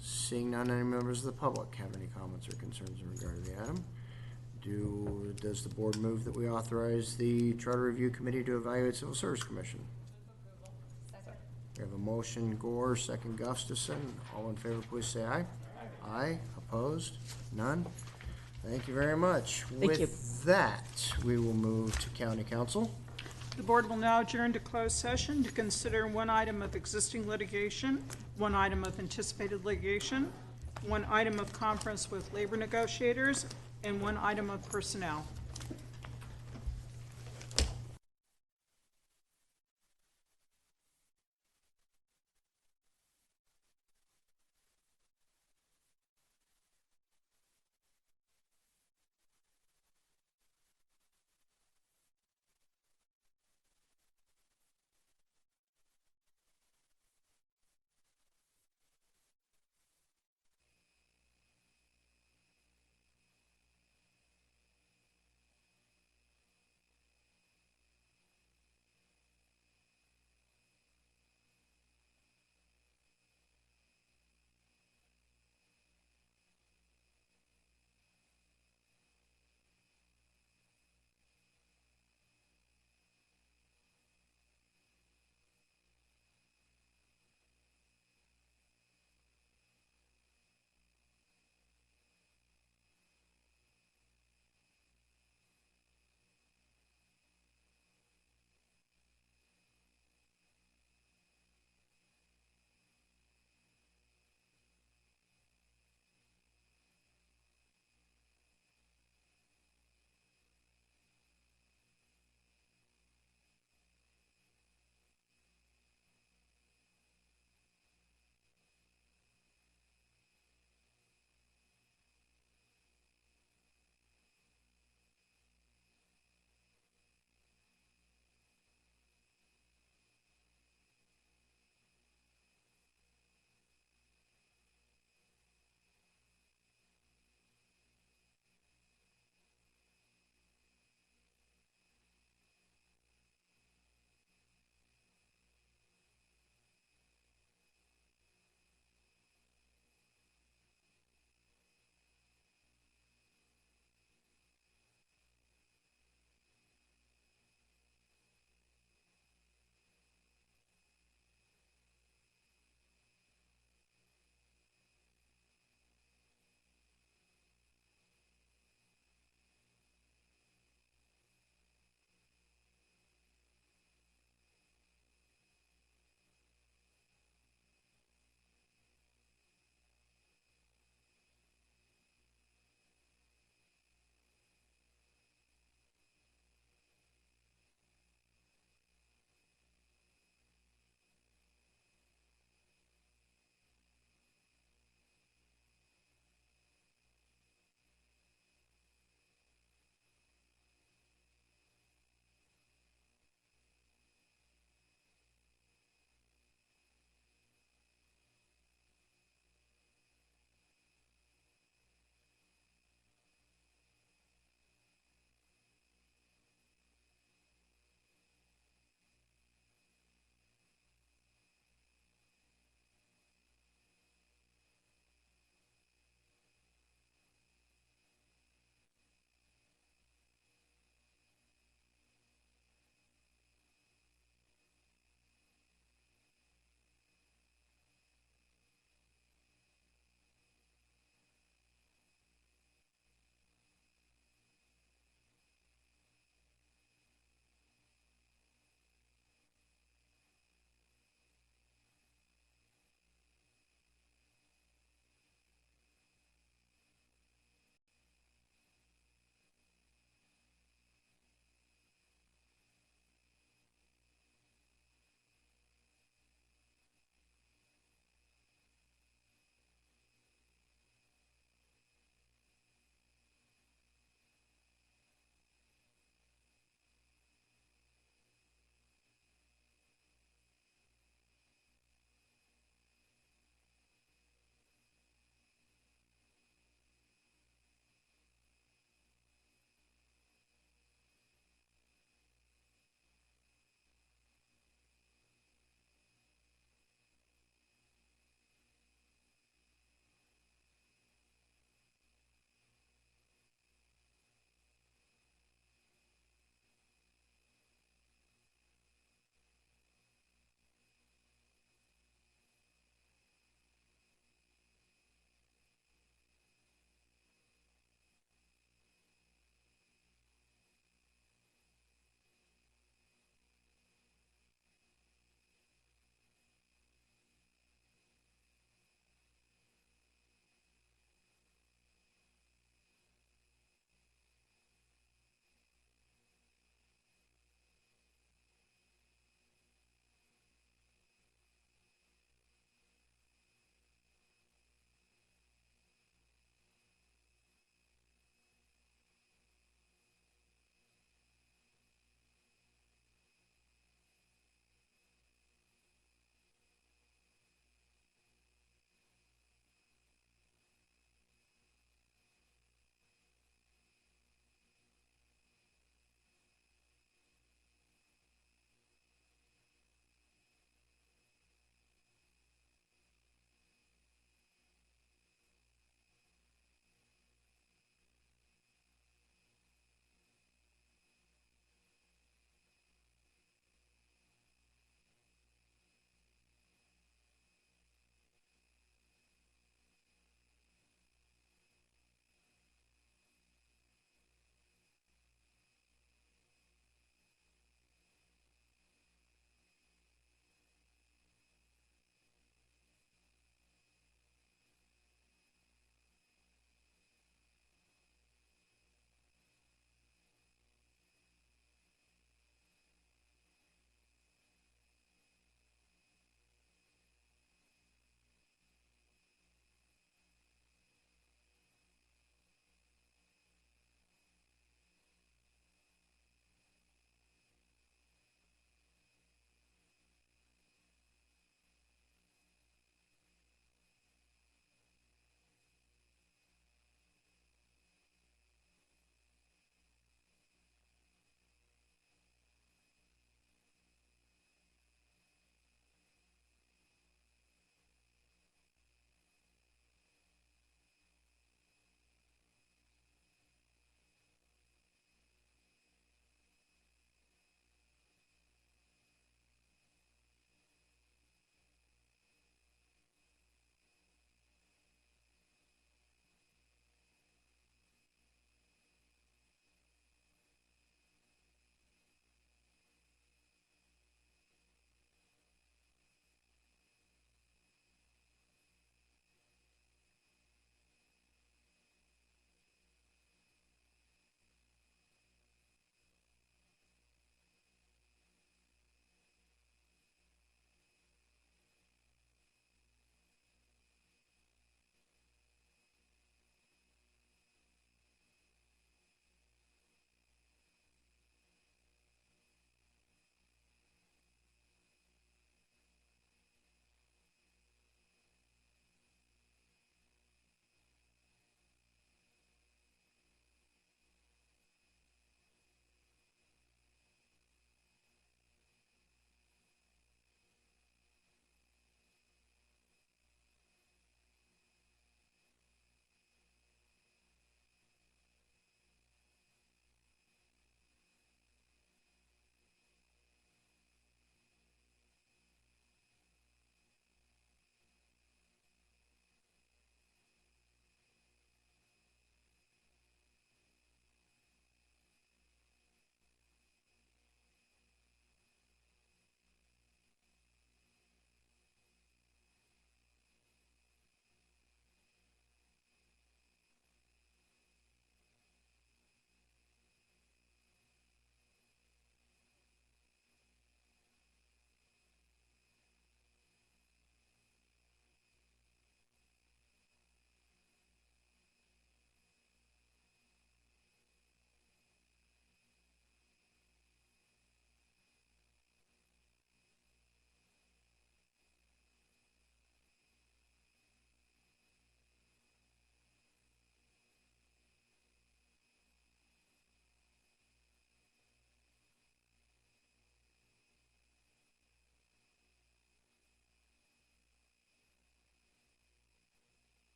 Seeing none, any members of the public have any comments or concerns in regard to the item? Does the board move that we authorize the Charter Review Committee to evaluate Civil Service Commission? Second. We have a motion, Gore, second Gustafson. All in favor, please say aye. Aye. Opposed? None? Thank you very much. Thank you. With that, we will move to County Council. The board will now adjourn to closed session to consider one item of existing litigation, one item of anticipated litigation, one item of conference with labor negotiators, and one item of personnel.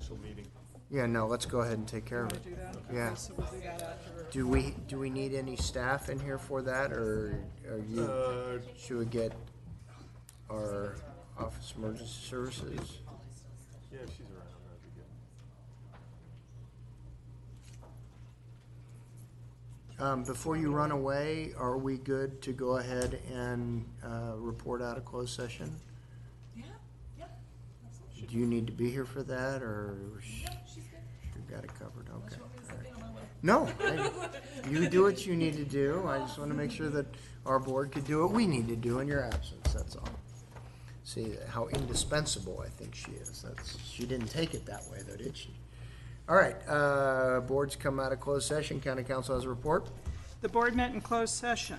council meeting. Yeah, no, let's go ahead and take care of Want it. to do that? Yeah. Okay, so we'll do that after. Do we need any staff in here for that, or are you, should we get our Office of Emergency Services? Yeah, if she's around, that'd be good. Before you run away, are we good to go ahead and report out a closed session? Yeah, yeah. Do you need to be here for that, or you got it covered? Okay. All right. No, you do what you need to do. I just want to make sure that our board could do what we need to do in your absence, that's all. See how indispensable I think she is. She didn't take it that way, though, did she? All right, boards come out of closed session. County Council has a report. The board met in closed session.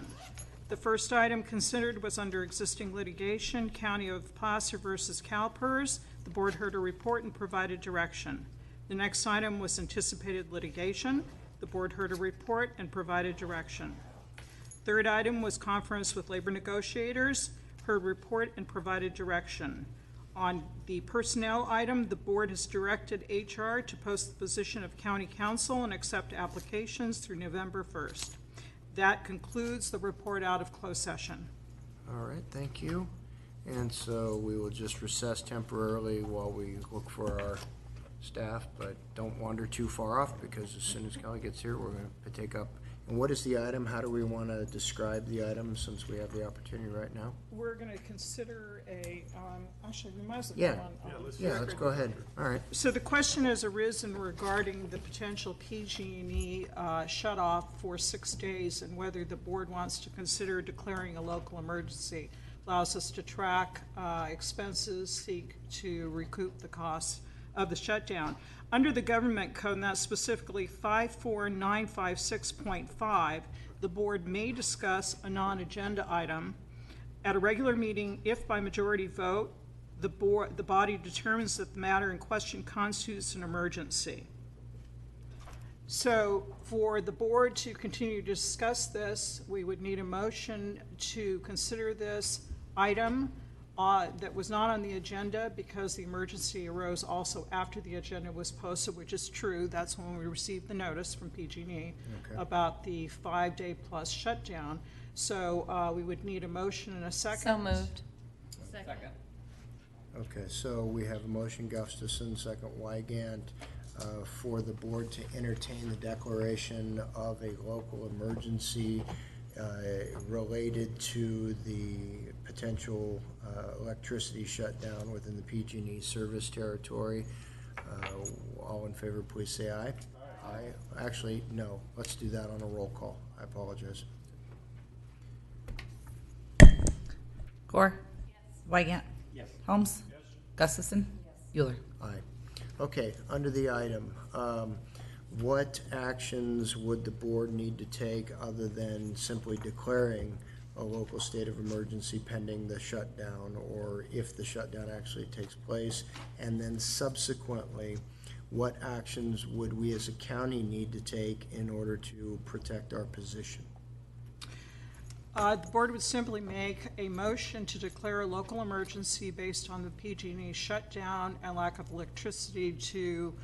The first item considered was under existing litigation, County of Placer versus CalPERS. The board heard a report and provided direction. The next item was anticipated litigation. The board heard a report and provided direction. Third item was conference with labor negotiators, heard report and provided direction. On the personnel item, the board has directed HR to post the position of county counsel and accept applications through November 1st. That concludes the report out of closed session. All right, thank you. And so we will just recess temporarily while we look for our staff, but don't wander too far off, because as soon as Kelly gets here, we're going to take up. And what is the item? How do we want to describe the item, since we have the opportunity right now? We're going to consider actually, we might as well Yeah, go on let's record. go ahead. All right. So the question has arisen regarding the potential PG&E shut-off for 6 days, and whether the board wants to consider declaring a local emergency. Allows us to track expenses, seek to recoup the costs of the shutdown. Under the government code, and that's specifically 54956.5, the board may discuss a non-agenda item at a regular meeting if by majority vote the body determines that the matter in question constitutes an emergency. So for the board to continue to discuss this, we would need a motion to consider this item that was not on the agenda, because the emergency arose also after the agenda was posted, which is true. That's when we received the notice from PG&E about the 5-day plus shutdown. So we would need a motion and a second. So moved. Second. Okay, so we have a motion, Gustafson, second Wygant, for the board to entertain the declaration of a local emergency related to the potential electricity shutdown within the PG&E service territory. All in favor, please say aye. Aye. Actually, no. Let's do that on a roll call. I apologize. Gore? Yes. Wygant? Yes. Holmes? Yes. Gustafson? Yes. Euler? Aye. Okay, under the item, what actions would the board need to take other than simply declaring a local state of emergency pending the shutdown, or if the shutdown actually takes place? And then subsequently, what actions would we as a county need to take in order to protect our position? The board would simply make a motion to declare a local emergency based on the PG&E shutdown and lack of electricity to,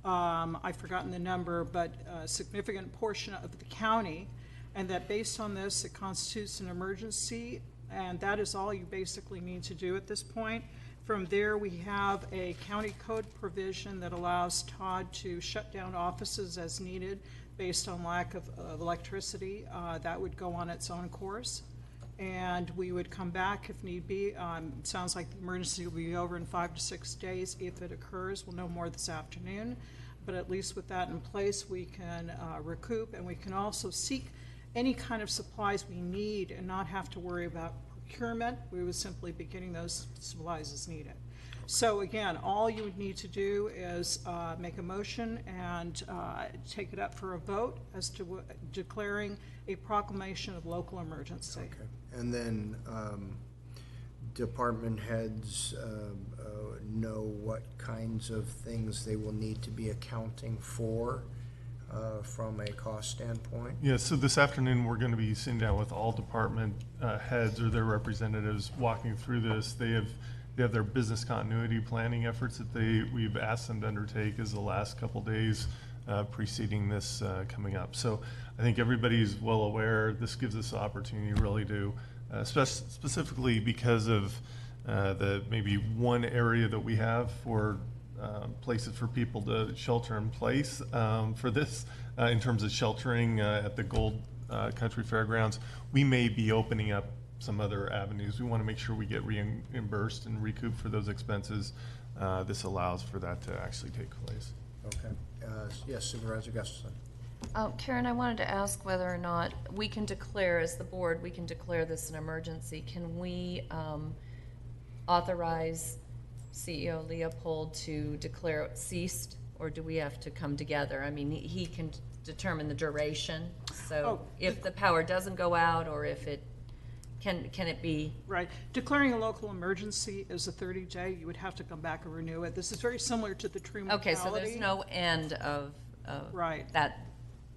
I've forgotten the number, but a significant portion of the county, and that based on this, it constitutes an emergency, and that is all you basically need to do at this point. From there, we have a county code provision that allows Todd to shut down offices as needed based on lack of electricity. That would go on its own course, and we would come back if need be. It sounds like the emergency will be over in 5 to 6 days. If it occurs, we'll know more this afternoon, but at least with that in place, we can recoup, and we can also seek any kind of supplies we need and not have to worry about procurement. We would simply be getting those supplies as needed. So again, all you would need to do is make a motion and take it up for a vote as to declaring a proclamation of local emergency. Okay. And then department heads know what kinds of things they will need to be accounting for from a cost standpoint? Yeah, so this afternoon, we're going to be sitting down with all department heads or their representatives walking through this. They've they have their business continuity planning efforts that we've asked them to undertake as the last couple days preceding this coming up. So I think everybody's well aware. This gives us the opportunity really to, specifically because of the maybe one area that we have for places for people to shelter in place for this in terms of sheltering at the Gold Country Fairgrounds. We may be opening up some other avenues. We want to make sure we get reimbursed and recouped for those expenses. This allows for that to actually take place. Okay. Yes, Supervisor Gustafson. Karen, I wanted to ask whether or not we can declare, as the board, we can declare this an emergency. Can we authorize CEO Leopold to declare it ceased, or do we have to come together? I mean, he can determine the duration. So if the power doesn't go out, or if it can it be? Right. Declaring a local emergency is a 30-day. You would have to come back and renew it. This is very similar to the true mortality. Okay, so there's no end of right. that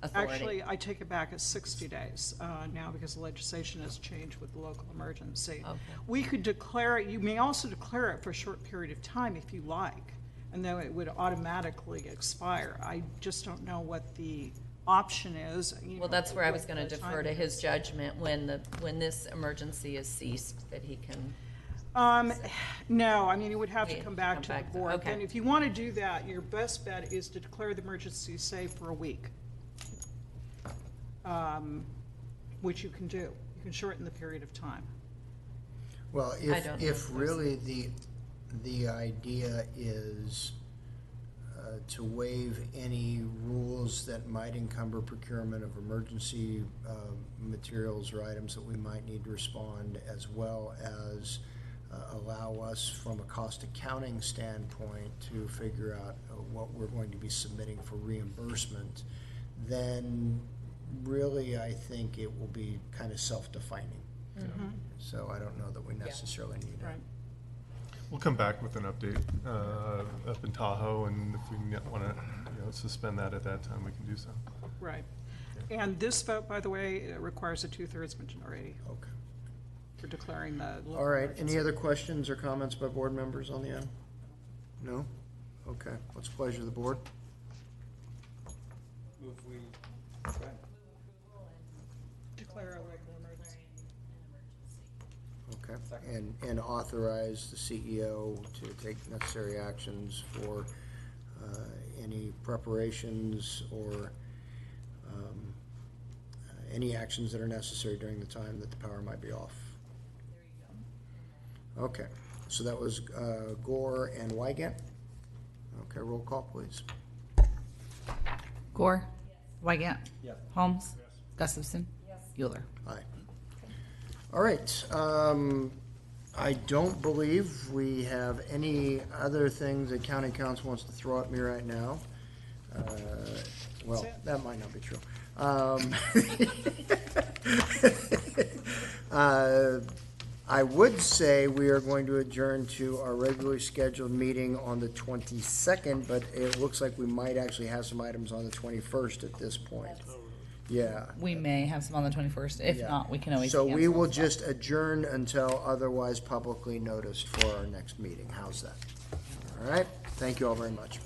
authority. Actually, I take it back as 60 days now because the legislation has changed with the local emergency. Okay. We could declare it. You may also declare it for a short period of time if you like, and then it would automatically expire. I just don't know what the option is. Well, that's where I was going to defer to his judgment when this emergency is ceased, that he can. No, I mean, it would have to come back to the board. Okay. And if you want to do that, your best bet is to declare the emergency, say, for a week, which you can do. You can shorten the period of time. Well, if really the idea is to waive any rules that might encumber procurement of emergency materials or items that we might need to respond, as well as allow us from a cost accounting standpoint to figure out what we're going to be submitting for reimbursement, then really I think it will be kind of self-defining. Mm-hmm. So I don't know that we necessarily need it. Right. We'll come back with an update up in Tahoe, and if we want to suspend that at that time, we can do so. Right. And this vote, by the way, requires a 2/3 majority. Okay. For declaring the local All right. emergency. Any other questions or comments by board members on the item? No? Okay. What's the pleasure of the board? Move we. Declare a local emergency. Okay. And authorize the CEO to take necessary actions for any preparations or any actions that are necessary during the time that the power might be off. Okay, so that was Gore and Wygant. Okay, roll call, please. Gore? Wygant? Yes. Holmes? Gustafson? Euler? Aye. All right, I don't believe we have any other things that county council wants to throw at me right now. Well, that might not be true. I would say we are going to adjourn to our regularly scheduled meeting on the 22nd, but it looks like we might actually have some items on the 21st at this point. Yeah. We may have some on the 21st. If Yeah. not, we can always So we cancel will stuff. just adjourn until otherwise publicly noticed for our next meeting. How's that? All right. Thank you all very much.